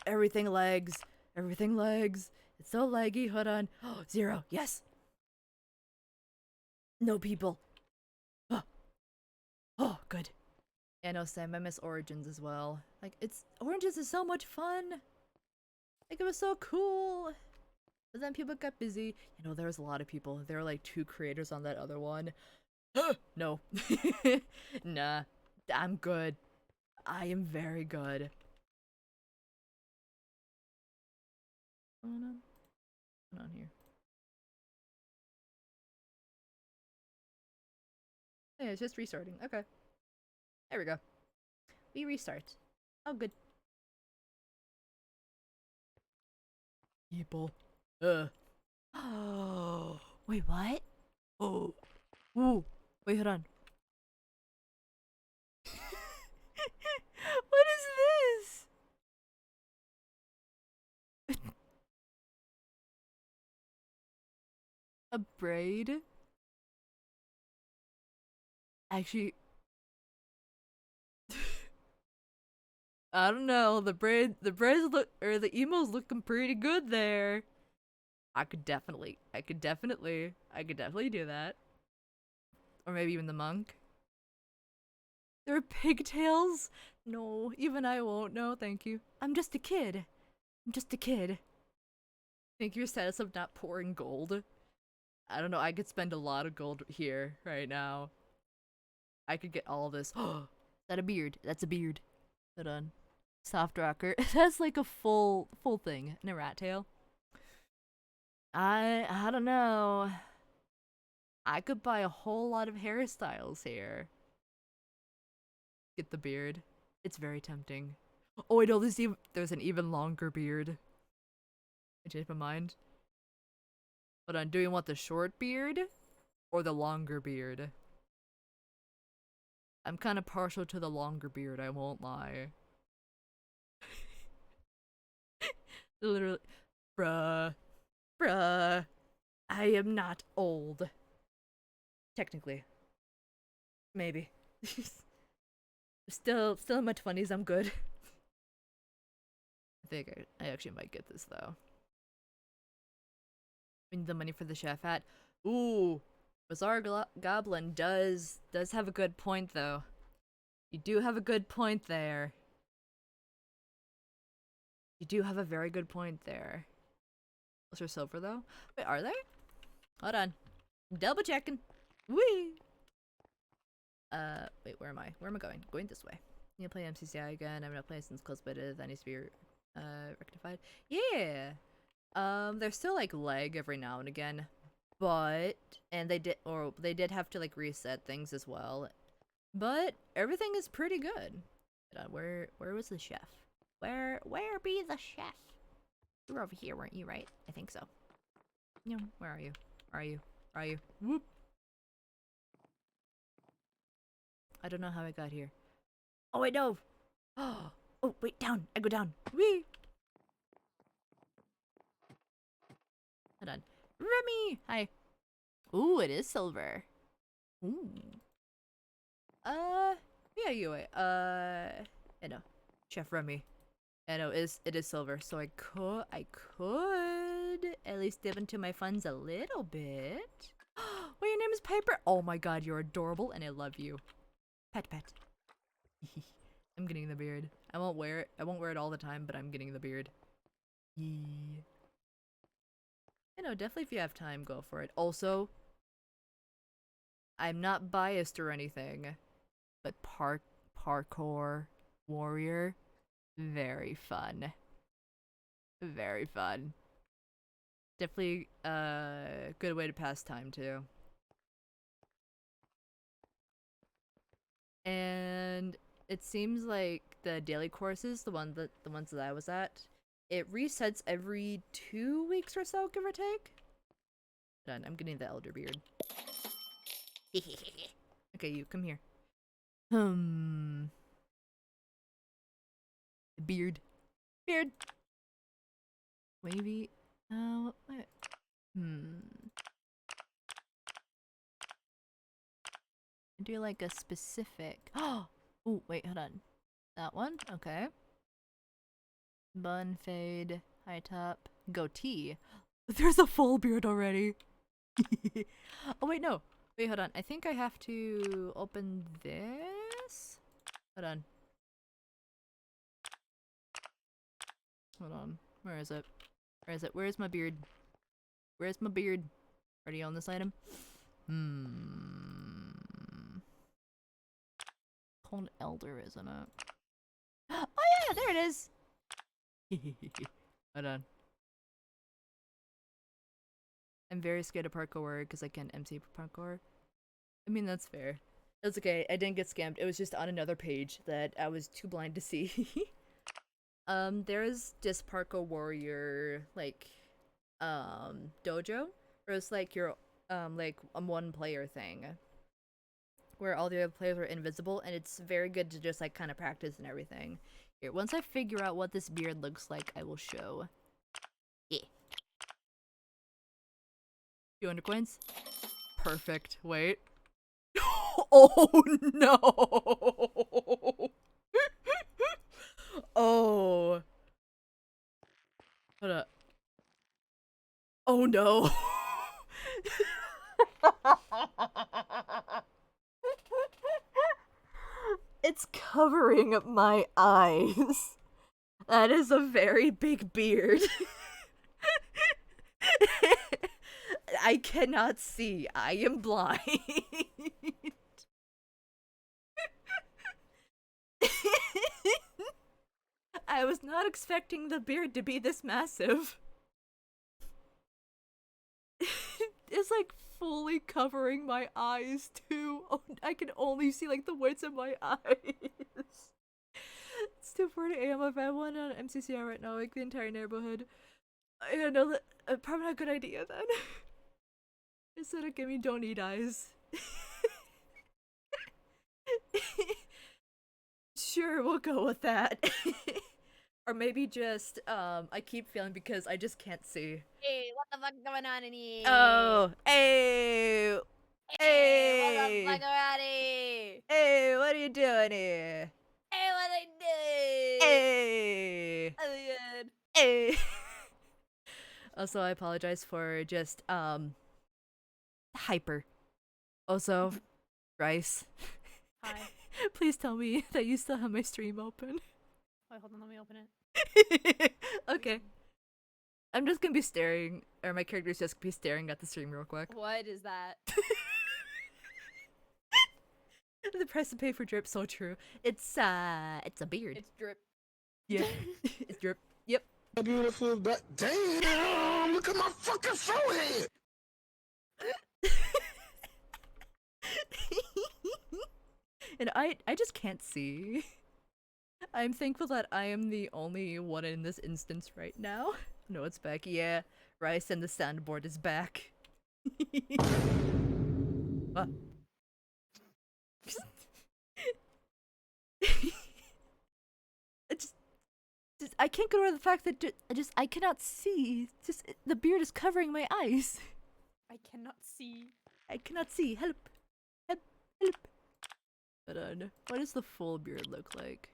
Everything lags. Everything lags. It's so laggy. Hold on. Oh, 0. Yes. No people. Oh. Oh, good. Yeah, no, Sam. I miss Origins as well. Like, Origins is so much fun. Like, it was so cool. But then people got busy. You know, there was a lot of people. There were like 2 creators on that other one. No. Nah. I'm good. I am very good. What's going on here? Yeah, it's just restarting. Okay. There we go. We restart. Oh, good. People. Oh. Wait, what? Oh. Ooh. Wait, hold on. What is this? A braid? Actually, I don't know. The braids look, or the emos looking pretty good there. I could definitely do that. Or maybe even the monk. There are pigtails? No, even I won't. No, thank you. I'm just a kid. I'm just a kid. Think your status of not pouring gold? I don't know, I could spend a lot of gold here right now. I could get all of this. Oh, is that a beard? That's a beard. Hold on. Soft rocker. That's like a full thing. And a rat tail. I don't know. I could buy a whole lot of hairstyles here. Get the beard. It's very tempting. Oh, I know there's an even longer beard. I changed my mind. Hold on, do you want the short beard or the longer beard? I'm kind of partial to the longer beard, I won't lie. Literally, bruh. I am not old. Technically. Maybe. Still in my 20s, I'm good. I think I actually might get this though. We need the money for the chef hat. Ooh, Bizarre Goblin does have a good point though. You do have a good point there. You do have a very good point there. Those are silver though. Wait, are they? Hold on. Double checking. Whee! Wait, where am I? Where am I going? Going this way. You play MCCI again. I'm not playing since close beta. That needs to be rectified. Yeah. There's still like lag every now and again, but they did have to like reset things as well. But everything is pretty good. Where was the chef? Where be the chef? You were over here, weren't you? Right? I think so. No, where are you? Where are you? Whoop. I don't know how I got here. Oh wait, no. Oh wait, down. I go down. Wee. Hold on. Remy! Hi. Ooh, it is silver. Ooh. Yeah, you wait. I know. Chef Remy. I know, it is silver, so I could at least dip into my funds a little bit. Wait, your name is Piper? Oh my god, you're adorable and I love you. Pet. I'm getting the beard. I won't wear it. I won't wear it all the time, but I'm getting the beard. Yeah. You know, definitely if you have time, go for it. Also, I'm not biased or anything, but parkour warrior, very fun. Very fun. Definitely a good way to pass time too. And it seems like the daily courses, the ones that I was at, it resets every 2 weeks or so, give or take. Done. I'm getting the elder beard. Okay, you come here. Beard. Wavy. What? Do like a specific. Oh, wait, hold on. That one? Okay. Bun, fade, high top, goatee. There's a full beard already. Oh, wait, no. Wait, hold on. I think I have to open this? Hold on. Where is it? Where's my beard? Where's my beard? Already on this item? Called elder, isn't it? Oh yeah, there it is! Hold on. I'm very scared of parkour because I can't MC parkour. I mean, that's fair. That's okay. I didn't get scammed. It was just on another page that I was too blind to see. There's this parkour warrior, like, dojo, where it's like your, like, a one player thing. Where all the other players are invisible, and it's very good to just, like, kind of practice and everything. Here, once I figure out what this beard looks like, I will show. Yeah. 200 coins? Perfect. Wait. Oh no! Oh. Hold up. Oh no. It's covering my eyes. That is a very big beard. I cannot see. I am blind. I was not expecting the beard to be this massive. It's like fully covering my eyes too. Oh, I can only see like the whites of my eyes. It's 2:40 a.m. If I went on MCCI right now, like the entire neighborhood. I know that probably not a good idea then. Instead of giving don't need eyes. Sure, we'll go with that. Or maybe just I keep failing because I just can't see. Hey, what the fuck going on in here? Oh, hey, Hey, what the fuck around here? Hey, what are you doing here? Hey, what I do? Hey, Oh my god. hey. Also, I apologize for just hyper. Also, Rice. Hi. Please tell me that you still have my stream open. Wait, hold on, let me open it. Okay. I'm just gonna be staring, or my character's just gonna be staring at the stream real quick. What is that? The price to pay for drip, so true. It's a beard. It's drip. Yeah, it's drip. Yep. Beautiful, but damn, look at my fucking forehead. And I just can't see. I'm thankful that I am the only one in this instance right now. No, it's back. Yeah, Rice and the soundboard is back. What? I can't get over the fact that I cannot see. The beard is covering my eyes. I cannot see. I cannot see. Help. Help. Help. But what does the full beard look like?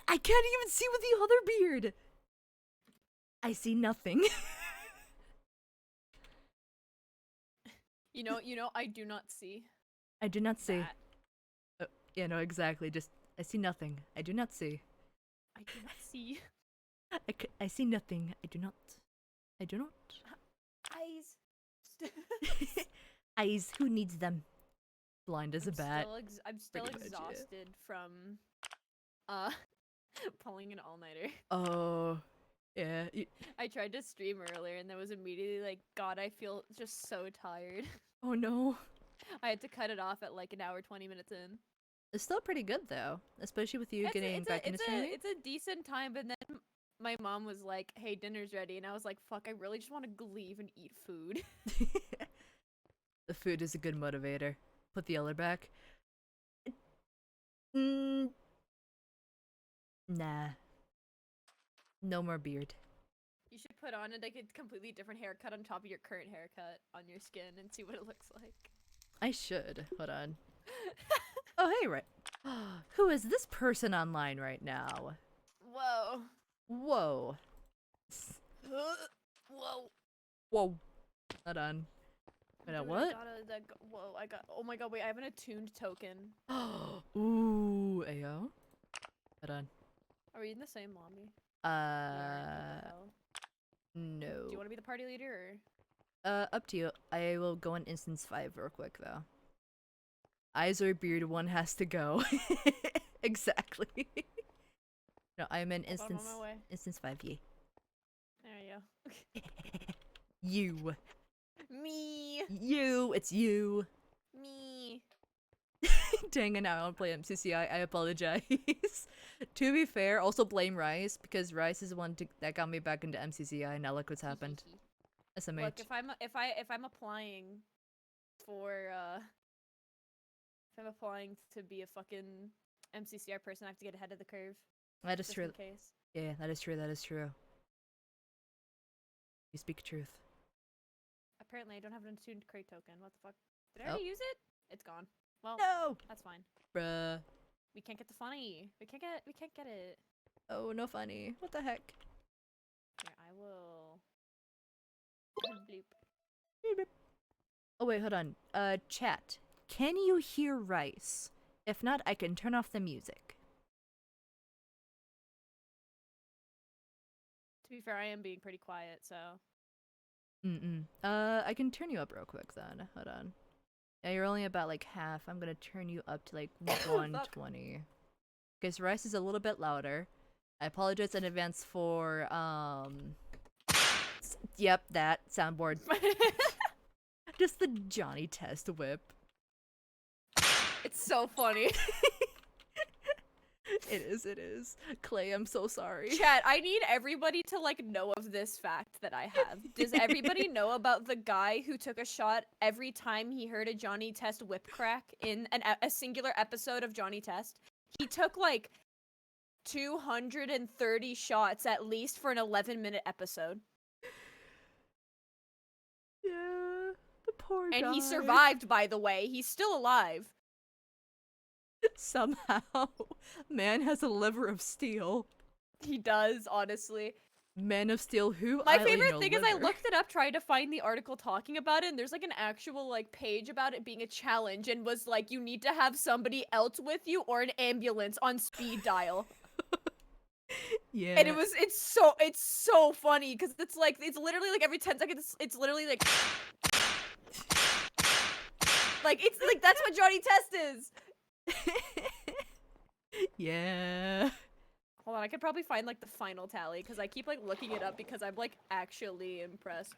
I can't even see with the other beard. I see nothing. You know, I do not see. I do not see. That. Yeah, no, exactly. Just I see nothing. I do not see. I do not see. I see nothing. I do not. I do not. Eyes. Eyes. Who needs them? Blind as a bat. I'm still Pretty much, yeah. exhausted from pulling an all-nighter. Oh, yeah. I tried to stream earlier and then was immediately like, God, I feel just so tired. Oh no. I had to cut it off at like an hour 20 minutes in. It's still pretty good though, especially with you getting back into streaming. It's a decent time, but then my mom was like, "Hey, dinner's ready," and I was like, "Fuck, I really just want to leave and eat food." The food is a good motivator. Put the other back. Nah. No more beard. You should put on like a completely different haircut on top of your current haircut on your skin and see what it looks like. I should. Hold on. Oh, hey, right. Who is this person online right now? Whoa. Whoa. Whoa. Whoa. Hold on. Wait, Dude, what? Whoa, oh my god, wait, I have an attuned token. Ooh, ayo. Hold on. Are we in the same lobby? No. Do you want to be the party leader or? Up to you. I will go in instance 5 real quick though. Eyes or beard, one has to go. Exactly. No, I'm in instance I'm on my way. instance 5, yeah. There you go. You. Me. You, it's you. Me. Dang it, now I don't play MCCI, I apologize. To be fair, also blame Rice, because Rice is the one that got me back into MCCI, now look what's happened. SMH. Look, if I'm applying for if I'm applying to be a fucking MCCI person, I have to get ahead of the curve. That is just true. in case. Yeah, that is true, that is true. You speak truth. Apparently, I don't have an attuned crate token. What the fuck? Did I already use it? It's gone. Well, No! that's fine. Bruh. We can't get the funny. We can't get it. Oh, no funny. What the heck? Here, I will. Bloop. Oh wait, hold on. Chat. Can you hear Rice? If not, I can turn off the music. To be fair, I am being pretty quiet, so. I can turn you up real quick then. Hold on. Yeah, you're only about like half. I'm gonna turn you up to like 120. Because Rice is a little bit louder. I apologize in advance for, yep, that soundboard. Just the Johnny Test whip. It's so funny. It is. Clay, I'm so sorry. Chat, I need everybody to like know of this fact that I have. Does everybody know about the guy who took a shot every time he heard a Johnny Test whip crack in a singular episode of Johnny Test? He took like 230 shots at least for an 11-minute episode. Yeah, the poor guy. And he survived, by the way. He's still alive. Somehow, man has a liver of steel. He does, honestly. Man of Steel who? My I only favorite know thing is I Liver. looked it up trying to find the article talking about it, and there's like an actual like page about it being a challenge, and was like you need to have somebody else with you or an ambulance on speed dial. Yeah. And it's so funny because it's literally like every 10 seconds it's literally like it's like that's what Johnny Test is. Yeah. Hold on, I could probably find like the final tally because I keep like looking it up because I'm like actually impressed.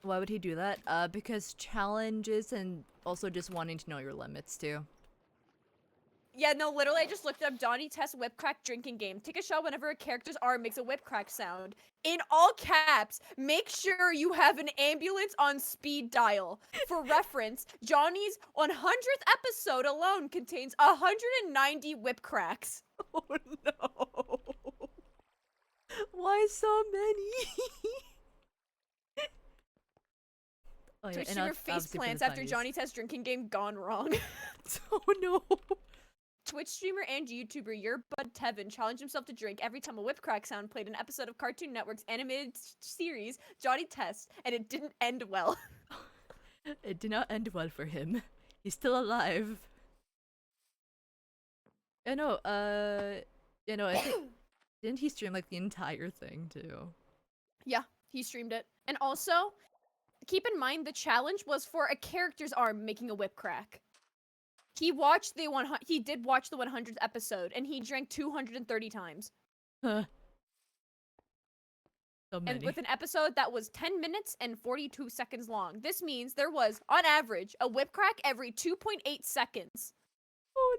Why would he do that? Because challenges and also just wanting to know your limits too. Yeah, no, literally, I just looked up Johnny Test whip crack drinking game. Take a shot whenever a character's arm makes a whip crack sound. In all caps, make sure you have an ambulance on speed dial. For reference, Johnny's 100th episode alone contains 190 whip cracks. Oh no. Why so many? Oh, Twitch and streamer obviously face for plants the after funnies. Johnny Test drinking game gone wrong. Oh no. Twitch streamer and YouTuber Your Bud Tevin challenged himself to drink every time a whip crack sound played an episode of Cartoon Network's animated series Johnny Test, and it didn't end well. It did not end well for him. He's still alive. I know, I think didn't he stream like the entire thing too? Yeah, he streamed it. And also, keep in mind the challenge was for a character's arm making a whip crack. He did watch the 100th episode, and he drank 230 times. Huh. So many. And with an episode that was 10 minutes and 42 seconds long. This means there was, on average, a whip crack every 2.8 seconds. Oh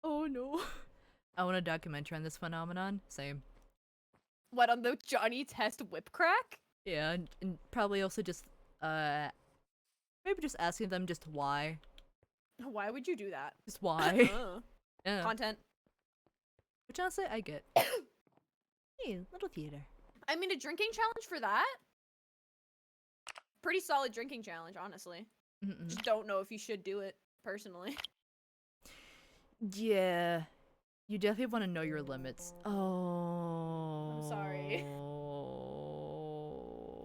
no. Oh no. I want a documentary on this phenomenon. Same. What, on the Johnny Test whip crack? Yeah, and probably also just maybe just asking them just why. Why would you do that? Just why. Uh, Yeah. Content. Which honestly I get. Hey, little theater. I mean, a drinking challenge for that? Pretty solid drinking challenge, honestly. Mm-mm. Just don't know if you should do it, personally. Yeah. You definitely want to know your limits. Oh. I'm sorry.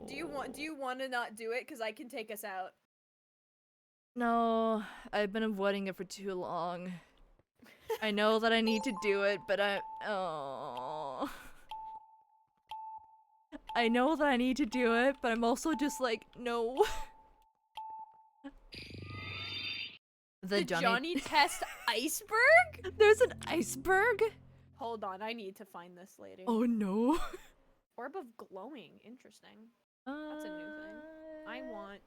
Do you want to not do it? Because I can take us out. No, I've been avoiding it for too long. I know that I need to do it, but oh. I know that I need to do it, but I'm also just like, no. The Johnny Test iceberg? There's an iceberg? Hold on, I need to find this lady. Oh no. Orb of glowing. Interesting. That's a new thing. I want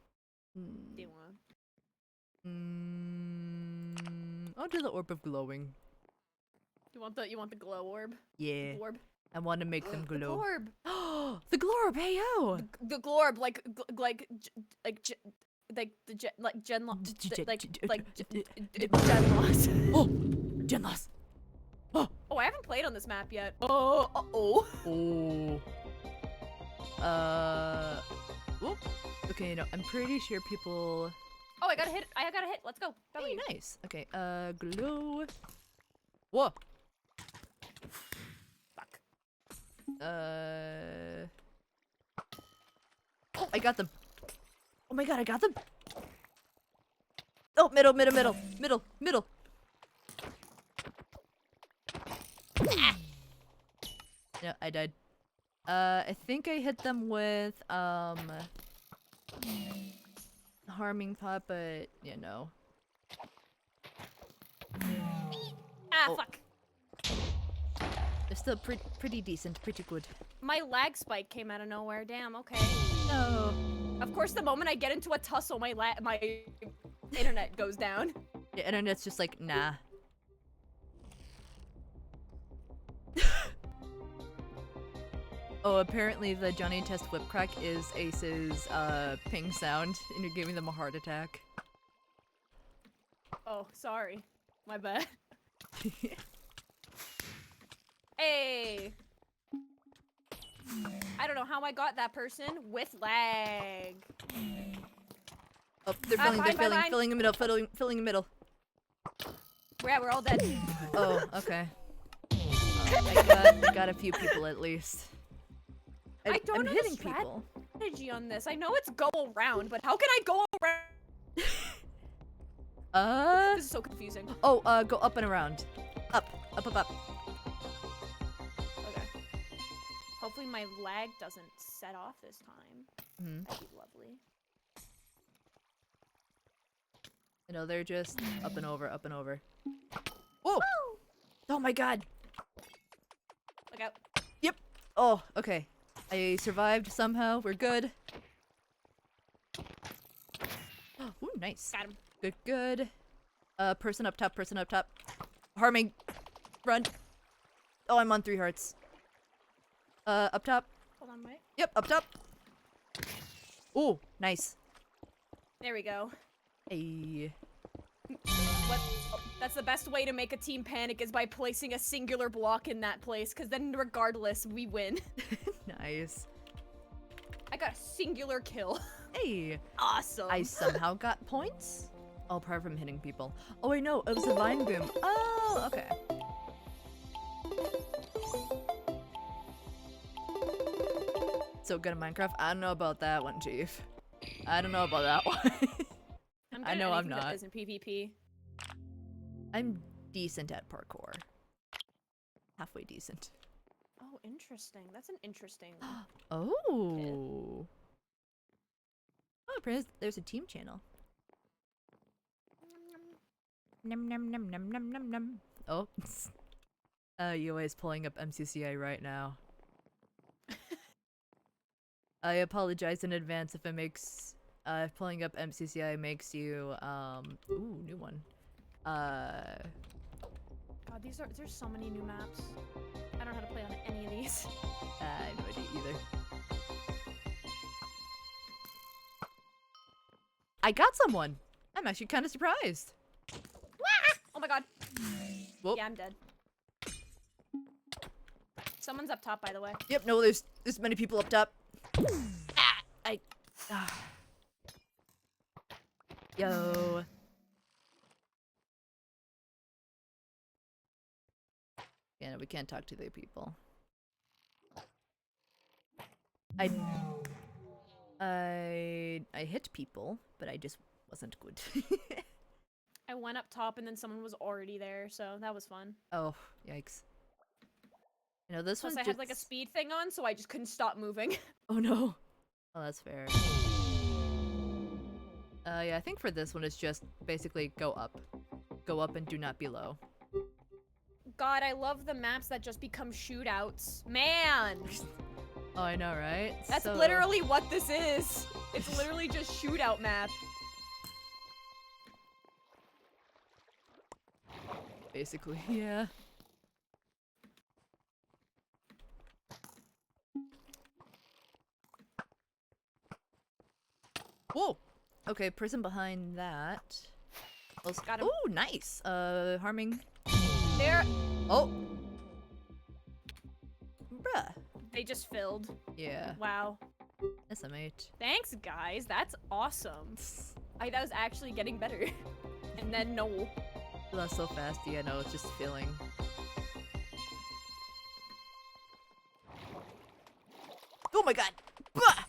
the one. I'll do the orb of glowing. You want the glow orb? Yeah. The orb? I want to make them The glow. orb. The glorb, hey yo! The glorb, like Gen Loss. Gen Loss. Oh! Gen loss! Oh! Oh, I haven't played on this map yet. Oh, uh-oh. Oh. Whoop. Okay, I'm pretty sure people... Oh, I got a hit. Let's go. Hey, W. nice. Okay, glow. Whoa! Fuck. Oh, I got them. Oh my god, I got them. Oh, middle. Ah. No, I died. I think I hit them with, harming pot, but, no. Ah, Oh. fuck. They're still pretty decent, pretty good. My lag spike came out of nowhere. Damn, okay. No. Of course, the moment I get into a tussle, my internet goes down. The internet's just like, nah. Oh, apparently the Johnny Test whip crack is Ace's, ping sound, and you're giving them a heart attack. Oh, sorry. My bad. Hey! I don't know how I got that person with lag. Oh, they're filling the middle, filling the middle. Yeah, we're all dead. Oh, okay. I got a few people at least. I don't I'm know hitting the people. strategy on this. I know it's go around, but how can I go around? This is so confusing. Oh, go up and around. Up. Up. Okay. Hopefully my lag doesn't set off this time. That'd be lovely. You know, they're just up and over, up and over. Whoa! Oh my god! Look out. Yep! Oh, okay. I survived somehow. We're good. Ooh, nice. Got him. Good, good. Person up top, person up top. Harming. Run. Oh, I'm on 3 hearts. Up top. Hold on, wait. Yep, up top. Ooh, nice. There we go. Hey. What? Oh, that's the best way to make a team panic is by placing a singular block in that place, because then regardless, we win. Nice. I got a singular kill. Hey. Awesome. I somehow got points? Oh, apart from hitting people. Oh wait, no, it was a vine boom. Oh, okay. So good at Minecraft? I don't know about that one, Chief. I don't know about that one. I know I'm not. That isn't PvP. I'm decent at parkour. Halfway decent. Oh, interesting. That's an interesting. Oh. Oh, there's a team channel. Num num num num num num num. Oh. UA is pulling up MCCI right now. I apologize in advance if it makes pulling up MCCI makes you ooh, new one. God, there's so many new maps. I don't know how to play on any of these. No idea either. I got someone. I'm actually kind of surprised. Oh my god. Whoop. Yeah, I'm dead. Someone's up top, by the way. Yep, no, there's many people up top. Yo. Yeah, no, we can't talk to the people. I hit people, but I just wasn't good. I went up top and then someone was already there, so that was fun. Oh, yikes. You know, this Plus one's I just... had like a speed thing on, so I just couldn't stop moving. Oh no. Oh, that's fair. Yeah, I think for this one it's just basically go up. Go up and do not be low. God, I love the maps that just become shootouts. Man! Oh, I know, right? That's literally what this is. It's literally just shootout map. Basically, yeah. Whoa! Okay, person behind that. Got him. Oh, nice! Harming. There. Oh! Bruh. They just filled. Yeah. Wow. SMH. Thanks, guys. That's awesome. That was actually getting better. And then no. That's so fast. Yeah, no, it's just feeling. Oh my god! Bah!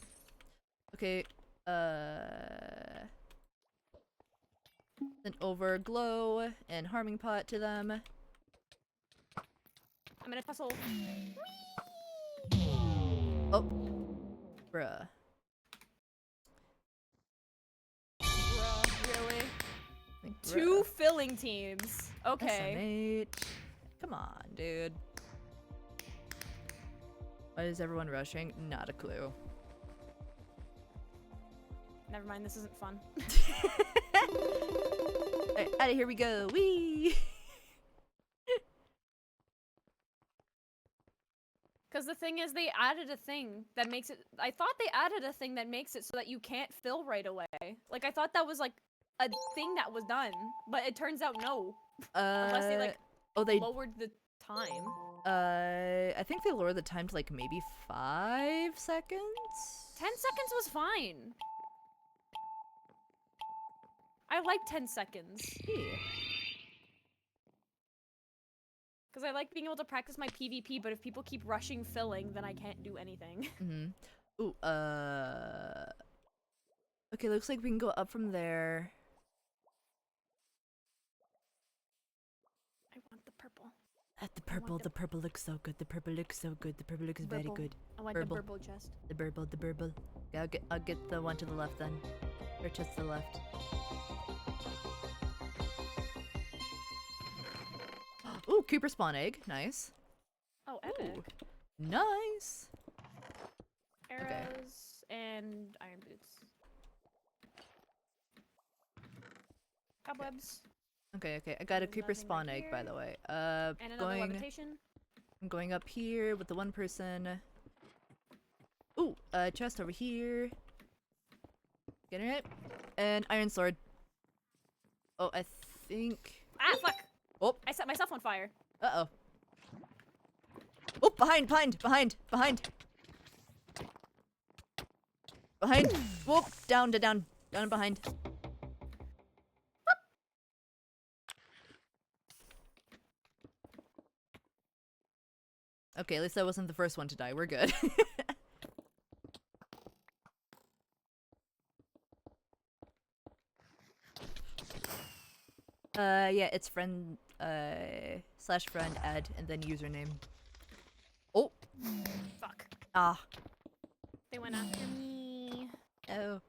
Okay, then over glow and harming pot to them. I'm gonna tussle. Oh. Bruh. Bruh, really? Like, Two filling teams. Okay. SMH. Come on, dude. Why is everyone rushing? Not a clue. Never mind, this isn't fun. Alright, out of here we go. Wee. Because the thing is, they added a thing that makes it. I thought they added a thing that makes it so that you can't fill right away. Like, I thought that was like a thing that was done, but it turns out no. Unless they like lowered the time. I think they lowered the time to like maybe 5 seconds. 10 seconds was fine. I like 10 seconds. Yeah. Because I like being able to practice my PvP, but if people keep rushing filling, then I can't do anything. Mm-hmm. Ooh, okay, looks like we can go up from there. I want the purple. The purple looks so good. The purple looks so good. The purple looks very Burble. good. I want Burble. the purple chest. The burble. Yeah, I'll get the one to the left then. Or just to the left. Ooh, creeper spawn egg. Nice. Oh, epic. Ooh, nice. Arrows and iron boots. Cobwebs. Okay. I got a There's creeper nothing spawn right egg, by here. the way. And another going. levitation. I'm going up here with the one person. Ooh, chest over here. Getting it. And iron sword. Oh, I think. Ah, fuck! Oh. I set myself on fire. Uh-oh. Oh, behind. Whoop, down and behind. Okay, at least I wasn't the first one to die. We're good. Yeah, it's friend, slash friend add, and then username. Oh! Fuck. Ah. They went after me. Oh.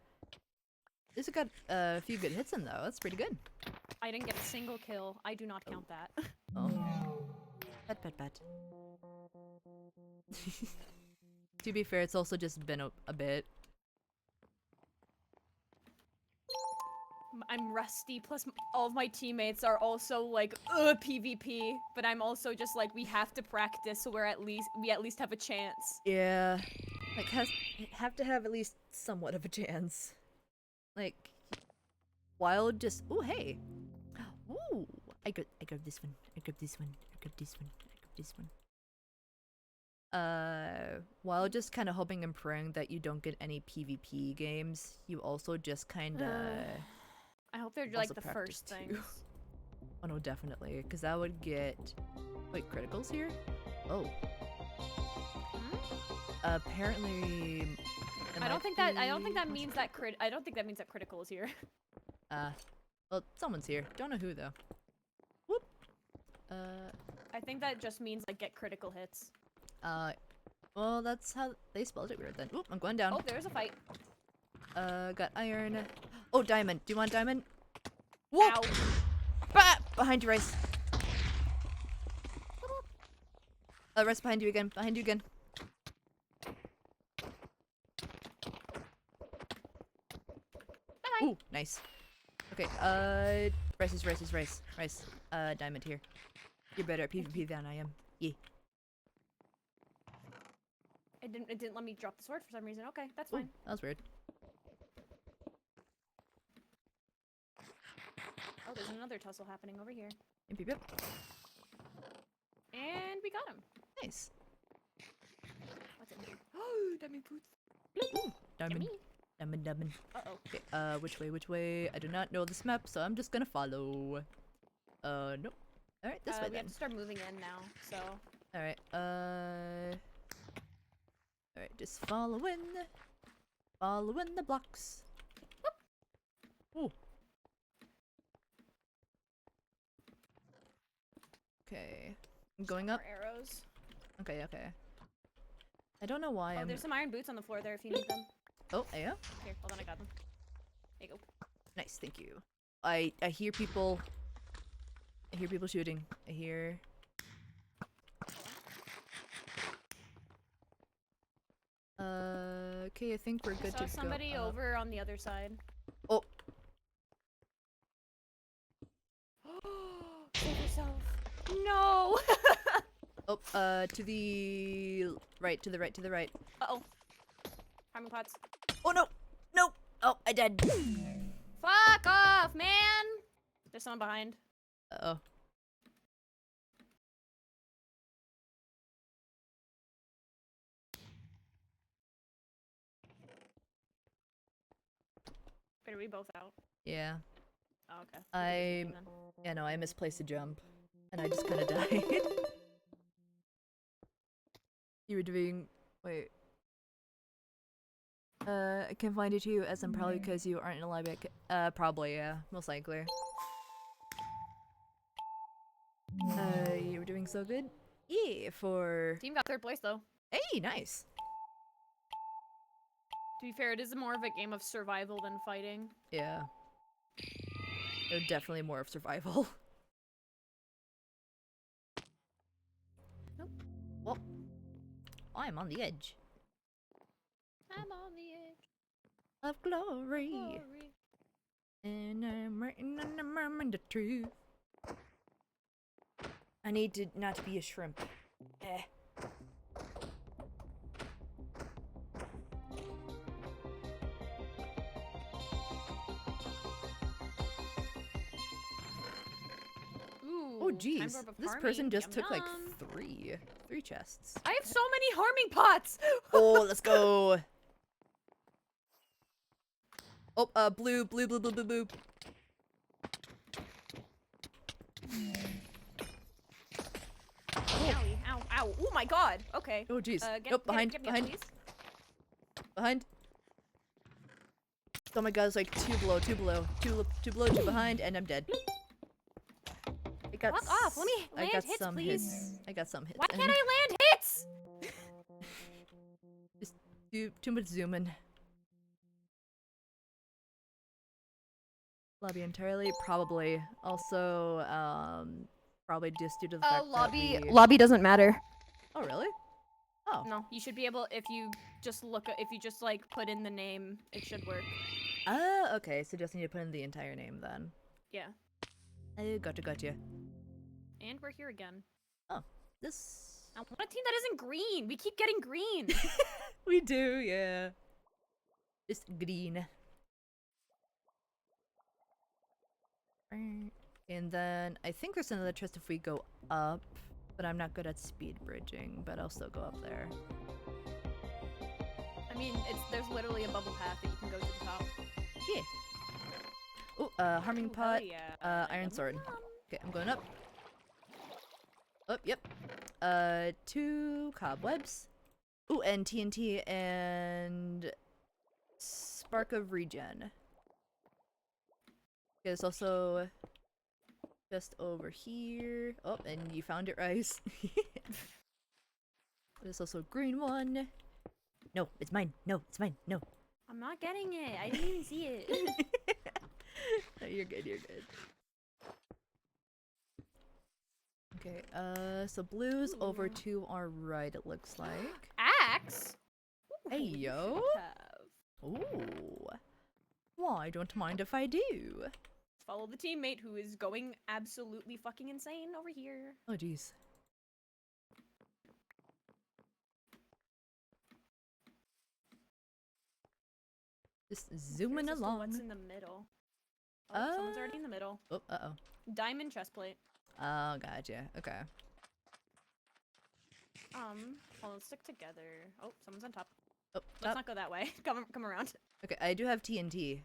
This has got a few good hits in, though. That's pretty good. I didn't get a single kill. I do not count that. Oh. Bad. To be fair, it's also just been a bit. I'm rusty, plus all of my teammates are also like, ugh, PvP. But I'm also just like, we have to practice so we at least have a chance. Yeah. Like, have to have at least somewhat of a chance. Like, Wild just... Ooh, hey! Ooh! I grabbed this one. While just kind of hoping and praying that you don't get any PvP games, you also just kind of... I hope they're also like the practice first too. things. Oh no, definitely, because that would get... Wait, criticals here? Oh. Apparently... I don't think that means that critical is here. Well, someone's here. Don't know who though. Whoop. I think that just means like get critical hits. Well, that's how they spelled it weird then. Oop, I'm going down. Oh, there's a fight. Got iron. Oh, diamond. Do you want diamond? Whoop! Ow. Bah! Behind you, Rice. Rice behind you again. Bye-bye. Ooh, nice. Okay, Rice. Diamond here. You're better at PvP than I am. Yeah. It didn't let me drop the sword for some reason. Okay, that's Ooh, fine. that was weird. Oh, there's another tussle happening over here. Yep. And we got him. Nice. What's in here? Oh, diamond boots. Ooh, diamond. Yummy. Uh-oh. Okay, which way? I do not know this map, so I'm just gonna follow. Nope. Alright, this way We then. have to start moving in now, so... Alright, alright, just following the blocks. Ooh. Okay. I'm going up. More arrows. Okay. I don't know why Oh, I'm... there's some iron boots on the floor there if you need them. Oh, yeah? Here, hold on, I got them. There you go. Nice, thank you. I hear people... shooting. I hear... Okay, I think we're good to Saw go. somebody over on the other side. Oh. Save yourself. No! Oh, to the right. Uh-oh. Harming pots. Oh, no! No! Oh, I died. Fuck off, man! There's someone behind. Uh-oh. Wait, are we both out? Yeah. Oh, okay. I misplaced a jump. And I just kind of died. You were doing. Wait. I can't find it too, as I'm probably because you aren't in a live. Probably, yeah. Most likely. You were doing so good. Yeah, for. Team got 3rd place though. Hey, nice. To be fair, it is more of a game of survival than fighting. Yeah. Definitely more of survival. Nope. Well, I'm on the edge I'm on the edge of glory. of glory. And I'm writing on the moment the truth. I need to not be a shrimp. Eh. Ooh, Oh time jeez, for a this farming. person just Yum, took like yum. three chests. I have so many harming pots! Oh, let's go. Oh, blue. Owie, ow, ow. Oh my god. Okay. Oh jeez. Get, Nope, get it, behind. please. Behind. Oh my god, it's like two below, two behind, and I'm dead. I got Fuck off. Let me land I got hits, some please. hits. I got some hits. Why in. can't I land hits? Just too much zooming. Lobby entirely, probably. Also, probably just due to the fact that we... Lobby doesn't matter. Oh really? Oh. No, you should be able, if you just like put in the name, it should work. Okay, so just need to put in the entire name then. Yeah. Oh, gotcha. And we're here again. Oh, this... I want a team that isn't green. We keep getting green. We do, yeah. Just green. And then I think there's another chest if we go up, but I'm not good at speed bridging, but I'll still go up there. I mean, there's literally a bubble path that you can go to the top. Yeah. Oh, harming Ooh, pot, hell yeah. iron Yum, sword. yum. Okay, I'm going up. Oh, yep. 2 cobwebs. Ooh, and TNT and spark of regen. There's also just over here. Oh, and you found it, Rice. There's also a green one. No, it's mine. No, it's mine. No. I'm not getting it. I didn't even see it. No, you're good. Okay, so blue's over Ooh. to our right, it looks like. Axe? Ooh, Hey, we yo. should have. Ooh. Why, don't mind if I do. Follow the teammate who is going absolutely fucking insane over here. Oh, jeez. Just zooming Curious as to along. What's in the middle? Oh, someone's already in the middle. Oh, uh-oh. Diamond chestplate. Oh, gotcha. Okay. Well, let's stick together. Oh, someone's on top. Oh, Let's top. not go that way. Come around. Okay, I do have TNT.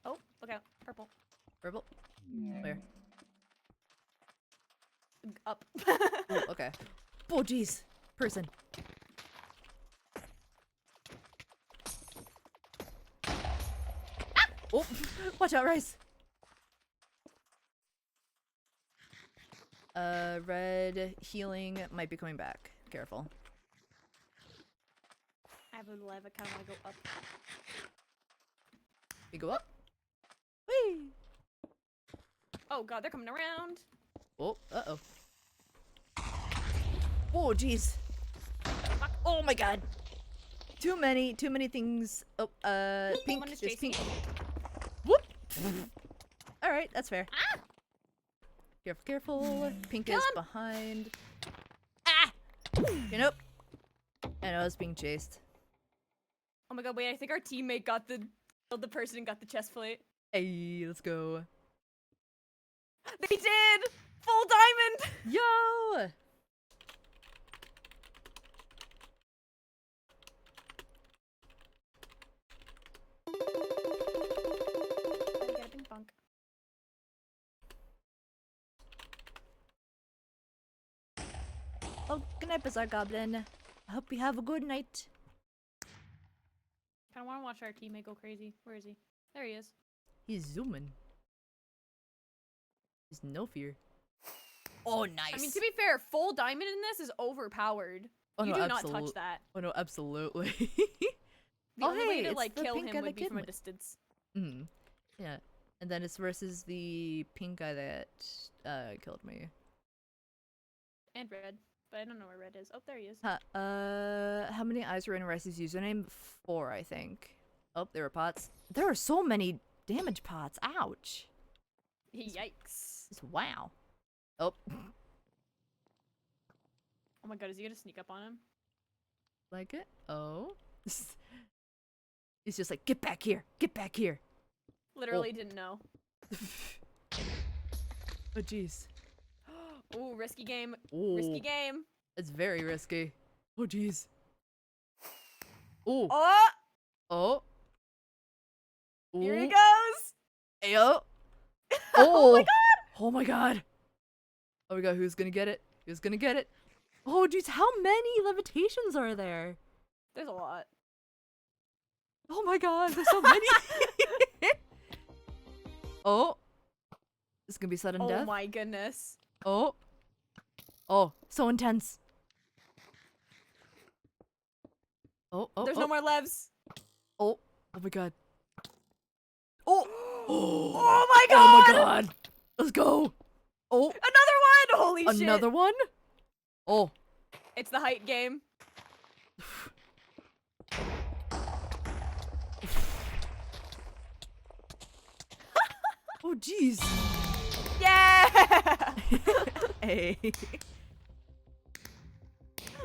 Oh, look out. Purple. Purple? Where? Up. Oh, okay. Oh, jeez. Person. Oh, watch out, Rice. Red healing might be coming back. Careful. I have a lava count. I go up. You go up. Whee! Oh god, they're coming around. Oh, uh-oh. Oh, jeez. Fuck. Oh my god. Too many things. Oh, pink. Someone is There's chasing pink. me. Whoop! Alright, that's fair. Ah! Careful. Pink Kill is him. behind. Ah! Okay, nope. And I was being chased. Oh my god, wait, I think our teammate killed the person and got the chest plate. Hey, let's go. They did! Full diamond! Yo! I get a ping pong. Oh Good night, Bizarre Goblin. I hope you have a good night. Kind of want to watch our teammate go crazy. Where is he? There he is. He's zooming. There's no fear. Oh, nice. I mean, to be fair, full diamond in this is overpowered. Oh, You no, do not touch that. Oh no, absolutely. The Oh, only way hey, to it's like the kill pink guy him that would be killed from a me. distance. Hmm. Yeah. And then it's versus the pink guy that killed me. And red, but I don't know where red is. Oh, there he is. How many eyes were in Rice's username? 4, I think. Oh, there were pots. There are so many damage pots. Ouch. Yikes. Wow. Oh. Oh my god, is he gonna sneak up on him? Like it? Oh. He's just like, get back here. Get back here. Literally didn't know. Oh, jeez. Ooh, risky game. Ooh. Risky game. It's very risky. Oh, jeez. Ooh. Oh! Oh. Here he Ooh. goes! Ayo. Oh my god! Oh my god. Oh my god, who's gonna get it? Who's gonna get it? Oh, jeez, how many levitations are there? There's a lot. Oh my god, there's so many. Oh. This is gonna be sudden Oh death. my goodness. Oh. Oh, so intense. Oh, oh, There's oh. no more levs. Oh. Oh my god. Oh. Oh my god! Oh my god. Let's go. Oh. Another one! Holy shit! Another one? Oh. It's the height game. Oh, jeez. Yeah! Hey.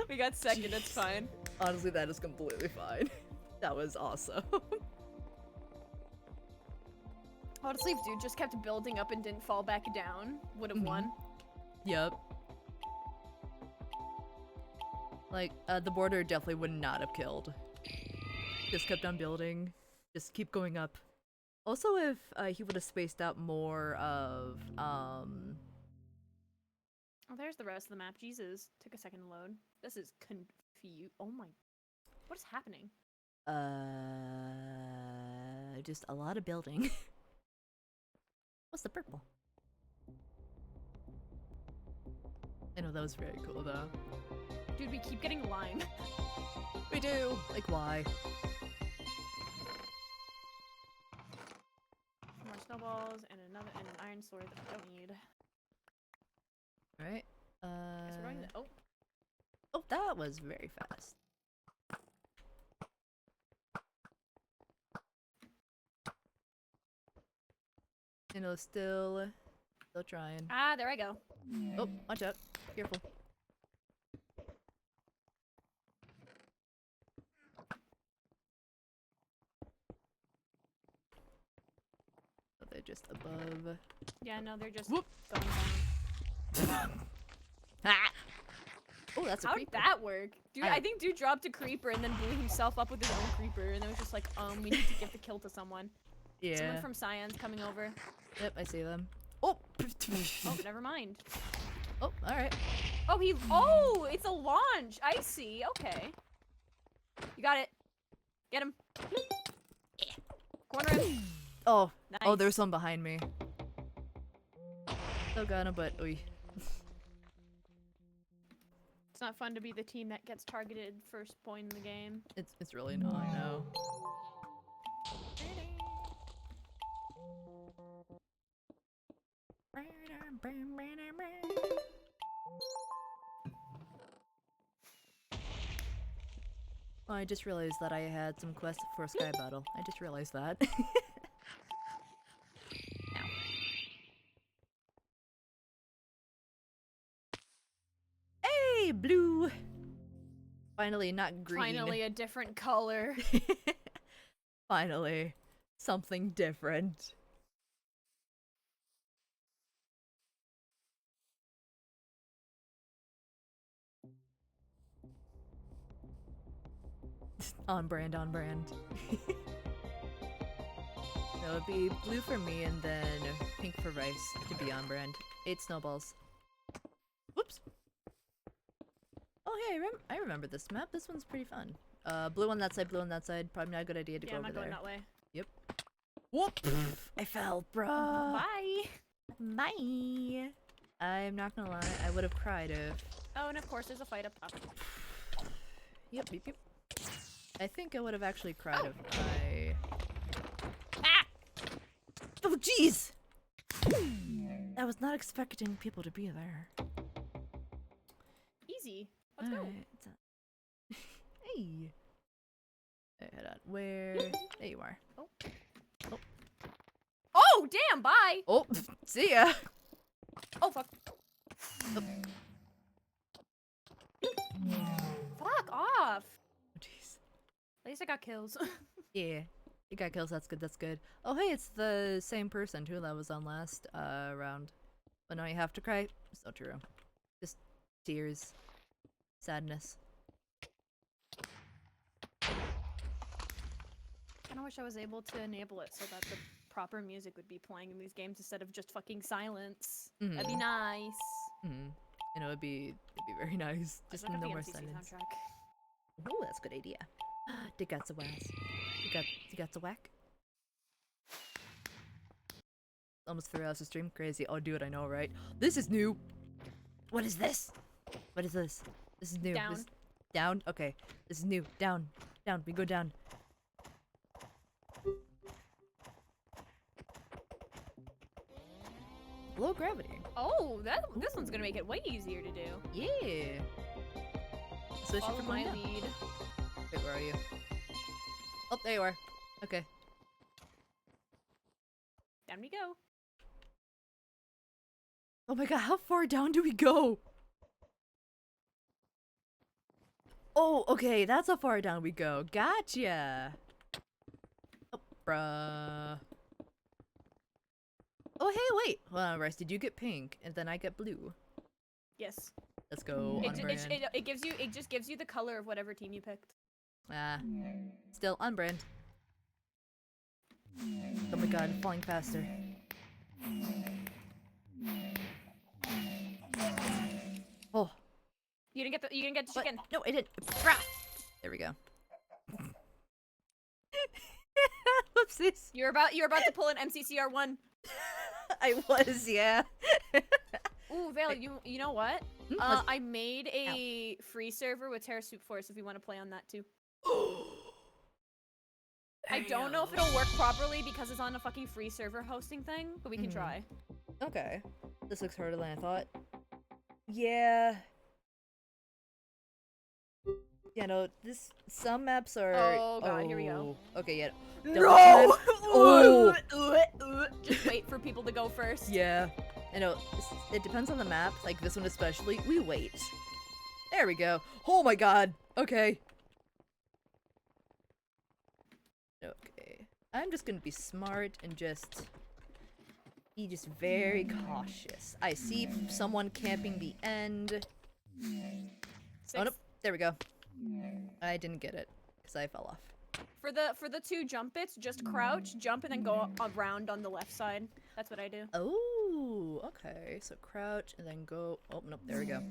We got second, it's fine. Honestly, that is completely fine. That was awesome. Honestly, if dude just kept building up and didn't fall back down, would have won. Yep. Like, the border definitely would not have killed. Just kept on building. Just keep going up. Also, if he would have spaced out more of, Oh, there's the rest of the map. Jesus. Took a second to load. This is confused. Oh my. What is happening? just a lot of building. What's the purple? I know that was very cool though. Dude, we keep getting lime. We do! Like, why? More snowballs and an iron sword that I don't need. Alright. Guess we're going to, oh. Oh, that was very fast. You know, still trying. Ah, there I go. Oh, watch out. Careful. Oh, they're just above. Yeah, no, they're just Whoop. going down. Ah! Oh, that's a How'd creeper. that work? Dude, I- I think dude dropped a creeper and then blew himself up with his own creeper, and it was just like, we need to give the kill to someone. Yeah. Someone from Scion's coming over. Yep, I see them. Oh! Oh, never mind. Oh, alright. Oh, it's a launch. I see. Okay. You got it. Get him. Corner him. Oh, Nice. oh, there's some behind me. Still got him, but oy. It's not fun to be the team that gets targeted first point in the game. It's really not, no. Oh, I just realized that I had some quests for Sky Battle. I just realized that. Ow. Hey, blue! Finally, not green. Finally, a different color. Finally, something different. On brand, on brand. It would be blue for me and then pink for Rice to be on brand. 8 snowballs. Whoops. Oh, hey, I remember this map. This one's pretty fun. Blue on that side, blue on that side. Probably not a good idea to Yeah, go I'm over not going there. that way. Yep. Whoop! I fell, bruh. Bye. Bye. I'm not gonna lie, I would have cried if. Oh, and of course there's a fight up top. Yep, yep, yep. I think I would have actually cried Oh. if I. Ah! Oh, jeez! I was not expecting people to be there. Easy. Let's go. Alright, hey. Hey, hold on. Where? There you are. Oh, damn, bye! Oh, see ya! Oh, fuck. Fuck off! Oh, jeez. At least I got kills. Yeah. You got kills, that's good, that's good. Oh, hey, it's the same person too that was on last round. But now you have to cry. So true. Just tears. Sadness. I wish I was able to enable it so that the proper music would be playing in these games instead of just fucking silence. That'd be nice. You know, it'd be very nice. Just Look no at the more MCC silence. soundtrack. Oh, that's a good idea. They got the wax. You got the whack. Almost 3 hours of stream. Crazy. Oh, dude, I know, right? This is new. What is this? What is this? This is new. Down. This... Down? Okay. This is new. Down. Down. We go down. Low gravity. Oh, this one's gonna make it way easier to do. Yeah. Especially Follow for my going down. lead. Wait, where are you? Oh, there you are. Okay. Down we go. Oh my god, how far down do we go? Oh, okay, that's how far down we go. Gotcha. Oh, bruh. Oh, hey, wait. Hold on, Bryce, did you get pink? And then I get blue. Yes. Let's go on brand. It just gives you the color of whatever team you picked. Ah. Still on brand. Oh my god, I'm falling faster. Oh. You didn't get the What? chicken. No, I didn't. Brah. There we go. Whoopsies. You're about to pull an MCCR1. I was, yeah. Ooh, Vale, you know what? What's- I made a free server with Terra Swoop Force if you want to play on that too. I don't know if it'll work properly because it's on a fucking free server hosting thing, but we can try. Okay. This looks harder than I thought. Yeah. Yeah, no, some maps are... Oh god, here we go. Okay, yeah. No! Oh! Just wait for people to go first. Yeah. I know, it depends on the map, like this one especially. We wait. There we go. Oh my god. Okay. Okay. I'm just gonna be smart and just be very cautious. I see someone camping the end. Oh nope, there we go. I didn't get it because I fell off. For the 2 jump bits, just crouch, jump, and then go around on the left side. That's what I do. Oh, okay. So crouch and then go. Oh nope, there we go.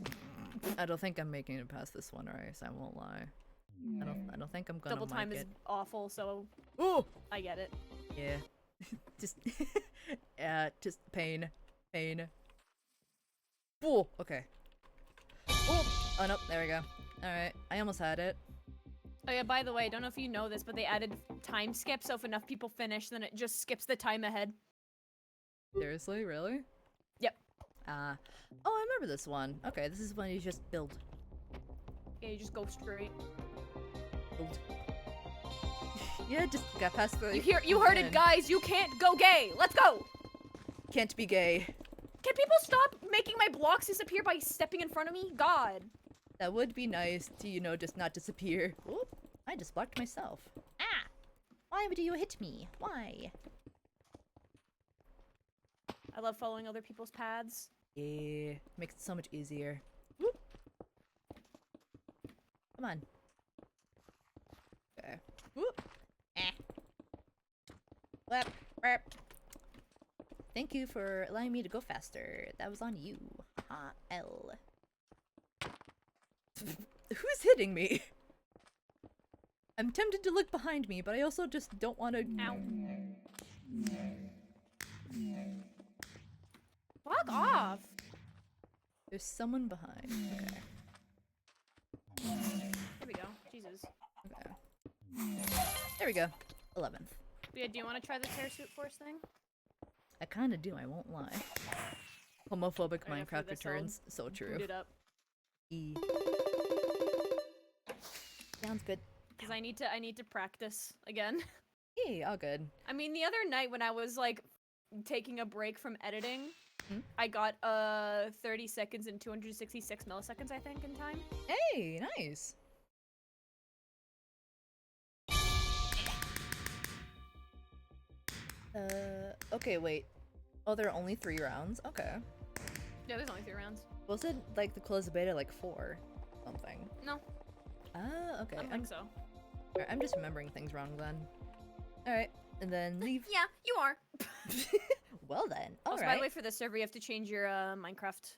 I don't think I'm making it past this one, right? So I won't lie. I don't think I'm gonna Double time make is it. awful, so Oh, I get it. yeah. Just, just pain. Oh, okay. Oh no, there we go. Alright, I almost had it. Oh yeah, by the way, I don't know if you know this, but they added time skip, so if enough people finish, then it just skips the time ahead. Seriously, really? Yep. Oh, I remember this one. Okay, this is when you just build. Yeah, you just go straight. Build. Yeah, just got past the... You heard it, end. guys! You can't go gay! Let's go! Can't be gay. Can people stop making my blocks disappear by stepping in front of me? God. That would be nice to, you know, just not disappear. Oop, I just blocked myself. Ah! Why would you hit me? Why? I love following other people's paths. Yeah, makes it so much easier. Whoop. Come on. Okay. Whoop. Whap, whap. Thank you for allowing me to go faster. That was on you. L. Who's hitting me? I'm tempted to look behind me, but I also just don't want to. Ow. Fuck off. There's someone behind. Okay. There we go. Jesus. Okay. There we go. 11th. Yeah, do you want to try the Terra Swoop Force thing? I kind of do. I won't lie. Homophobic Right after Minecraft this, I'll returns. So true. Boot it up. E. Sounds good. Because I need to practice again. Hey, all good. I mean, the other night when I was like taking a break from editing, Hmm? I got 30 seconds and 266 milliseconds, I think, in time. Hey, nice. Okay, wait. Oh, there are only 3 rounds? Okay. Yeah, there's only 3 rounds. Was it like the closed beta like 4 something? No, Ah, okay. I don't think so. Alright, I'm just remembering things wrong then. Alright, and then leave. Yeah, you are. Well then, Also, by the way, alright. for this server, you have to change your Minecraft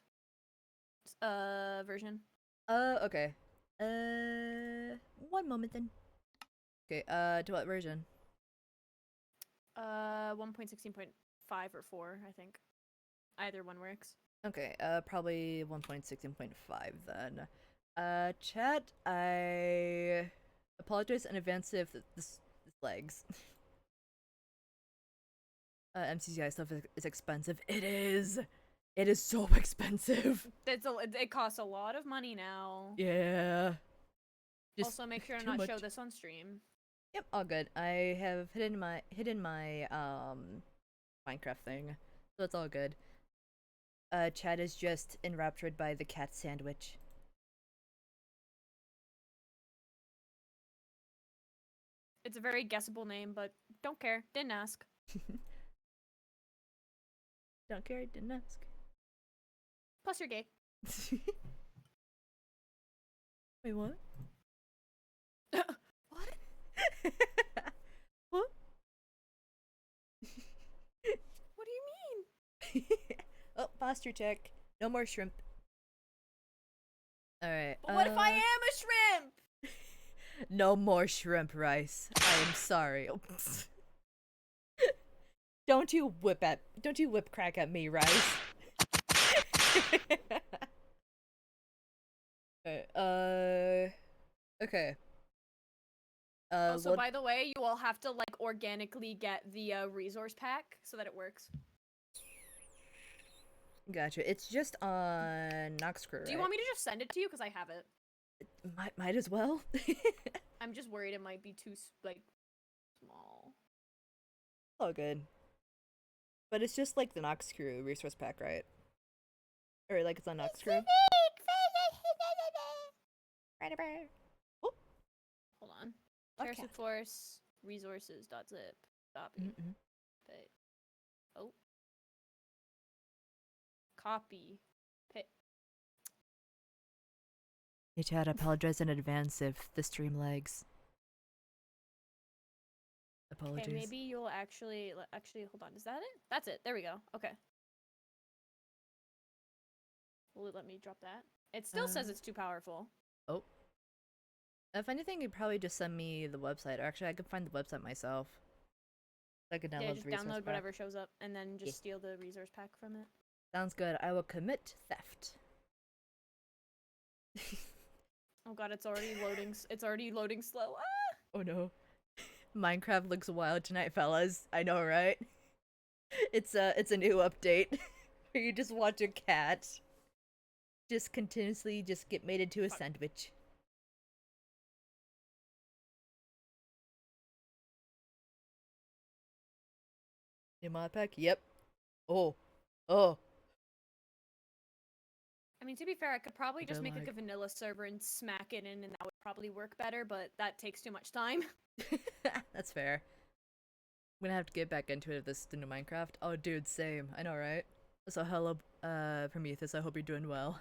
version. Okay. One moment then. Okay, to what version? 1.16.5 or 4, I think. Either one works. Okay, probably 1.16.5 then. Chat, I apologize in advance if this lags. MCCI stuff is expensive. It is! It is so expensive! It costs a lot of money now. Yeah. Just Also, make sure to too not show much. this on stream. Yep, all good. I have hidden my Minecraft thing, so it's all good. Chad is just enraptured by the cat sandwich. It's a very guessable name, but don't care. Didn't ask. Don't care, didn't ask. Plus, you're gay. Wait, what? What? What? What do you mean? Oh, posture check. No more shrimp. Alright. But what if I am a shrimp? No more shrimp rice. I am sorry. Don't you whip crack at me, rice. Okay. Also, by the way, you all have to like organically get the resource pack so that it works. Gotcha. It's just on Noxcrew, Do you want me to just send it to you? Because I have it. Might as well. I'm just worried it might be too like small. All good. But it's just like the Noxcrew resource pack, right? Or like it's on Noxcrew. Oh. Hold on. A Terra cat. Swoop Force resources.zip. Copy. Mm-mm. Paste. Oh. Copy. Paste. Hey Chad, I apologize in advance if the stream lags. Apologies. Okay, maybe you'll actually hold on. Is that it? That's it. There we go. Okay. Will it let me drop that? It still says it's too powerful. Oh. If anything, you'd probably just send me the website. Or actually, I could find the website myself. I could download Yeah, the just resource download pack. whatever shows up and then just Yeah. steal the resource pack from it. Sounds good. I will commit theft. Oh god, it's already loading. It's already loading slow. Ah! Oh no. Minecraft looks wild tonight, fellas. I know, right? It's a new update where you just watch a cat just continuously just get made into a Fuck. sandwich. New mod pack? Yep. Oh. Oh. I mean, to be fair, I could probably just make like a Like- vanilla server and smack it in, and that would probably work better. But that takes too much time. That's fair. I'm gonna have to get back into it if this is the new Minecraft. Oh, dude, same. I know, right? So, hello, Prometheus. I hope you're doing well.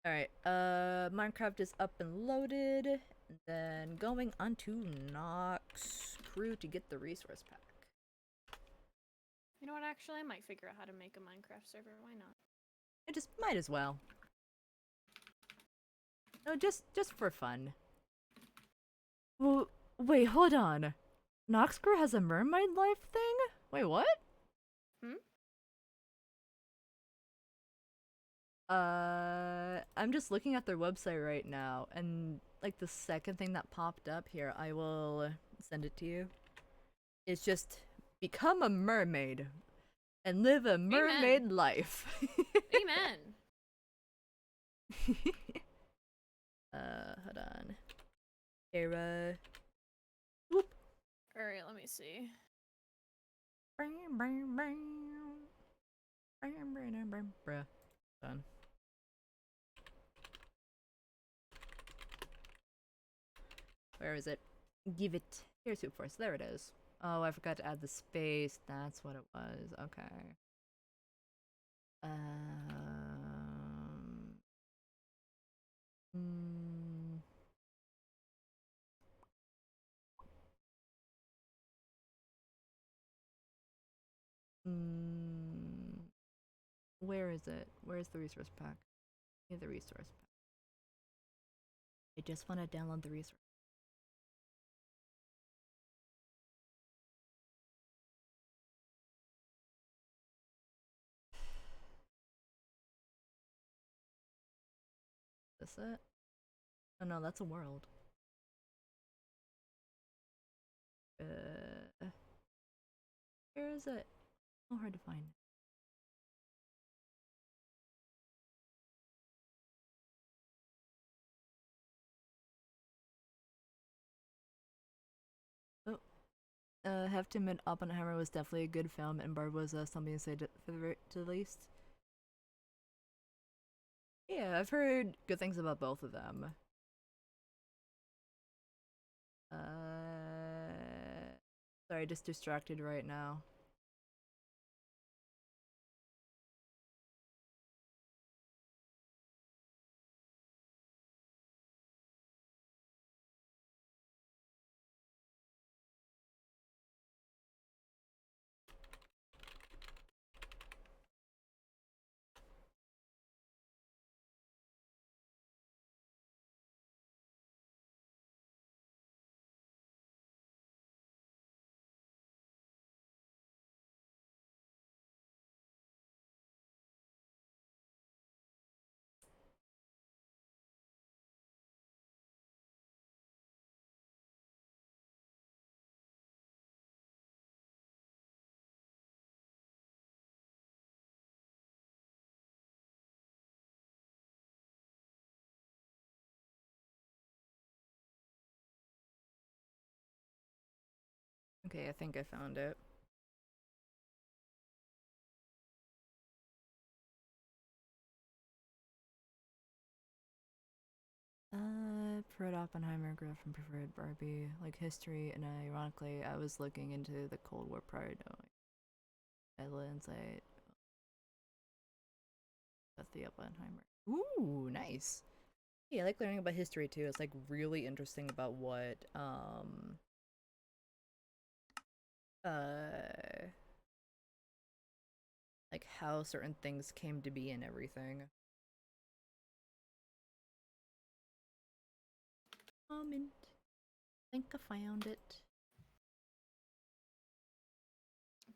Alright, Minecraft is up and loaded. And then going onto Nox Crew to get the resource pack. You know what? Actually, I might figure out how to make a Minecraft server. Why not? I just might as well. No, just for fun. Well, wait, hold on. Noxcrew has a mermaid life thing? Wait, what? Hmm? I'm just looking at their website right now, and like the second thing that popped up here, I will send it to you. It's just become a mermaid and live a mermaid life. Amen. Hold on. Terra Swoop. Alright, let me see. Bruh. Done. Where is it? Give it. Terra Swoop Force. There it is. Oh, I forgot to add the space. That's what it was. Okay. Mm, mm, where is it? Where's the resource pack? Give the resource pack. I just want to download the resource. Is this it? Oh no, that's a world. Where is it? So hard to find. Oh, have to admit, Oppenheimer was definitely a good film, and Barb was something to say to the least. Yeah, I've heard good things about both of them. Sorry, just distracted right now. Okay, I think I found it. Preferred Oppenheimer, Griff, and preferred Barbie. Like history, and ironically, I was looking into the Cold War prior to knowing insight. That's the Oppenheimer. Ooh, nice. Yeah, I like learning about history too. It's like really interesting about what uh like how certain things came to be and everything. Moment. I think I found it.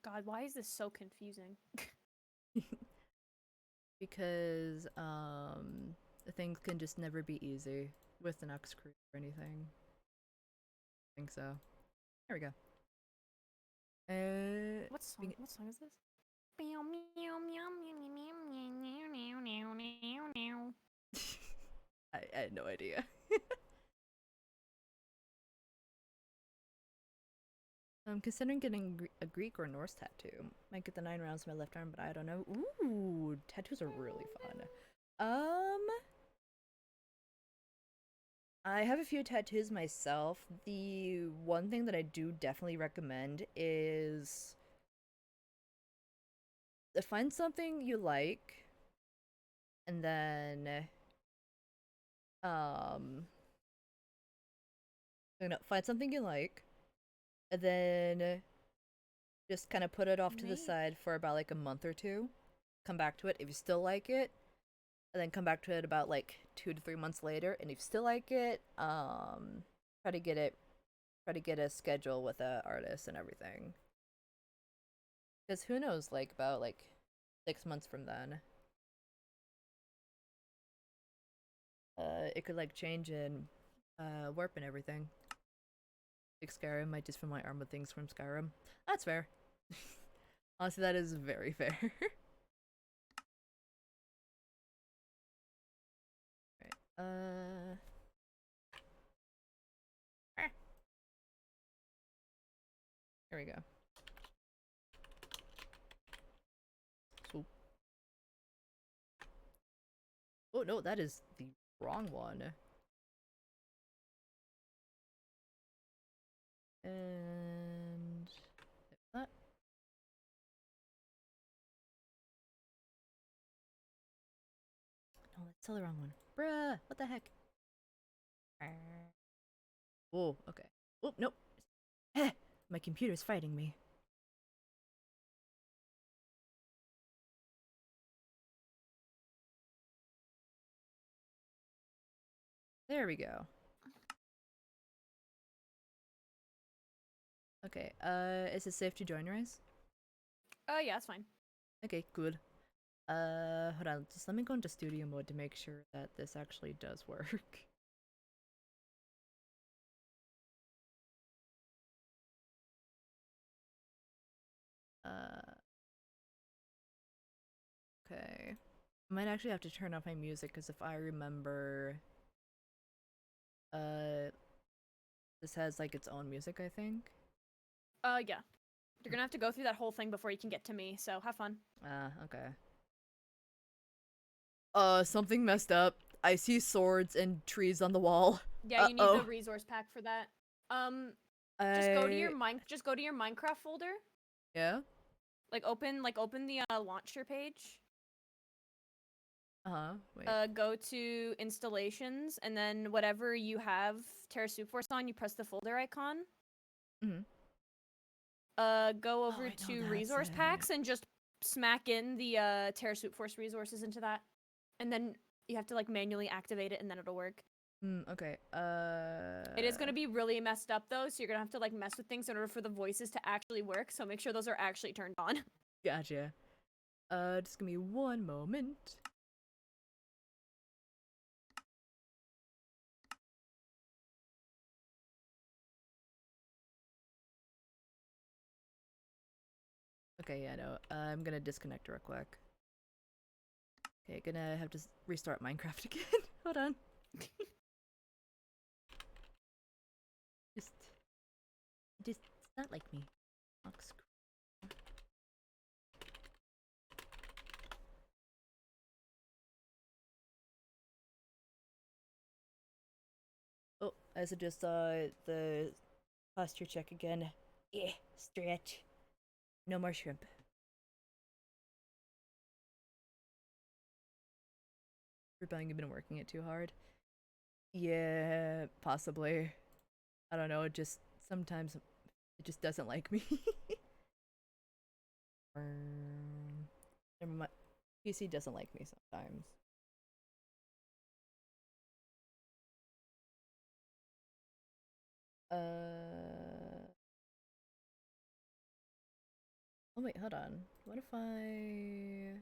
God, why is this so confusing? Because things can just never be easy with an X crew or anything. I think so. There we go. What song is this? I had no idea. I'm considering getting a Greek or Norse tattoo. Might get the 9 rounds on my left arm, but I don't know. Ooh, tattoos are really fun. I have a few tattoos myself. The one thing that I do definitely recommend is to find something you like, and then find something you like, and then just kind of put it off to the side for about like a month or two. Come back to it if you still like it. and then come back to it about like 2 to 3 months later, and if you still like it, try to get it, try to get a schedule with a artist and everything. Because who knows, like about like 6 months from then, it could like change and warp and everything. Like Skyrim might just fill my arm with things from Skyrim. That's fair. Honestly, that is very fair. Right. Here we go. Swoop. Oh no, that is the wrong one. And that. No, that's still the wrong one. Bruh, what the heck? Oh, okay. Oh, nope. My computer's fighting me. There we go. Okay, is it safe to join, Rise? Yeah, it's fine. Okay, good. Hold on, just let me go into studio mode to make sure that this actually does work. Okay. I might actually have to turn off my music because if I remember, this has like its own music, I think. Yeah. You're gonna have to go through that whole thing before you can get to me, so have fun. Okay. Something messed up. I see swords and trees on the wall. Yeah, you need the resource pack for that. Just go to your Minecraft folder. Yeah? Like open the launcher page. Wait. Go to installations, and then whatever you have Terra Swoop Force on, you press the folder icon. Mhm. Go over I know to that's resource it. packs and just smack in the Terra Swoop Force resources into that. And then you have to like manually activate it, and then it'll work. Okay. It is gonna be really messed up though, so you're gonna have to like mess with things in order for the voices to actually work. So make sure those are actually turned on. Gotcha. Just give me one moment. Okay, yeah, no. I'm gonna disconnect real quick. Okay, gonna have to restart Minecraft again. Hold on. Just, it's not like me. Lock screen. Oh, I suggest the posture check again. Yeah, stretch. No more shrimp. Rebellion, you've been working it too hard. Yeah, possibly. I don't know, it just sometimes it just doesn't like me. Never mind. PC doesn't like me sometimes. Oh wait, hold on. What if I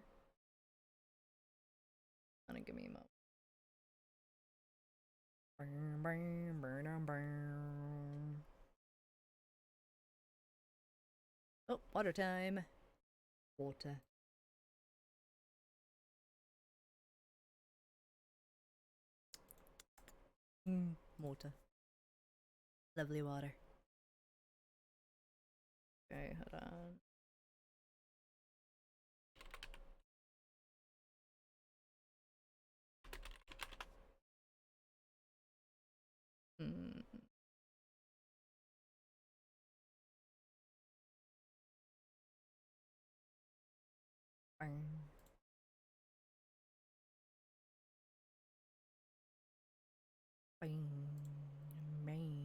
wanna give me a moment? Oh, water time. Water. Water. Lovely water. Okay, hold on. Mm. Bang. Bang. Bang.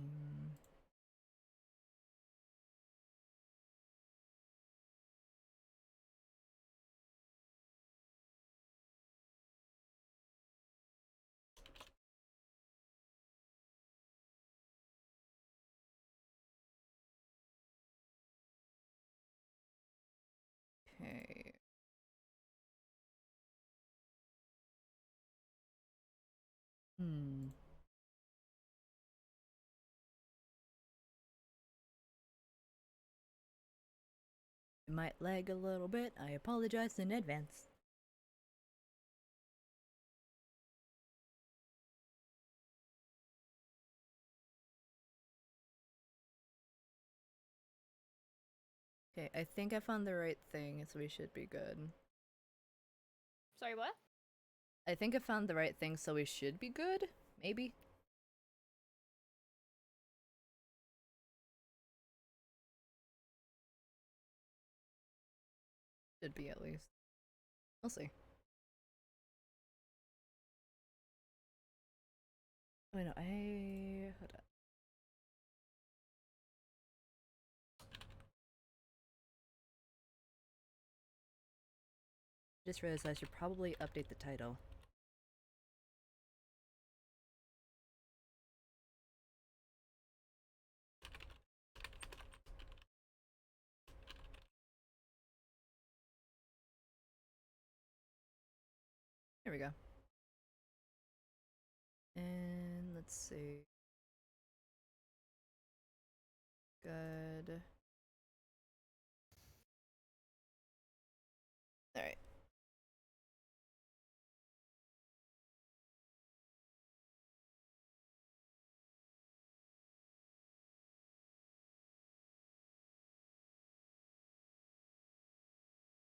Hmm. It might lag a little bit. I apologize in advance. Okay, I think I found the right thing, so we should be good. Sorry, what? I think I found the right thing, so we should be good? Maybe? Should be at least. We'll see. Oh, no, hold on. Just realized I should probably update the title. Here we go. And let's see. Good. Alright.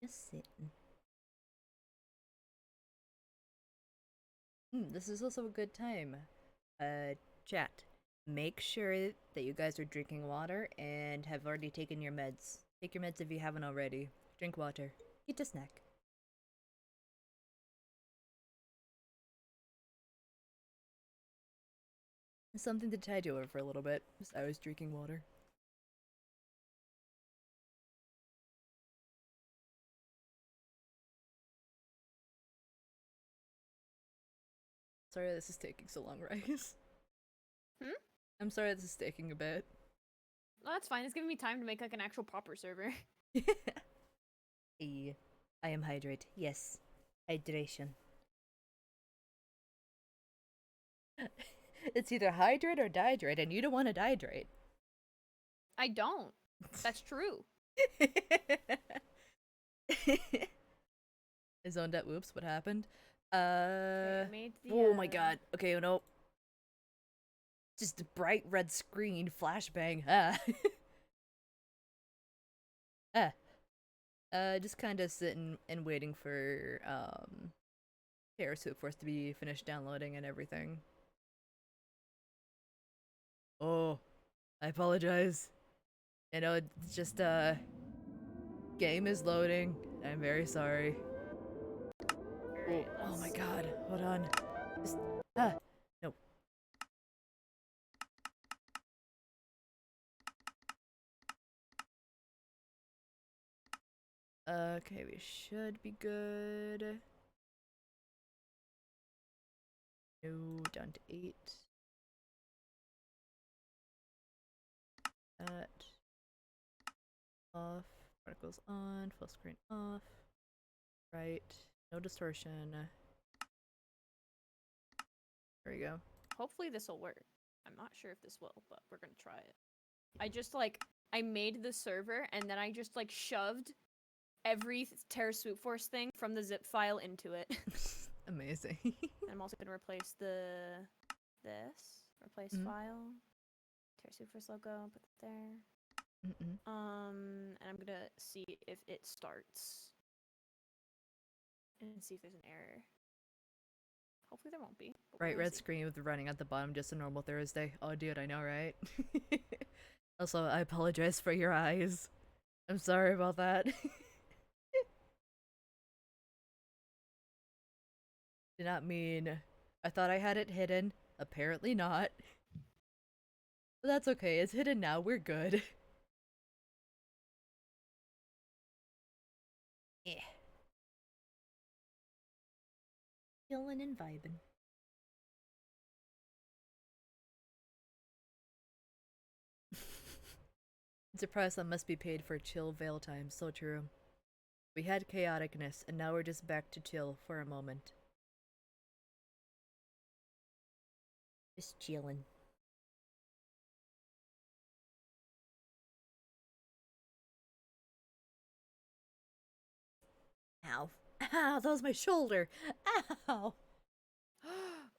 Just sitting. This is also a good time. Chat. Make sure that you guys are drinking water and have already taken your meds. Take your meds if you haven't already. Drink water. Eat a snack. Something to tide you over for a little bit. I was drinking water. Sorry this is taking so long, Rice. I'm sorry this is taking a bit. No, that's fine. It's giving me time to make like an actual proper server. Hey, I am hydrate. Yes. Hydration. It's either hydrate or dihydrate, and you don't want to dihydrate. I don't. That's true. I zoned out. Whoops, what happened? Okay, I made the, Oh my god. Okay, no. Just a bright red screen, flashbang. Ah. Just kind of sitting and waiting for Terra Swoop for us to be finished downloading and everything. Oh, I apologize. You know, it's just game is loading. I'm very sorry. Alright, Oh my let's- god, hold on. Just no. Okay, we should be good. No, down to 8. That off. Particles on. Full screen off. Right. No distortion. There we go. Hopefully this will work. I'm not sure if this will, but we're gonna try it. I just like I made the server and then I just like shoved every Terra Swoop Force thing from the zip file into it. Amazing. I'm also gonna replace replace Mhm. file, Terra Swoop Force logo, put it there. And I'm gonna see if it starts and see if there's an error. Hopefully there won't be. But Bright we'll red see. screen with running at the bottom, just a normal Thursday. Oh, dude, I know, right? Also, I apologize for your eyes. I'm sorry about that. Did not mean. I thought I had it hidden. Apparently not. But that's okay. It's hidden now. We're good. Yeah. Chillin' and vibin'. It's a price that must be paid for chill veil time. So true. We had chaoticness, and now we're just back to chill for a moment. Just chilling. Ow. Ow, that was my shoulder. Ow.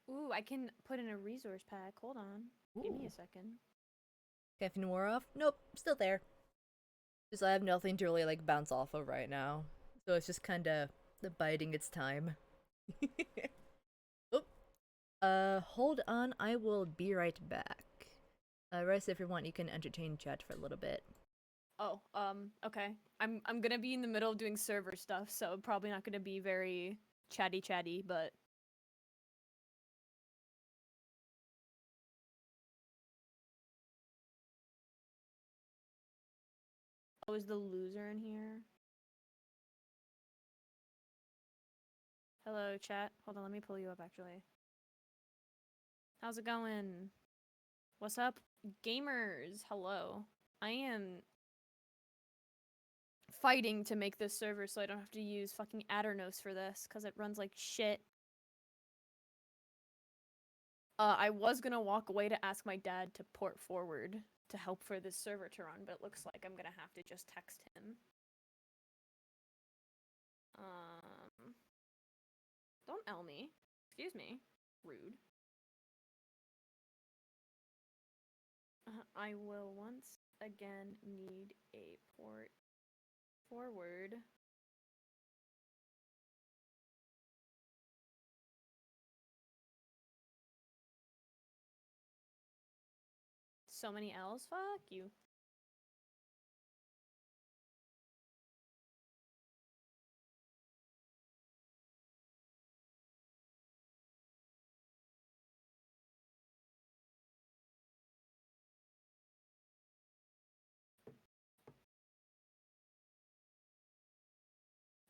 Ooh, I can put in a resource pack. Hold on. Give me Ooh. a second. Caffeine wore off? Nope, still there. Just I have nothing to really like bounce off of right now. So it's just kinda biding its time. Oop. Hold on, I will be right back. Rice, if you want, you can entertain chat for a little bit. Oh, okay. I'm gonna be in the middle of doing server stuff, so probably not gonna be very chatty, but oh, is the loser in here? Hello, chat. Hold on, let me pull you up actually. How's it going? What's up, gamers? Hello. I am fighting to make this server so I don't have to use fucking Addernos for this, because it runs like shit. I was gonna walk away to ask my dad to port forward to help for this server to run, but it looks like I'm gonna have to just text him. Don't L me. Excuse me. Rude. I will once again need a port forward. So many L's? Fuck you.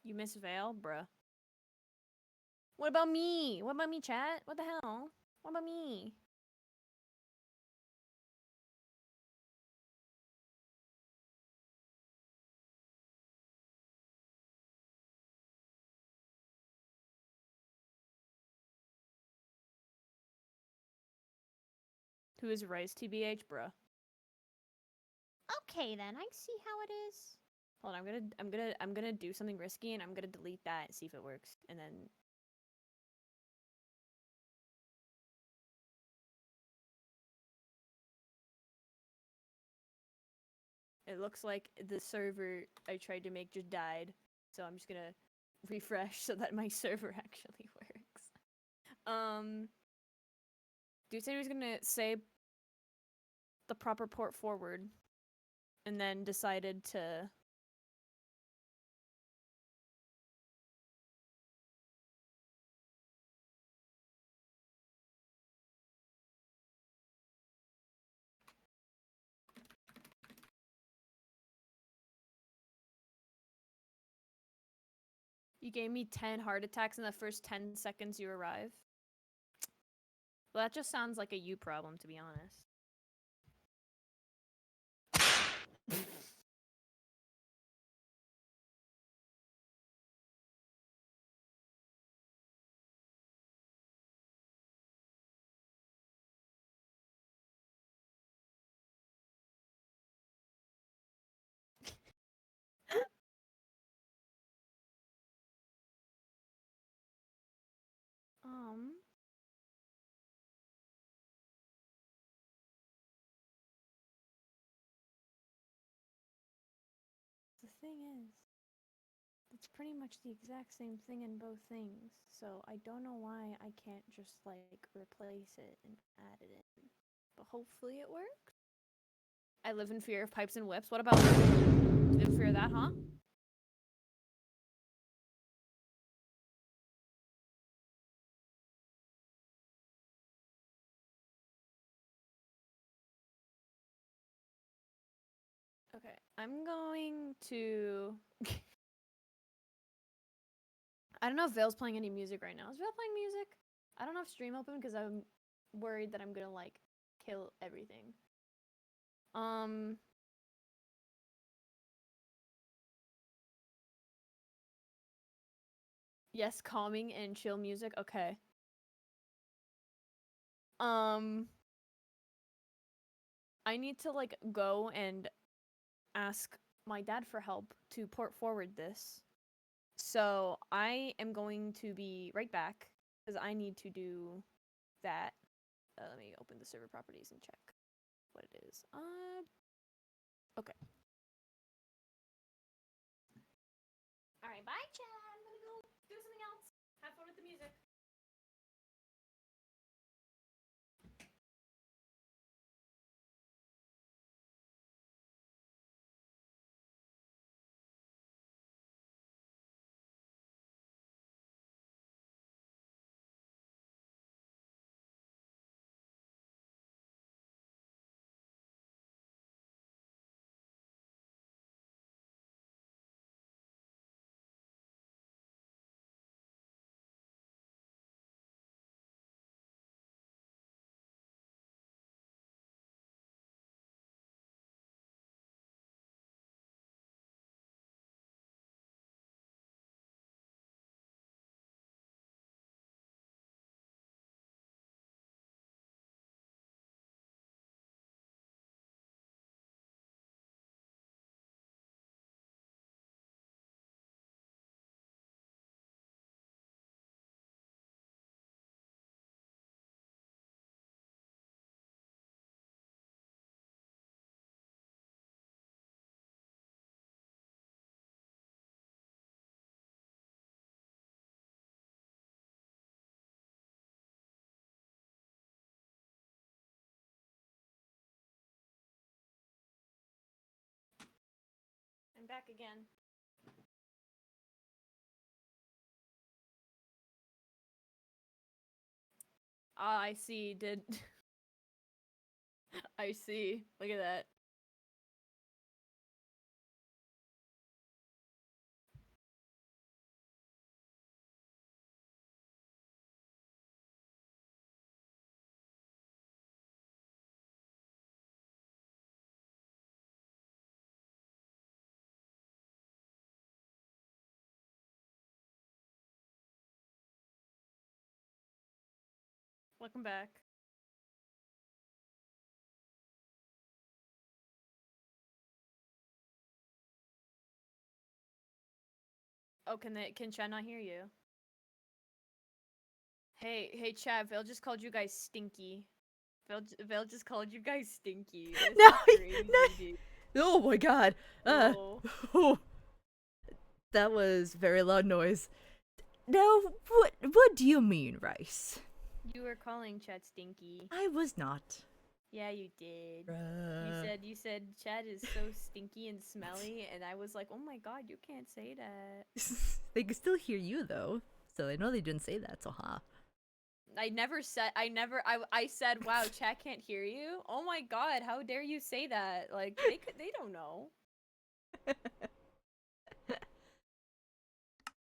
You miss Vale? Bruh. What about me? What about me, chat? What the hell? What about me? Who is Rice TBH, bruh? Okay then, I see how it is. Hold on, I'm gonna do something risky and I'm gonna delete that and see if it works. And then it looks like the server I tried to make just died. So I'm just gonna refresh so that my server actually works. Dude said he was gonna say the proper port forward and then decided to You gave me 10 heart attacks in the first 10 seconds you arrive. Well, that just sounds like a you problem, to be honest. Um, the thing is, it's pretty much the exact same thing in both things, so I don't know why I can't just, like, replace it and add it in. But hopefully it works. I live in fear of pipes and whips. What about you? You live in fear of that, huh? Okay, I'm going to... I don't know if Vale's playing any music right now. Is Vale playing music? I don't have stream open because I'm worried that I'm gonna, like, kill everything. Yes, calming and chill music. Okay. I need to like go and ask my dad for help to port forward this. So I am going to be right back because I need to do that. Let me open the server properties and check what it is. Okay. All right, bye, Chad. I'm gonna go do something else. Have fun with the music. I'm back again. Ah, I see. Did I see? Look at that. Welcome back. Oh, can Chad not hear you? Hey, Chad. Vale just called you guys stinky. Vale just called you guys stinky. This No, is crazy, no. dude. Oh my god. Whoa. That was very loud noise. Now, what do you mean, Rice? You were calling Chad stinky. I was not. Yeah, you did. Bruh. You said Chad is so stinky and smelly, and I was like, oh my god, you can't say that. They can still hear you though, so they know they didn't say that. So I said, wow, Chad can't hear you. Oh my god, how dare you say that? Like they don't know.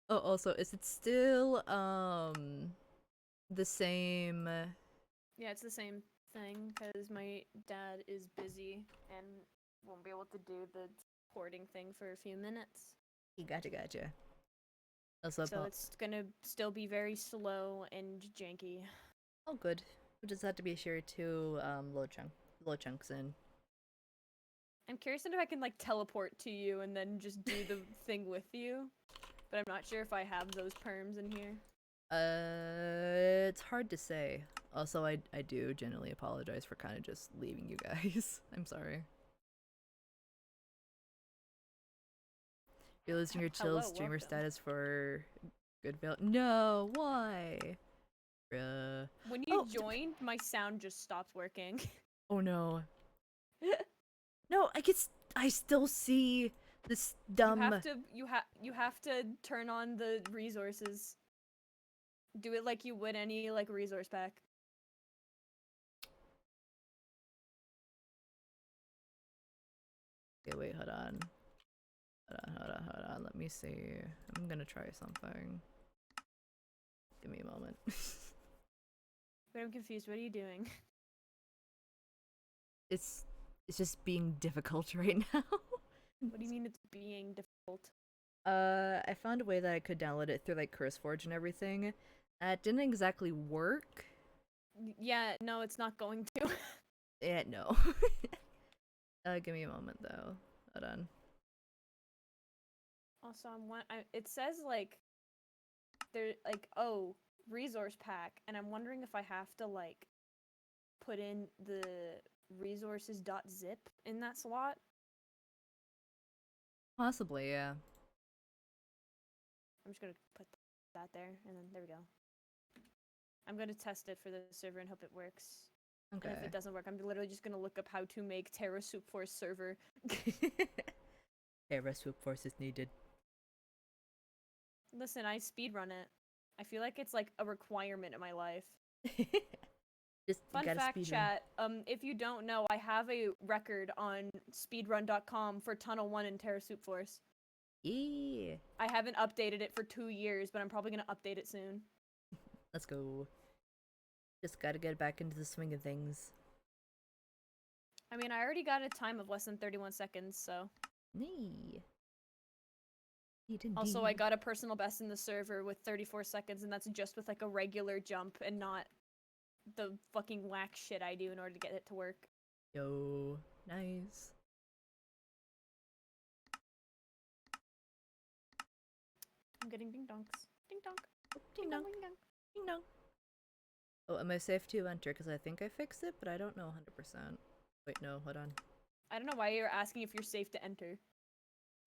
Oh, also, is it still the same? Yeah, it's the same thing because my dad is busy and won't be able to do the porting thing for a few minutes. Gotcha. Also, So it's gonna still be very slow and janky. oh, good. We just had to be sure to load chunks in. I'm curious if I can like teleport to you and then just do the thing with you. But I'm not sure if I have those perms in here. It's hard to say. Also, I do genuinely apologize for kind of just leaving you guys. I'm sorry. You're losing your chill streamer welcome. status for good Vale. No, why? Bruh. When you joined, my sound just stopped working. Oh no. No, I still see this dumb. You have to turn on the resources. Do it like you would any like resource pack. Okay, wait, hold on. Hold on. Let me see. I'm gonna try something. Give me a moment. But I'm confused. What are you doing? It's just being difficult right now. What do you mean it's being difficult? I found a way that I could download it through like CurseForge and everything. It didn't exactly work. Yeah, no, it's not going to. Yeah, no. Give me a moment though. Hold on. Also, it says like there like oh resource pack, and I'm wondering if I have to like put in the resources.zip in that slot. Possibly, yeah. I'm just gonna put that there, and then there we go. I'm gonna test it for the server and hope it works. Okay. And if it doesn't work, I'm literally just gonna look up how to make Terra Swoop Force server. Terra Swoop Force is needed. Listen, I speedrun it. I feel like it's like a requirement in my life. Just Fun gotta fact, speedrun. chat. If you don't know, I have a record on speedrun.com for Tunnel 1 in Terra Swoop Force. Yeah. I haven't updated it for 2 years, but I'm probably gonna update it soon. Let's go. Just gotta get back into the swing of things. I mean, I already got a time of less than 31 seconds, so. Nee. Also, I got a personal best in the server with 34 seconds, and that's just with like a regular jump and not the fucking whack shit I do in order to get it to work. Yo, nice. I'm getting ding donks. Ding donk. Ding dong. Ding dong. Ding dong. Oh, am I safe to enter? Because I think I fixed it, but I don't know 100%. Wait, no, hold on. I don't know why you're asking if you're safe to enter.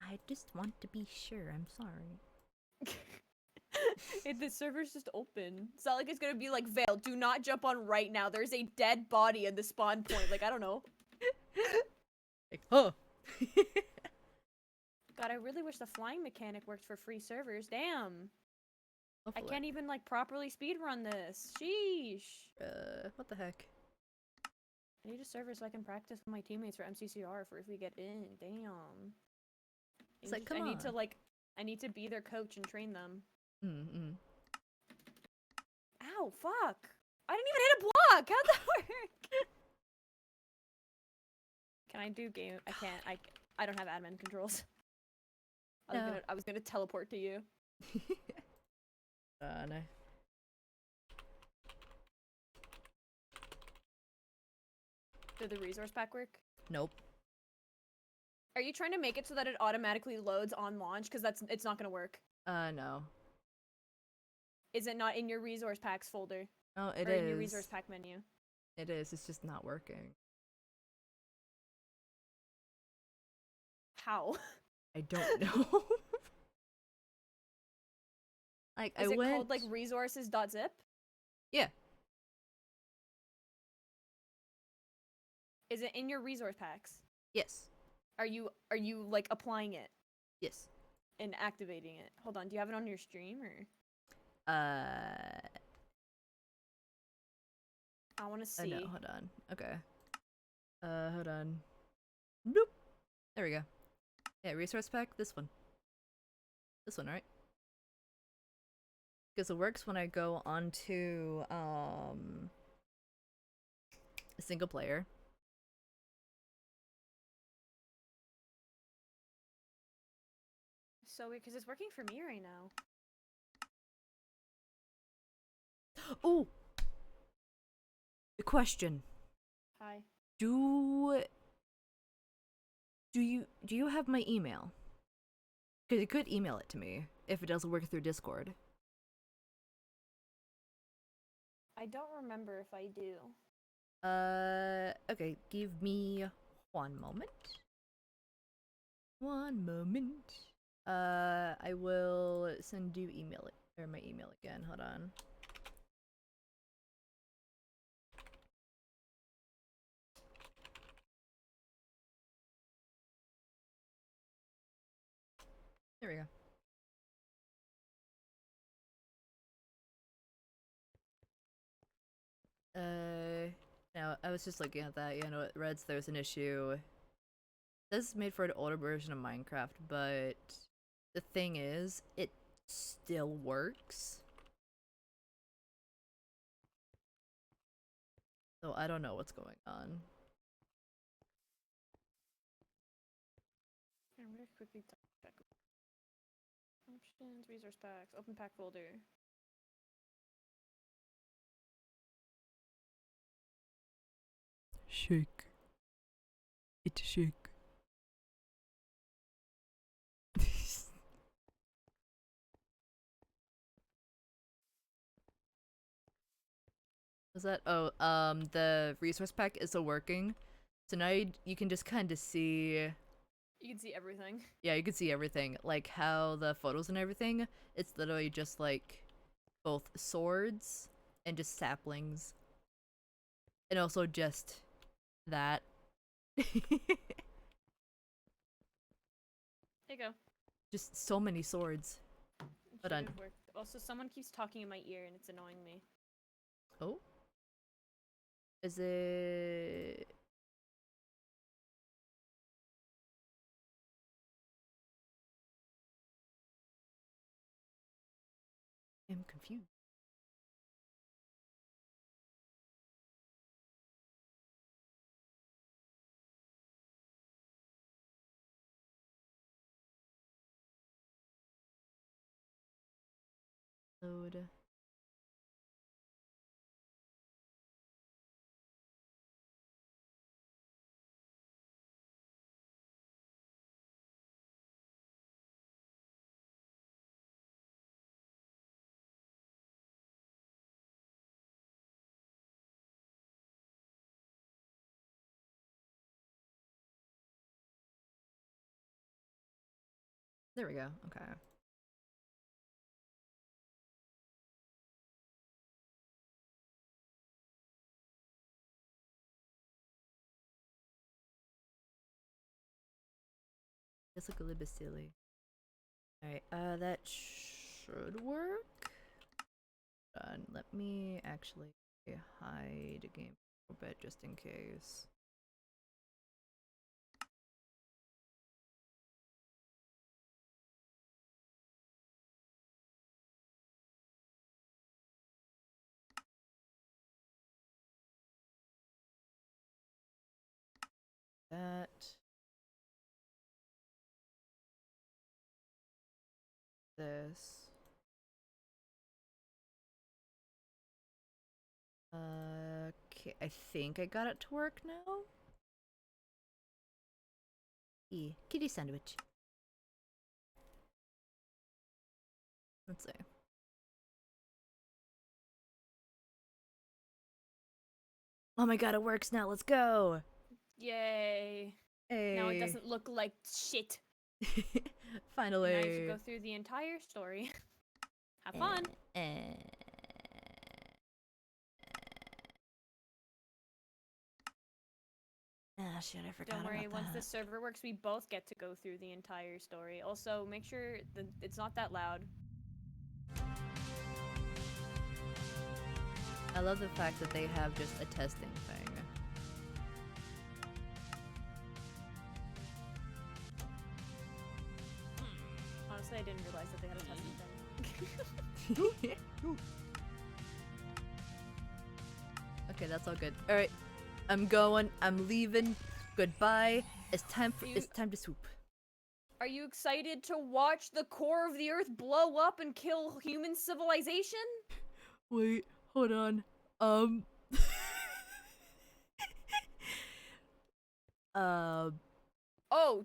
I just want to be sure. I'm sorry. The server's just open. It's not like it's gonna be like, Vale, do not jump on right now. There's a dead body at the spawn point. Like, I don't know. Like, oh. God, I really wish the flying mechanic worked for free servers. Damn. Hopefully. I can't even, like, properly speedrun this. Sheesh. What the heck? I need a server so I can practice with my teammates for MCCR for if we get in. Damn. It's like, come I need to, on. like, I need to be their coach and train them. Mm-mm. Ow, fuck. I didn't even hit a block. How'd that work? Can I do game? I can't. I don't have admin controls. I was gonna teleport to you. No. Did the resource pack work? Nope. Are you trying to make it so that it automatically loads on launch? Because it's not gonna work. No. Is it not in your resource packs folder? Oh, it or is. in your resource pack menu? It is. It's just not working. How? I don't know. Like, Is I it went... called like resources.zip? Yeah. Is it in your resource packs? Yes. Are you like applying it Yes. and activating it? Hold on, do you have it on your stream or? I want to see. know. Hold on. Okay. Hold on. Nope. There we go. Yeah, resource pack. This one. This one, right? Because it works when I go onto a single player. So weird, because it's working for me right now. Oh. The question. Hi. Do you have my email? Because you could email it to me if it doesn't work through Discord. I don't remember if I do. Okay, give me one moment. One moment. I will send you my email again. Hold on. There we go. Now I was just looking at that. You know, it reads there's an issue. This is made for an older version of Minecraft, but the thing is, it still works. So I don't know what's going on. I'm gonna quickly check. Options, resource packs, open pack folder. Shake. It's a shake. Was that? Oh, the resource pack is still working. So now you can just kind of see. You can see everything. Yeah, you can see everything. Like how the photos and everything. It's literally just like both swords and just saplings. And also just that. There you go. Just so many swords. It Hold on. should have worked. Also, someone keeps talking in my ear and it's annoying me. Oh? Is it... I'm confused. Load. There we go. Okay. This look a little bit silly. Alright, that should work. Let me actually hide a game a little bit just in case. That. This. Okay, I think I got it to work now. Kitty sandwich. Let's see. Oh my god, it works now. Let's go. Yay. Hey. Now it doesn't look like shit. Finally. Now you should go through the entire story. Have fun. Ah, shit, I forgot Don't worry, about once that. the server works, we both get to go through the entire story. Also, make sure that it's not that loud. I love the fact that they have just a testing thing. Honestly, I didn't realize that they had a testing thing. Okay, that's all good. Alright. I'm going. I'm leaving. Goodbye. It's time to swoop. Are you excited to watch the core of the Earth blow up and kill human civilization? Wait, hold on. Oh,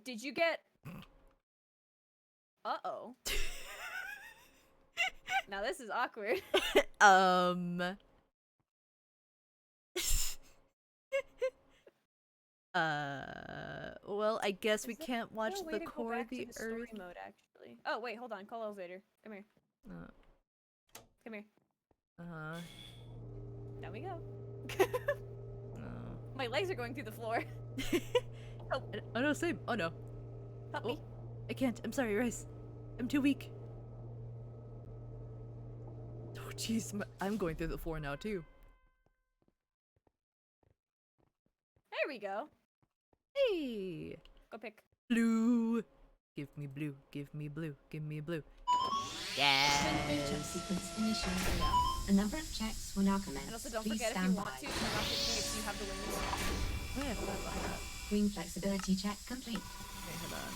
did you get... Uh-oh. Now this is awkward. Well, I guess we Is there can't watch no way the to go core of back to the story Earth. mode, actually. Oh, wait, hold on. Call elevator. Come here. Come here. Uh-huh. Down we go. No. My legs are going through the floor. Help. Oh no, same. Oh no. Help Oh, me. I can't. I'm sorry, Rice. I'm too weak. Oh jeez, I'm going through the floor now too. There we go. Hey! Go pick. Blue! Give me blue, give me blue, give me blue. Jump sequence initiated. A number of checks will now commence. And also don't Please forget if you stand want by. to turn off the thing if you have the wings. Oh yeah, I forgot about that. Wing flexibility check complete. Okay, hold on.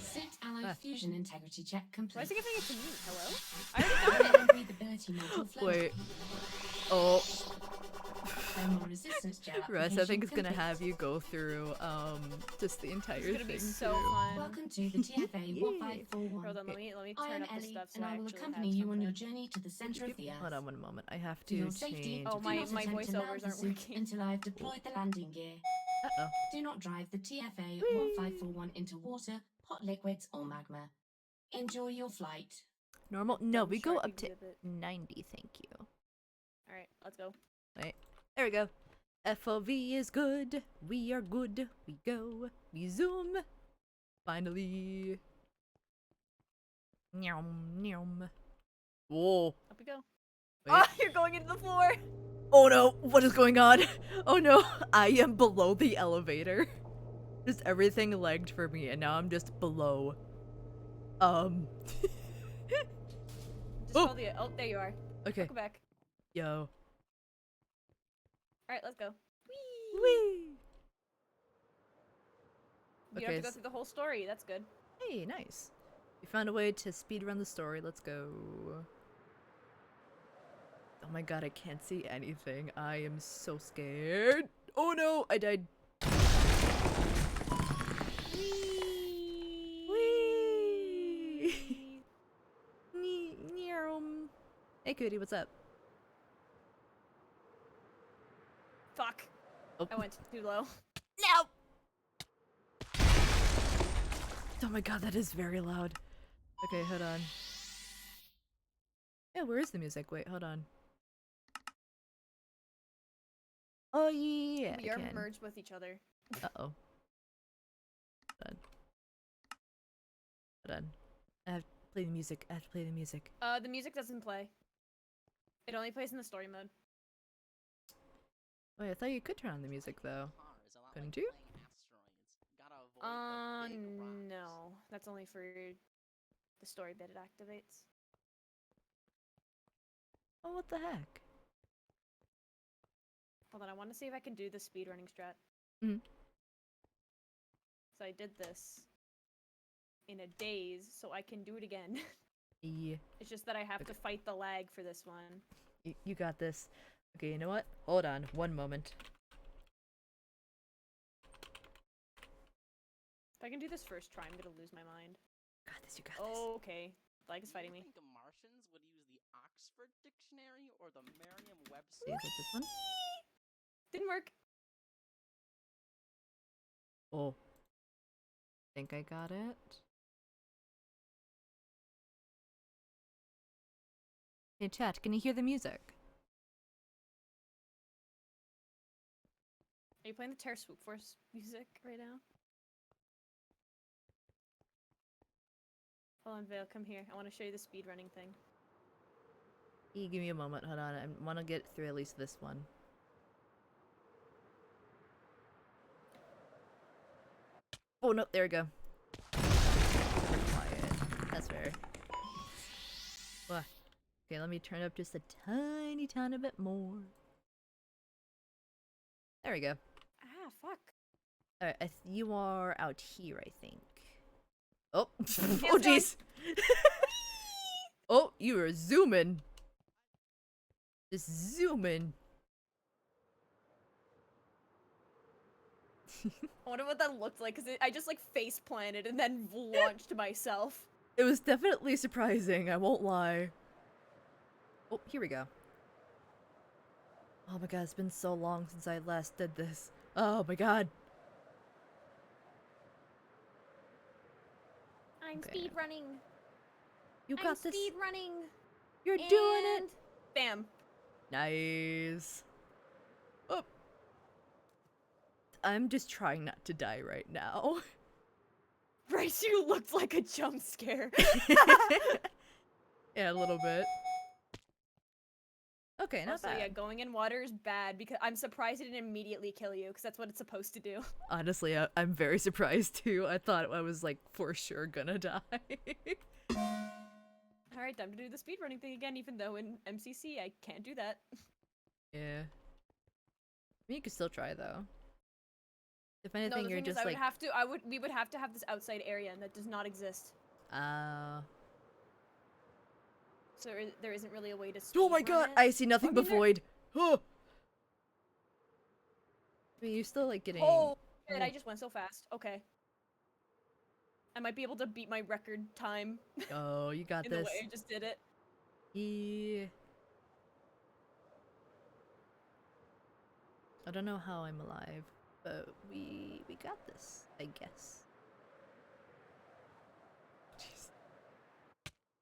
Suit alloy fusion integrity check Why complete. is it giving it to me? Hello? I already got it. Air breathability module floating. Wait. Oh. thermal resistance gel Russ, I think application it's gonna complete. have you go through just the entire It's gonna be thing so too. fun. Welcome to the TFA 1541. Hold on, let me I turn am up the Ellie, stuff so and I I will actually accompany have you on your something. journey to the center of the Earth. Hold on one moment. I have For your to safety, change. Oh, do my not attempt to voiceovers land the aren't suit working. until I have deployed the landing gear. Uh-oh. Do not drive the TFA 1541 into water, hot liquids, or magma. Enjoy your flight. Normal? No, Dumb we go shark up to exhibit. 90, thank you. Alright, let's go. Wait. There we go. FOV is good. We are good. We go. We zoom. Finally. Nyum, nyum. Whoa. Up we go. Wait. Oh, you're going into the floor! Oh no, what is going on? Oh no, I am below the elevator. Just everything lagged for me and now I'm just below. Just Oh. call the. Oh, there you are. Okay. Welcome back. Yo. Alright, let's go. Whee! You don't Okay, have to go through the whole story. That's good. Hey, nice. We found a way to speedrun the story. Let's go. Oh my god, I can't see anything. I am so scared. Oh no, I died. Whee! Hey, Cootie, what's up? Fuck. Oh. I went too low. No! Oh my god, that is very loud. Okay, hold on. Yeah, where is the music? Wait, hold on. Oh yeah, We I are can. merged with each other. Uh-oh. Hold on. Hold on. I have to play the music. I have to play the music. The music doesn't play. It only plays in the story mode. Wait, I thought you could turn on the music though. Couldn't you? No. That's only for the story bit it activates. Oh, what the heck? Hold on, I want to see if I can do the speedrunning strat. Mhm. So I did this in a daze, so I can do it again. Yeah. It's just that I have to fight the lag for this one. You got this. Okay, you know what? Hold on, one moment. If I can do this first try, I'm gonna lose my mind. Got this, you got this. Okay. Lag is fighting me. think Martians would use the Oxford Dictionary or the Merriam-Webster? See, is it this one? Didn't work. Oh. Think I got it. Hey chat, can you hear the music? Are you playing the Terra Swoop Force music right now? Hold on, Vale, come here. I want to show you the speedrunning thing. Hey, give me a moment, hold on. I want to get through at least this one. Oh no, there we go. Super quiet. That's fair. What? Okay, let me turn it up just a tiny bit more. There we go. Ah, fuck. Alright, you are out here, I think. Oh, oh Hands jeez. Oh, you are zooming. Just zooming. I wonder what that looked like, because I just like face planted and then launched myself. It was definitely surprising, I won't lie. Oh, here we go. Oh my god, it's been so long since I last did this. Oh my god. I'm Okay. speedrunning. You got this. Speedrunning. You're doing it. Bam. Nice. Oh. I'm just trying not to die right now. Bryce, you looked like a jump scare. Yeah, a little bit. Okay, not Also, bad. yeah, going in water is bad because I'm surprised it didn't immediately kill you because that's what it's supposed to do. Honestly, I'm very surprised too. I thought I was like for sure gonna die. Alright, time to do the speedrunning thing again, even though in MCC I can't do that. Yeah. I mean, you could still try though. If No, anything, the you're thing is, just like. we would have to have this outside area, and that does not exist. So there isn't really a way to. Oh my speedrun god! it. I see nothing I but mean, there- void. Oh. I mean, you're still like getting. Oh, shit, I just went so fast. Okay. I might be able to beat my record time Oh, you got in the this. way I just did it. Yeah. I don't know how I'm alive, but we got this, I guess. Jeez.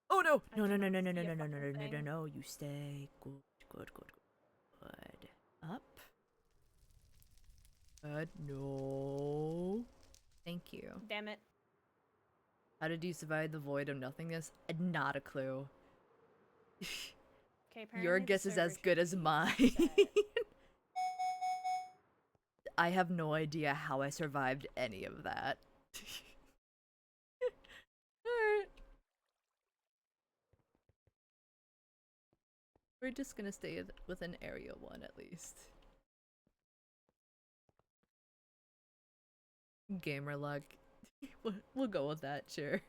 Oh no! I No no no cannot no no no see a no no no fucking no no thing. no! You stay. Good good good good. Up. Good. No. Thank you. Damn it. How did you survive the void of nothingness? Not a clue. Okay, apparently Your the guess is server as good should as be mine. reset. I have no idea how I survived any of that. Alright. We're just gonna stay within Area 1 at least. Gamer luck. We'll go with that, sure.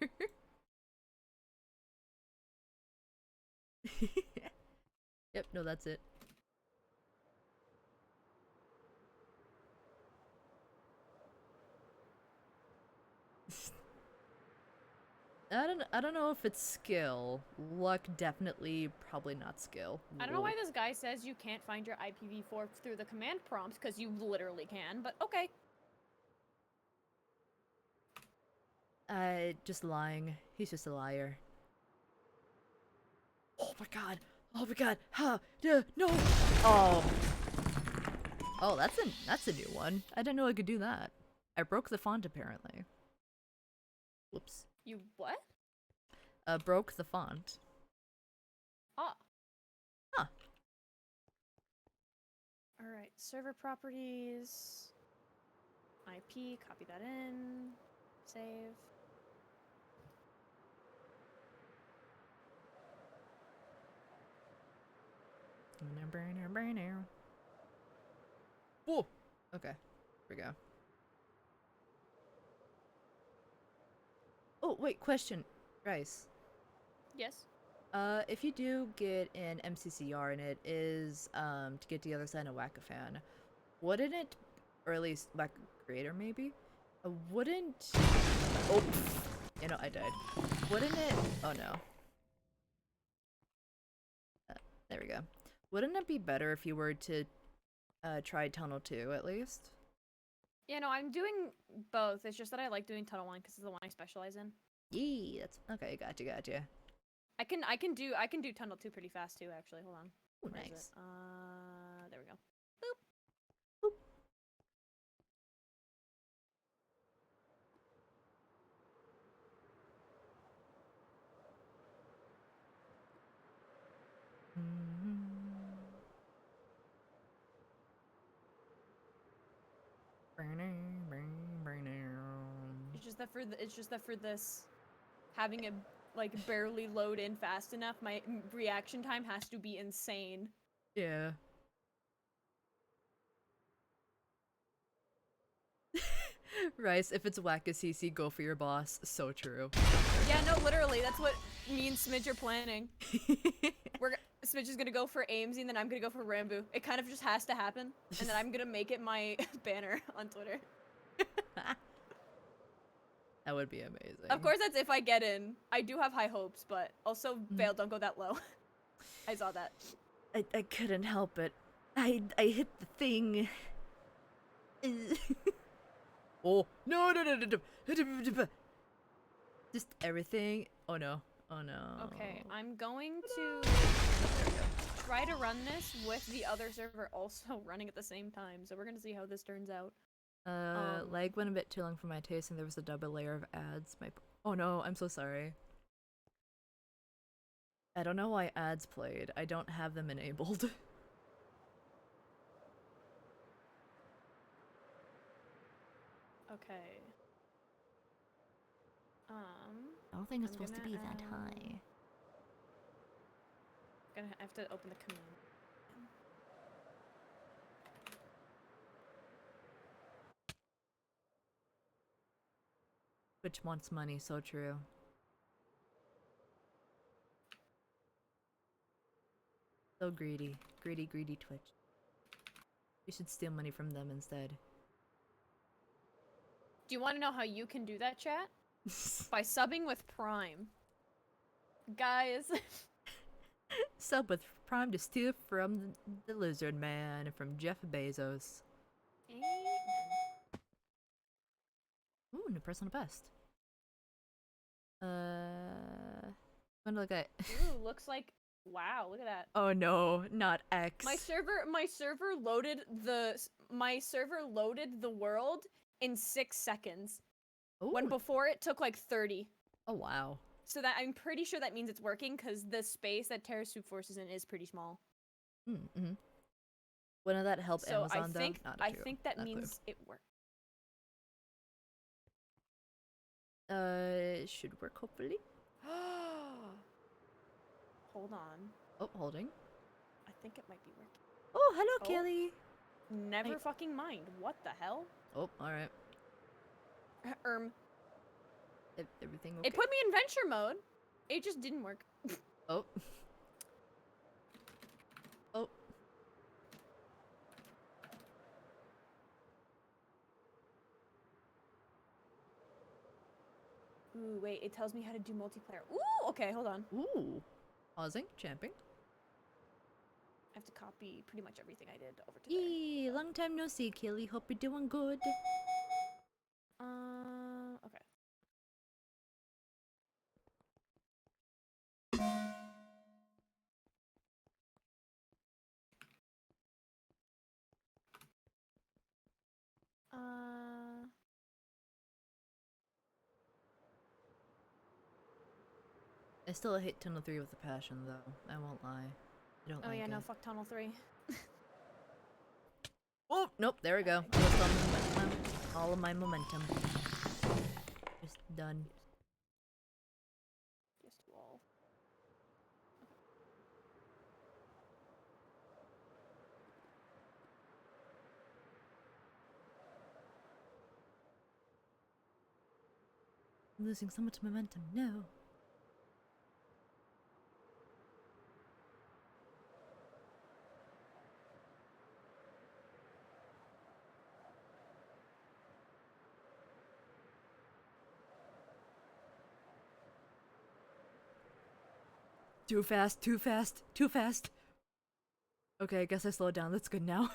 Yep, no, that's it. I don't know if it's skill. Luck definitely probably not skill. I don't know why this guy says you can't find your IPv4 through the command prompt, because you literally can, but okay. Just lying. He's just a liar. Oh my god. Oh my god. Ha. No. Oh. Oh, that's a new one. I didn't know I could do that. I broke the font apparently. Whoops. You what? Broke the font. Ah. Huh. Alright, server properties. IP, copy that in. Save. Whoa. Okay. Here we go. Oh, wait, question. Rice. Yes. If you do get an MCCR and it is, to get the other side of Whack-A-Fan, wouldn't it, or at least Whack Creator maybe, wouldn't, oh, you know, I died. Wouldn't it, oh no. There we go. Wouldn't it be better if you were to, try Tunnel 2 at least? Yeah, no, I'm doing both. It's just that I like doing Tunnel 1 because it's the one I specialize in. Yee, that's, okay, gotcha. I can do Tunnel 2 pretty fast too, actually. Hold on. Ooh, Where is nice. it? There we go. It's just that for this, having it like barely load in fast enough, my reaction time has to be insane. Yeah. Rice, if it's Whack-A-CC, go for your boss. So true. Yeah, no, literally, that's what me and Smidge are planning. Smidge is gonna go for Amesy, and then I'm gonna go for Rambo. It kind of just has to happen, and then I'm gonna make it my banner on Twitter. That would be amazing. Of course, that's if I get in. I do have high hopes, but also, Vale, don't go that low. I saw that. I couldn't help it. I hit the thing. Oh, no. Just everything. Oh no. Okay, I'm going to try to run this with the other server also running at the same time, so we're gonna see how this turns out. Lag went a bit too long for my taste and there was a double layer of ads. Oh no, I'm so sorry. I don't know why ads played. I don't have them enabled. Okay. I don't think it's I'm supposed to gonna, be that high. Gonna have to open the command. Twitch wants money, so true. So greedy. Greedy Twitch. We should steal money from them instead. Do you want to know how you can do that, chat? By subbing with Prime. Guys. Sub with Prime to steal from the Lizard Man and from Jeff Bezos. Amen. Ooh, new personal best. When look at. Ooh, looks like wow, look at that. Oh no, not X. My server loaded the world in 6 seconds. Ooh. When before it took like 30. Oh wow. So that I'm pretty sure that means it's working because the space that Terra Swoop Force is in is pretty small. Mm-hmm. Wouldn't that help So Amazon though? Not I true. think that Not means it worked. It should work hopefully. Hold on. Oh, holding. I think it might be working. Oh, hello, Oh. Kelly. Never Hey. fucking mind. What the hell? Oh, all right. Everything okay? It put me in venture mode. It just didn't work. Oh. Oh. Ooh, wait, it tells me how to do multiplayer. Ooh, okay, hold on. Ooh. Pausing, champing. I have to copy pretty much everything I did over to there. Yee, long time no see, Kelly. Hope you're doing good. Okay. I still hate Tunnel 3 with a passion, though. I won't lie. I don't Oh like yeah, it. no, fuck Tunnel 3. Oh, nope, there we go. Okay. Lost all my momentum. All of my momentum. Just done. Just wall. I'm losing so much momentum. No. Too fast, too fast, too fast. Okay, I guess I slowed down. That's good now.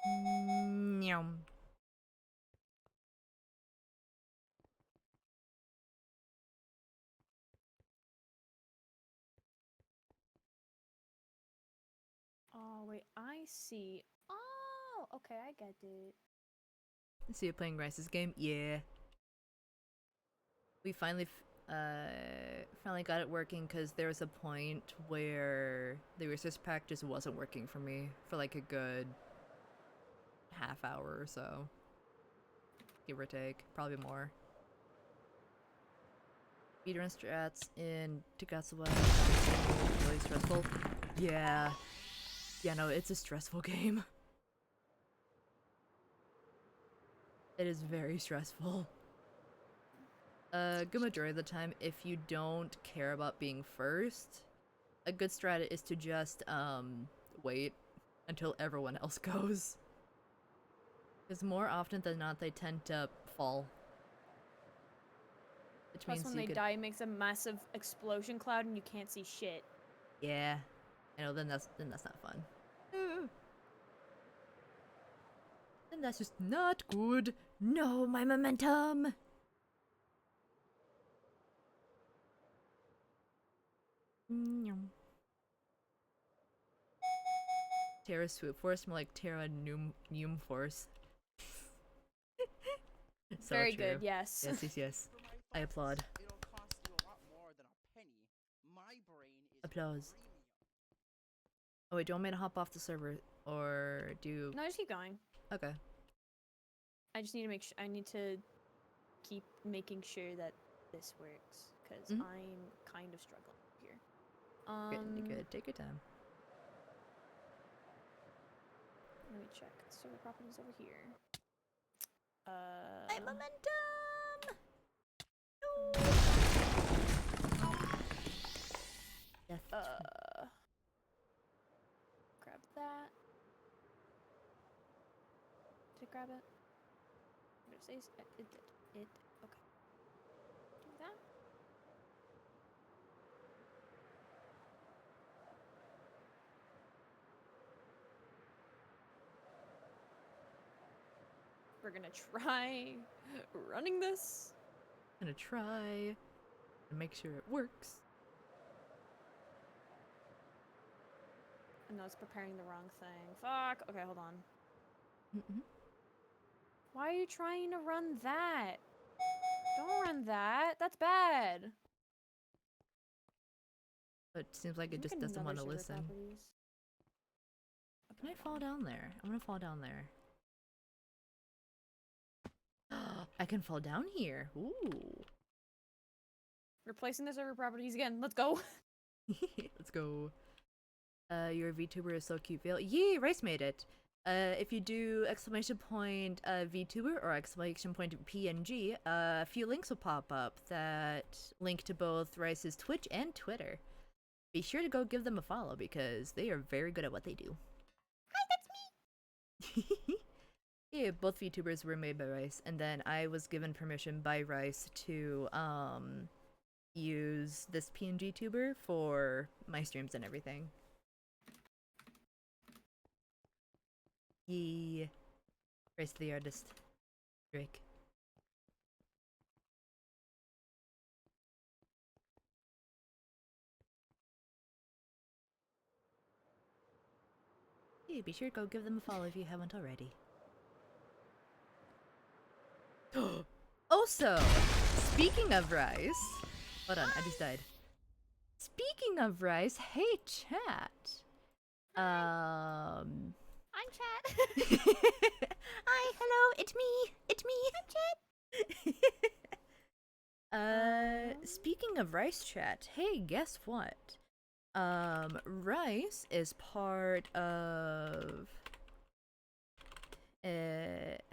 Nyum. Oh wait, I see. Oh, okay, I get it. See you playing Rice's game? Yeah. We finally finally got it working because there was a point where the resist pack just wasn't working for me for like a good half hour or so. Give or take. Probably more. Speedrun strats in Takatsuwa. Really stressful. Yeah. Yeah, no, it's a stressful game. It is very stressful. Good majority of the time, if you don't care about being first, a good strat is to just, wait until everyone else goes. Because more often than not, they tend to fall. Which Plus, means when you they could... die, it makes a massive explosion cloud, and you can't see shit. Yeah. I know, then that's not fun. Then that's just not good. No, my momentum! Nyum. Terra Swoop Force, more like Terra Noom Force. So Very true. good, yes. Yes, yes, yes. For my I thoughts, applaud. It'll cost you a lot more than a penny. My brain is Applause. premium. Oh wait, do you want me to hop off the server? Or do you... No, just keep going. Okay. I just need to make sure. I need to keep making sure that this works because Mhm. I'm kind of struggling here. Good, good. Take your time. Let me check. Server properties over here. My momentum! grab it? Did it say it did? It okay. Do that. We're gonna try running this. Gonna try and make sure it works. No, it's preparing the wrong thing. Fuck. Okay, hold on. Mm-mm. Why are you trying to run that? Don't run that. That's bad. But it seems like it Look just at doesn't another want to server listen. properties. Can I fall down there? I'm gonna fall down there. I can fall down here. Ooh. Replacing the server properties again. Let's go. Let's go. Your VTuber is so cute, Vale. Yay, Rice made it. If you do exclamation point VTuber or exclamation point PNG, a few links will pop up that link to both Rice's Twitch and Twitter. Be sure to go give them a follow because they are very good at what they do. Hi, that's me! Yeah, both VTubers were made by Rice, and then I was given permission by Rice to use this PNG tuber for my streams and everything. Yee. Rice the artist. Drake. Yeah, be sure to go give them a follow if you haven't already. Also, speaking of Rice, hold on, I just died. Speaking of Rice, hey chat. I'm chat. Hi, hello, it's me. It's me. Hi, chat. Speaking of Rice chat, hey, guess what? Rice is part of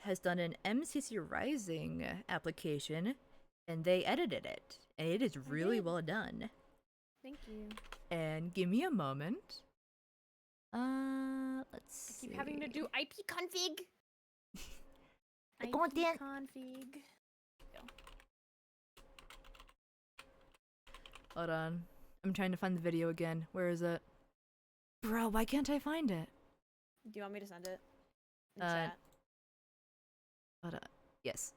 has done an MCC Rising application, and they edited it, and it is really well done. Thank you. And give me a moment. Let's see. Keep having to do IP config. IP content. config. Hold on. I'm trying to find the video again. Where is it? Bro, why can't I find it? Do you want me to send it? In Uh, chat? Hold on. Yes.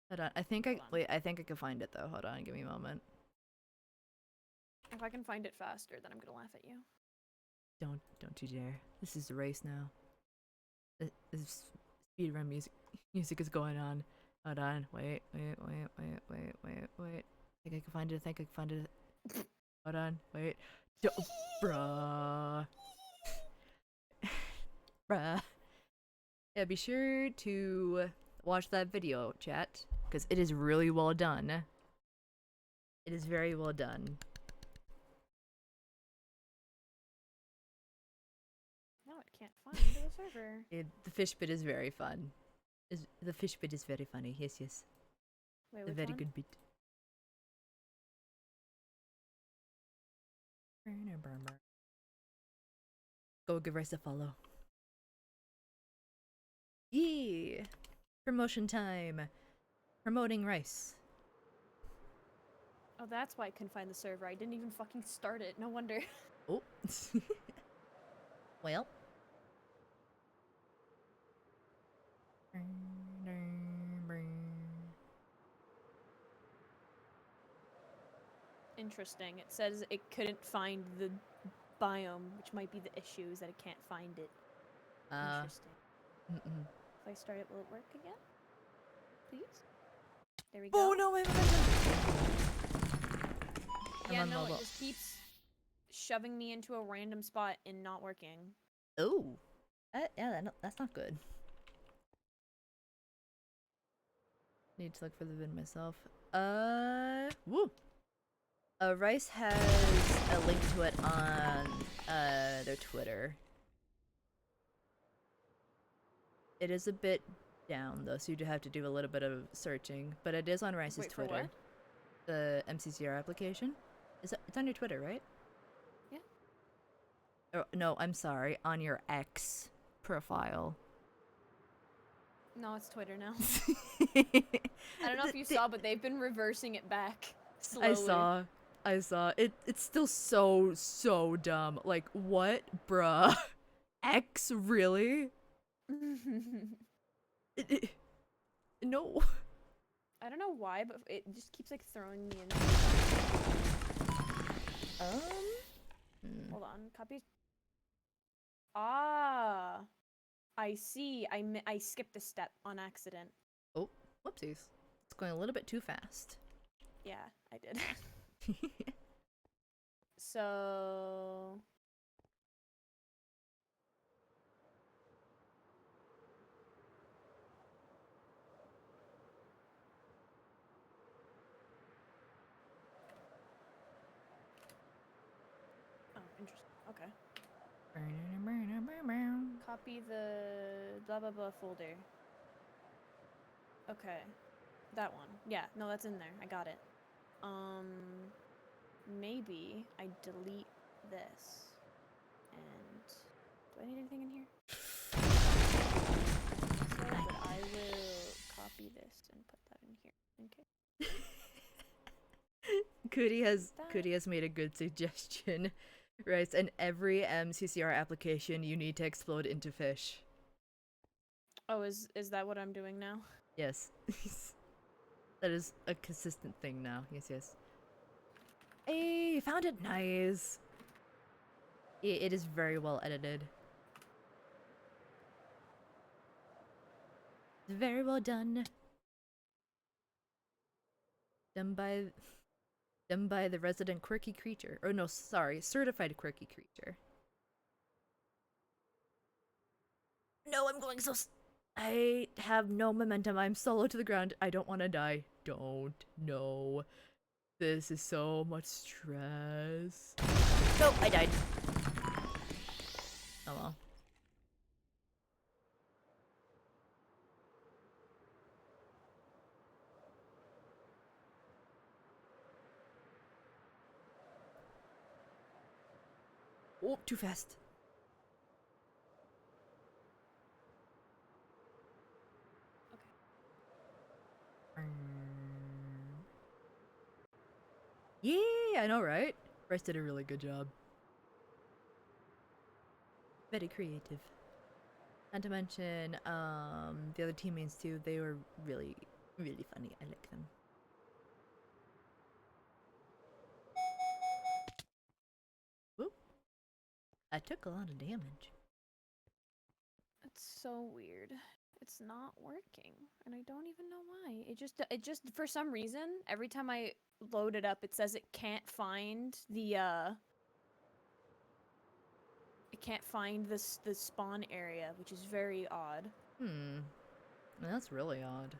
Hold on. I think Hold on. wait, I think I can find it though. Hold on, give me a moment. If I can find it faster, then I'm gonna laugh at you. Don't you dare. This is the race now. This speedrun music is going on. Hold on. Wait. I think I can find it. Hold on. Wait. Bruh. Bruh. Yeah, be sure to watch that video, chat, because it is really well done. It is very well done. No, it can't find the server. The fish bit is very fun. The fish bit is very funny. Yes. Wait, A which very one? good bit. Go give Rice a follow. Yee! Promotion time! Promoting Rice. Oh, that's why I couldn't find the server. I didn't even fucking start it. No wonder. Oh. Well. Interesting. It says it couldn't find the biome, which might be the issue, is that it can't find it. Interesting. If I start it, will it work again? Please? There we go. Oh no, wait. Yeah, I'm on no, mobile. it just keeps shoving me into a random spot and not working. Oh. Yeah, that's not good. Need to look for the vid myself. Woo! Rice has a link to it on their Twitter. It is a bit down though, so you do have to do a little bit of searching, but it is on Rice's Wait, for Twitter. what? The MCCR application. It's on your Twitter, right? Yeah. Oh, no, I'm sorry, on your X profile. No, it's Twitter now. I I don't know if you saw, but they've been reversing it back slowly. I saw. It's still so dumb. Like, what, bruh? X, really? No. I don't know why, but it just keeps like throwing me in. Hold on, copy. Ah, I see. I skipped a step on accident. Oh, whoopsies. It's going a little bit too fast. Yeah, I did. So. Oh, interesting. Okay. Copy the blah blah blah folder. Okay. That one. Yeah, no, that's in there. I got it. Maybe I delete this. And do I need anything in here? So, but I will copy this and put that in here. Okay. Cootie has made a good suggestion. Right, and every MCCR application you need to explode into fish. Oh, is that what I'm doing now? Yes. That is a consistent thing now. Yes. Hey, found it. Nice. It is very well edited. Very well done. Done by the resident quirky creature. Or no, sorry, certified quirky creature. No, I'm going I have no momentum. I'm solo to the ground. I don't want to die. Don't. No. This is so much stress. Nope, I died. Oh well. Oh, too fast. Yeah, I know, right? Bryce did a really good job. Very creative. Not to mention, the other teammates too, they were really, really funny. I like them. Whoop. I took a lot of damage. It's so weird. It's not working, and I don't even know why. It just for some reason, every time I load it up, it says it can't find the the spawn area, which is very odd. That's really odd.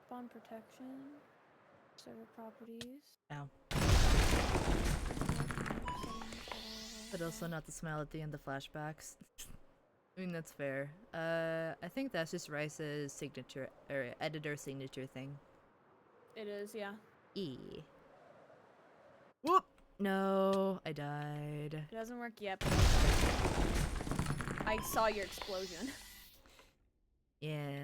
Spawn protection, server properties. Ow. But also not the smile at the end of flashbacks. I mean, that's fair. I think that's just Rice's signature, or editor signature thing. It is, yeah. E. Whoop! No, I died. It doesn't work yet, but I saw your explosion. Yeah,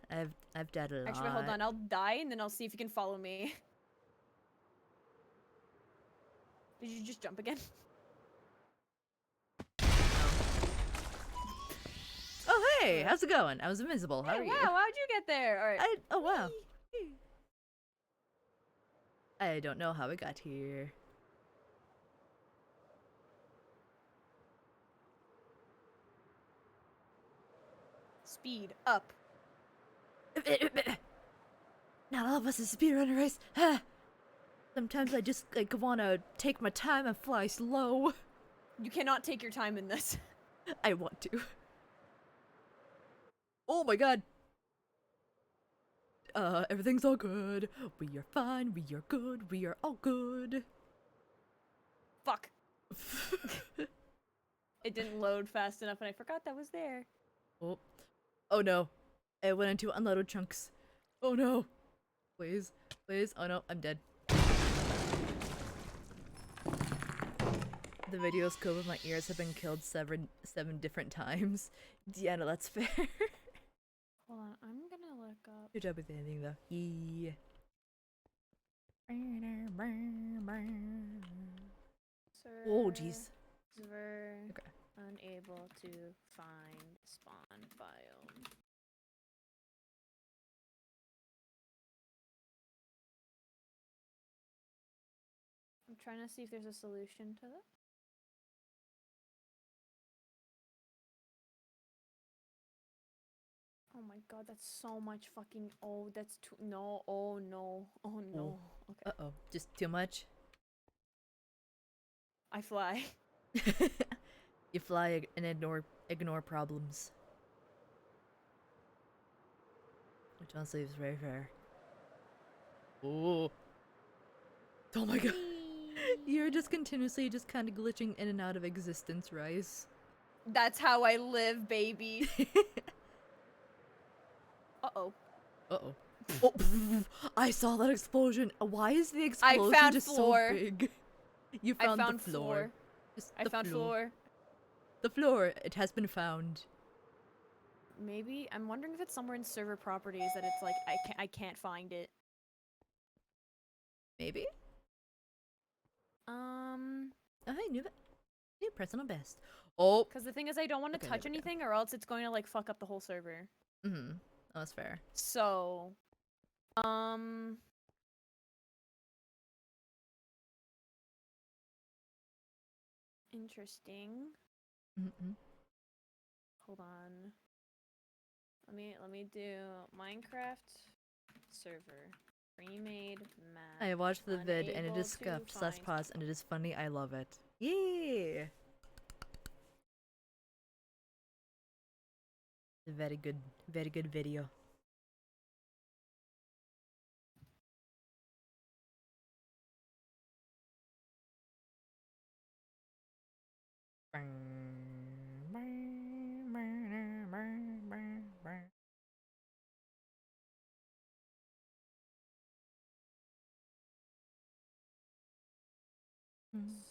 I've died a lot. Actually, hold on. I'll die, and then I'll see if you can follow me. Did you just jump again? Oh, hey! How's it going? I was invisible. How Hey, are you? wow, how'd you get there? All right. Oh, wow. I don't know how I got here. Speed up. Not all of us is speedrunner race. Sometimes I just like wanna take my time and fly slow. You cannot take your time in this. I want to. Oh my god. Everything's all good. We are fine. We are good. We are all good. Fuck. It didn't load fast enough, and I forgot that was there. Oh. Oh no. It went into unloaded chunks. Oh no. Please. Please. Oh no, I'm dead. The video's cool, but my ears have been killed seven different times. Yeah, no, that's fair. Hold on, I'm gonna look up. Good job with the ending, though. Yeah. Oh, jeez. Server Okay. unable to find spawn biome. I'm trying to see if there's a solution to this. Oh my god, that's so much fucking. Oh, that's too. No, oh no, oh no. Okay. Uh-oh. Just too much? I fly. You fly and ignore problems. Which honestly is very fair. Oh. Oh my god. You're just continuously just kind of glitching in and out of existence, Rice. That's how I live, baby. Uh-oh. Uh-oh. Oh, I saw that explosion. Why is the explosion found just floor. so big? You I found found the floor. Just I the found floor. The floor. It has been found. Maybe I'm wondering if it's somewhere in server properties that it's like I can't find it. Maybe? Oh, hey, new personal best. Oh. Because the thing is, I don't want to Okay, touch there we go. anything, or else it's going to like fuck up the whole server. Mm-hmm. Oh, that's fair. So, interesting. Mm-hmm. Hold on. Let me do Minecraft server remade map. I watched the vid and it unable is to scuffed, find pause, and it is funny. I love it. Yeah. Very good video.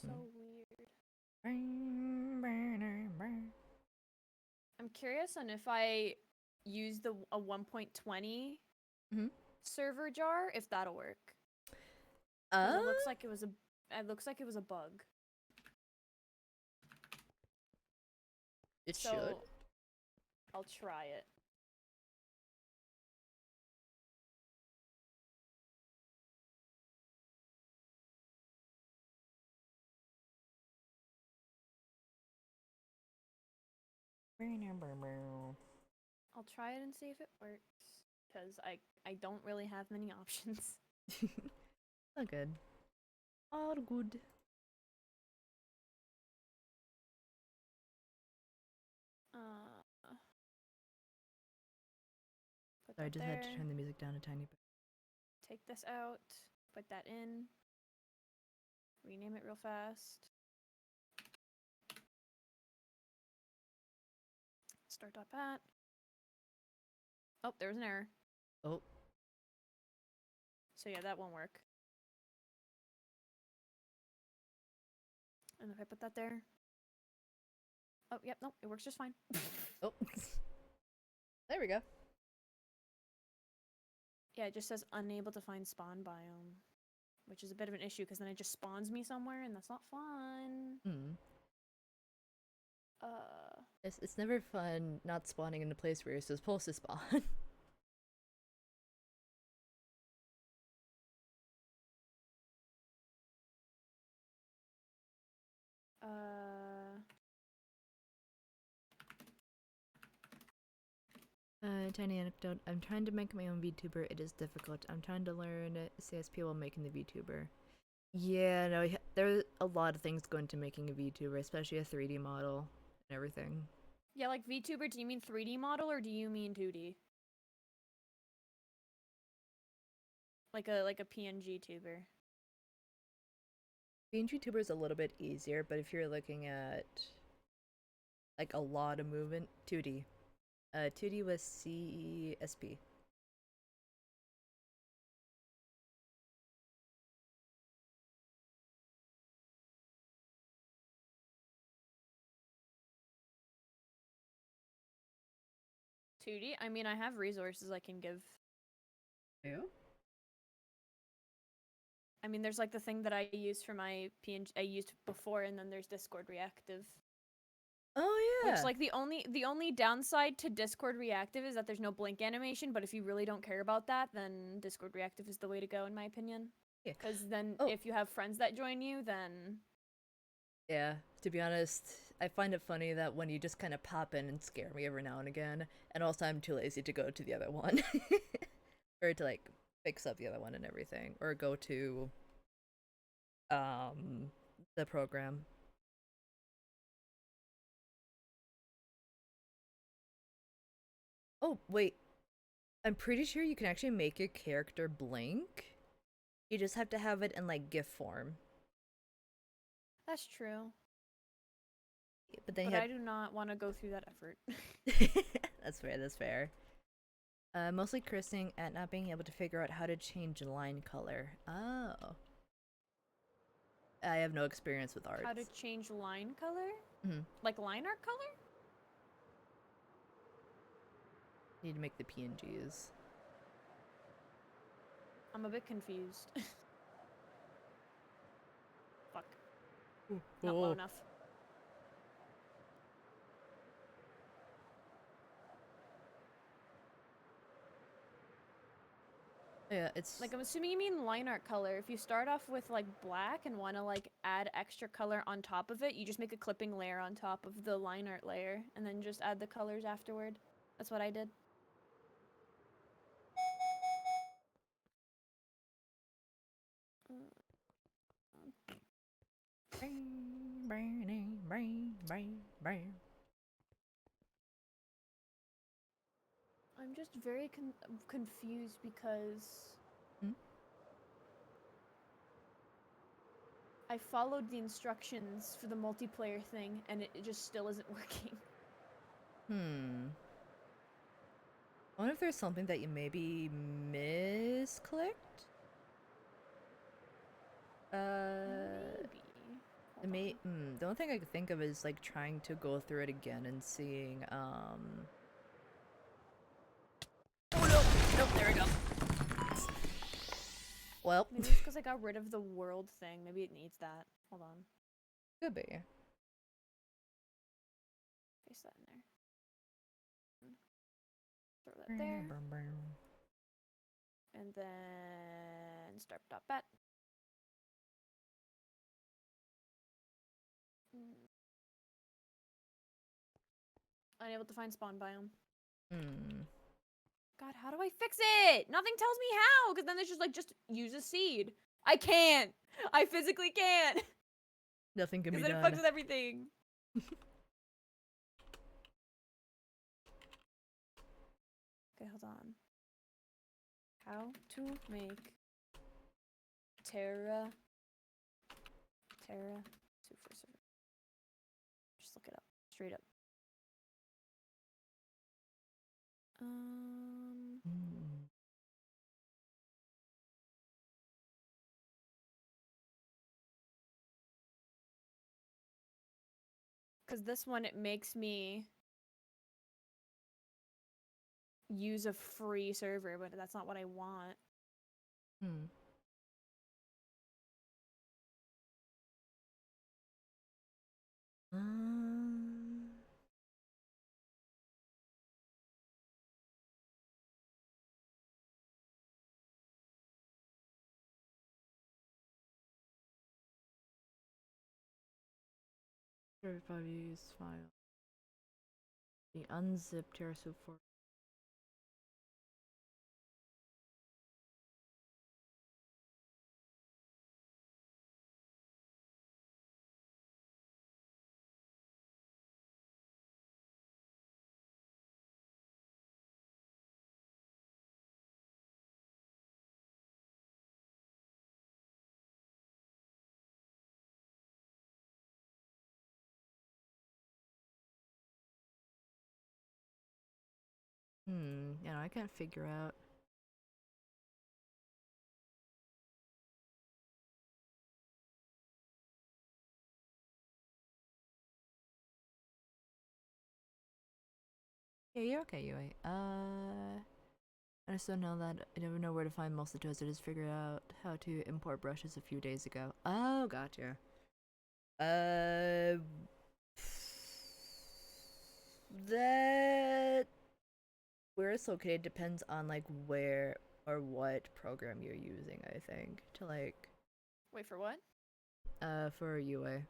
So weird. I'm curious on if I use a 1.20 Mhm. server jar, if that'll work. 'Cause it looks like it was a bug. It So should. I'll try it. I'll try it and see if it works. Because I don't really have many options. All good. All good. Put Sorry, I that just there. had to turn the music down a tiny bit. Take this out. Put that in. Rename it real fast. Start.pat. Oh, there was an error. Oh. So yeah, that won't work. And if I put that there. Oh, yep, nope, it works just fine. Oh. There we go. Yeah, it just says unable to find spawn biome. Which is a bit of an issue because then it just spawns me somewhere and that's not fun. Hmm. It's never fun not spawning in a place where you're supposed to spawn. Tiny anecdote. I'm trying to make my own VTuber. It is difficult. I'm trying to learn CSP while making the VTuber. Yeah, no, there's a lot of things going to making a VTuber, especially a 3D model and everything. Yeah, like VTuber, do you mean 3D model or do you mean 2D? Like a PNG tuber. Being YouTuber is a little bit easier, but if you're looking at like a lot of movement, 2D. 2D was CSP. 2D? I mean, I have resources I can give. You? I mean, there's like the thing that I used for my PNG I used before, and then there's Discord Reactive. Oh yeah. Which, like, the only downside to Discord Reactive is that there's no blink animation, but if you really don't care about that, then Discord Reactive is the way to go, in my opinion. Yeah. Because then Oh. if you have friends that join you, then... Yeah, to be honest, I find it funny that when you just kind of pop in and scare me every now and again, and also I'm too lazy to go to the other one. Or to, like, fix up the other one and everything. Or go to, the program. Oh, wait. I'm pretty sure you can actually make your character blink. You just have to have it in, like, GIF form. That's true. But then But you have... I do not want to go through that effort. That's fair, that's fair. Mostly cursing at not being able to figure out how to change line color. Oh. I have no experience with art. How to change line color? Mhm. Like line art color? Need to make the PNGs. I'm a bit confused. Fuck. Not low enough. Yeah, it's Like, I'm assuming you mean line art color. If you start off with, like, black and want to, like, add extra color on top of it, you just make a clipping layer on top of the line art layer, and then just add the colors afterward. That's what I did. I'm just very confused because... Hmm? I followed the instructions for the multiplayer thing, and it just still isn't working. I wonder if there's something that you maybe misclicked? Maybe. The only thing I could think of is like trying to go through it again and seeing Oh no! Nope, there we go. well, Maybe it's because I got rid of the world thing. Maybe it needs that. Hold on. could be. Paste that in there. Throw that there. And then start.bat. Unable to find spawn biome. God, how do I fix it? Nothing tells me how, because then it's just like, just use a seed. I can't. I physically can't. Nothing can be Because then it done. fucks with everything. Okay, hold on. How to make Terra Swoop for server. Just look it up. Straight up. Because this one, it makes me use a free server, but that's not what I want. Everybody's file. The unzipped Terra Swoop for you know, I can't figure out. Yeah, you're okay, Yui. I just don't know that I never know where to find most of the tools. I just figured out how to import brushes a few days ago. Oh, gotcha. That where it's located depends on like where or what program you're using, I think, to like Wait, for what? for UA.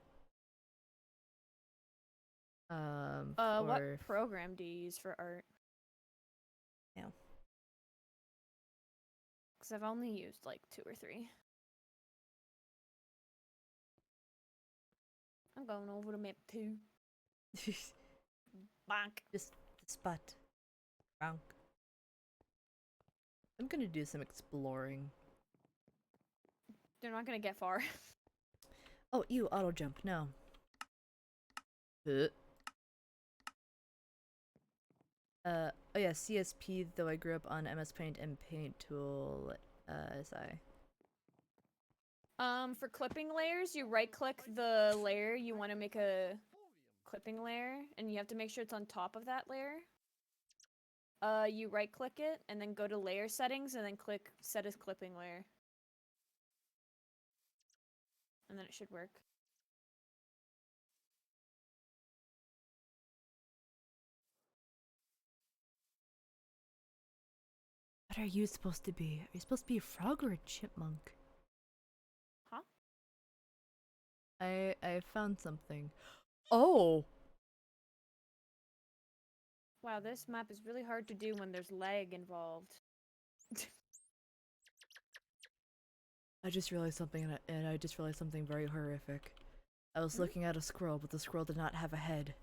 What For program do you use for art? Yeah. Because I've only used like 2 or 3. I'm going over to map 2. Bonk. just the spot. Wrong. I'm gonna do some exploring. They're not gonna get far. Oh, you auto jump, no. Oh yeah, CSP, though I grew up on MS Paint and Paint Tool SI. For clipping layers, you right click the layer you want to make a clipping layer, and you have to make sure it's on top of that layer. You right click it, and then go to layer settings, and then click set as clipping layer. And then it should work. What are you supposed to be? Are you supposed to be a frog or a chipmunk? Huh? I found something. Oh! Wow, this map is really hard to do when there's lag involved. I just realized something and I just realized something very horrific. I was looking at a squirrel, but the squirrel did not have a head.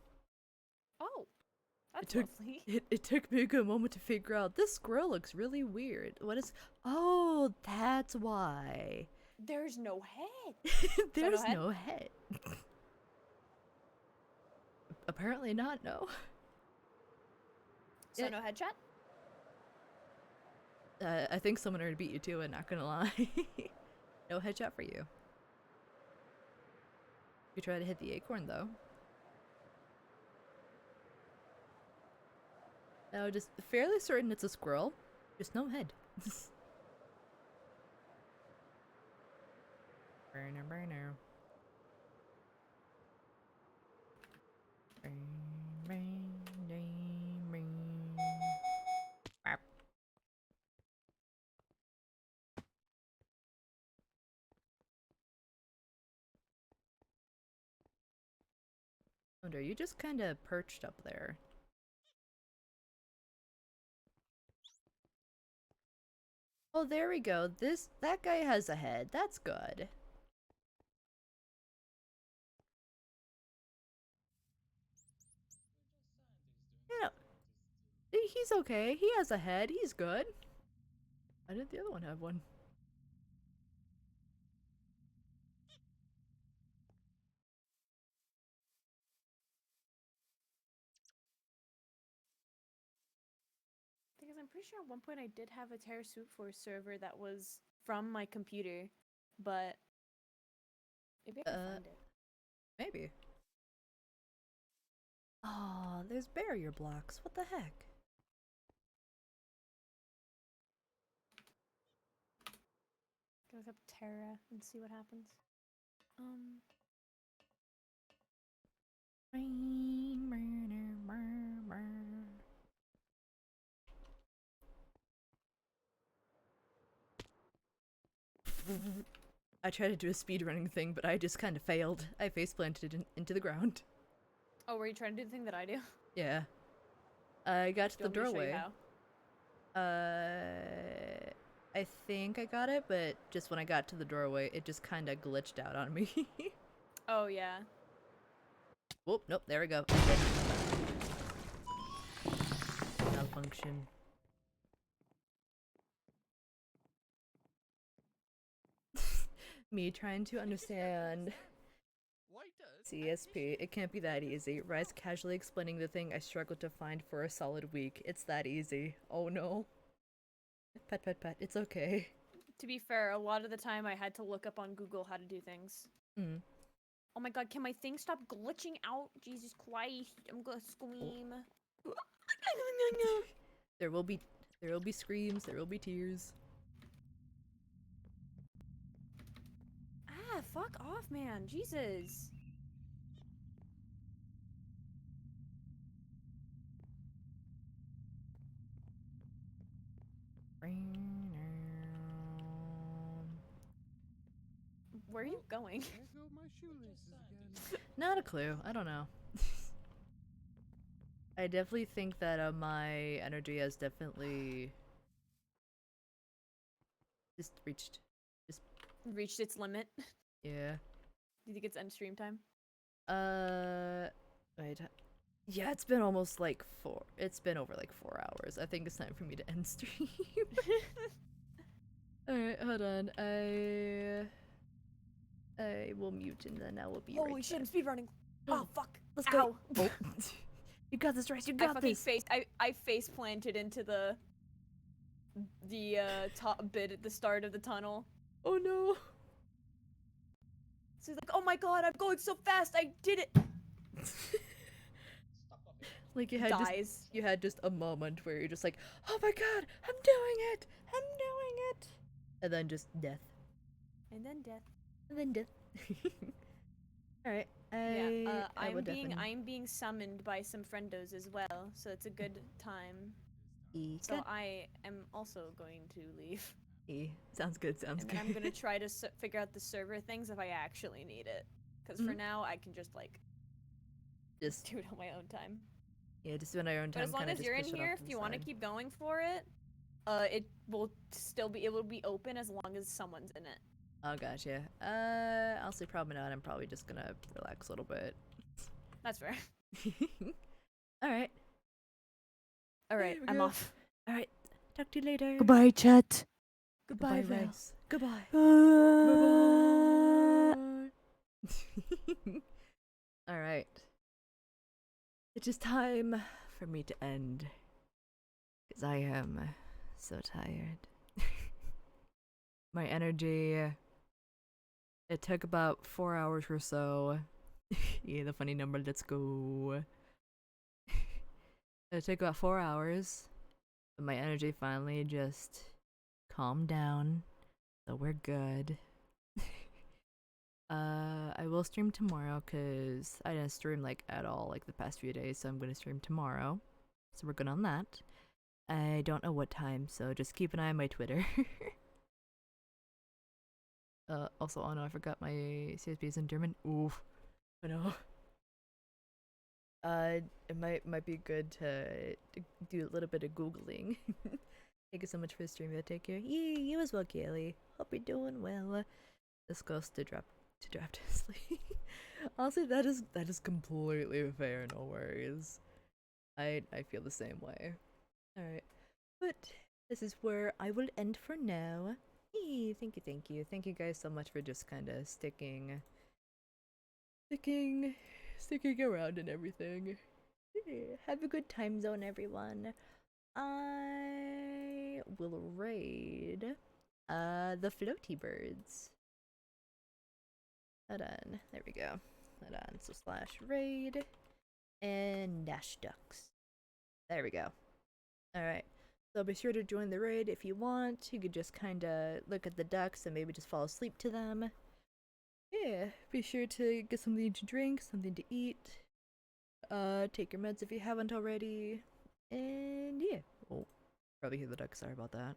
Oh, that's took- lovely. It took me a good moment to figure out this squirrel looks really weird. What is Oh, that's why. There's no head. There's head? no head. Apparently not, no. So Yeah. no headshot? I think someone already beat you to it, not gonna lie. No headshot for you. You try to hit the acorn though. No, just fairly certain it's a squirrel. Just no head. Burner, burner. Wonder, you just kind of perched up there. Oh, there we go. That guy has a head. That's good. Yeah, he's okay. He has a head. He's good. Why did the other one have one? Because I'm pretty sure at one point I did have a Terra Swoop Force server that was from my computer, but maybe I can find it. Maybe. Oh, there's barrier blocks. What the heck? Go look up Terra and see what happens. I tried to do a speedrunning thing, but I just kind of failed. I face planted into the ground. Oh, were you trying to do the thing that I do? Yeah. I got to Do the you want me to show you doorway. how? I think I got it, but just when I got to the doorway, it just kind of glitched out on me. Oh, yeah. Whoop, nope, there we go. Malfunction. Me trying to understand Why does CSP. It can't be that easy. Rise casually explaining the thing I struggled to find for a solid week. It's that easy. Oh no. Pet, pet, pet. It's okay. To be fair, a lot of the time I had to look up on Google how to do things. Mm. Oh my god, can my thing stop glitching out? Jesus Christ, I'm gonna scream. There will be screams, there will be tears. Ah, fuck off, man. Jesus. Where are you going? There go my shoelaces again. Not a clue. I don't know. I definitely think that my energy has definitely just reached. Reached its limit. Do Yeah. you think it's end stream time? Wait. Yeah, it's been almost like it's been over like 4 hours. I think it's time for me to end stream. Alright, hold on. I will mute and then I will be Holy right shit, I'm back. speedrunning. Oh, fuck. Let's Ow. go. Oh. You got this, Rice. You I got fucking this. I face planted into the top bit at the start of the tunnel. Oh no. So he's like, oh my god, I'm going so fast, I did it! Like you had Dies. you had just a moment where you're just like, oh my god, I'm doing it! I'm doing it! And then just death. And then death. And then death. Alright. Yeah, I will I'm being summoned by some friendos as well, so it's a good time. So I am also going to leave. Sounds good, sounds And good. then I'm gonna try to figure out the server things if I actually need it. Because for now, I can just, like, just do it on my own time. Yeah, just do it on our own time. But as long kinda as just you're in push it here, off if to you the want to side. keep going for it, it will be open as long as someone's in it. Oh gosh, yeah. I'll say probably not. I'm probably just gonna relax a little bit. That's fair. Alright. Alright, we I'm go. off. Alright. Talk to you later. Goodbye, chat. Goodbye, Val. Rice. Goodbye. Bye. Alright. It is time for me to end. Because I am so tired. My energy. It took about 4 hours or so. Yeah, the funny number, let's go. It took about 4 hours. But my energy finally just calmed down. So we're good. I will stream tomorrow because I didn't stream like at all like the past few days, so I'm gonna stream tomorrow. So we're good on that. I don't know what time, so just keep an eye on my Twitter. Also, oh no, I forgot my CSP is in German. Oof. I know. It might be good to do a little bit of Googling. Thank you so much for the stream. Take care. Yay, you as well, Kaylee. Hope you're doing well. This goes to drop to sleep. Honestly, that is completely fair. No worries. I feel the same way. All right, but this is where I will end for now. Hey, thank you guys so much for just kind of sticking around and everything. Yeah, have a good time zone, everyone. I will raid the floaty birds. Hold on, there we go. Hold on, so /raid and dash ducks. There we go. Alright, so be sure to join the raid if you want. You could just kind of look at the ducks and maybe just fall asleep to them. Yeah, be sure to get something to drink, something to eat. Take your meds if you haven't already. And yeah. Oh, probably hear the ducks, sorry about that.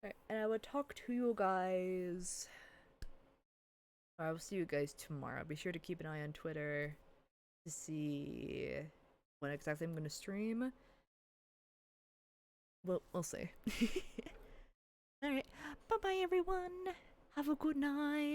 Alright, and I will talk to you guys. Or I will see you guys tomorrow. Be sure to keep an eye on Twitter to see when exactly I'm going to stream. Well, we'll see. Alright, bye bye everyone. Have a good night.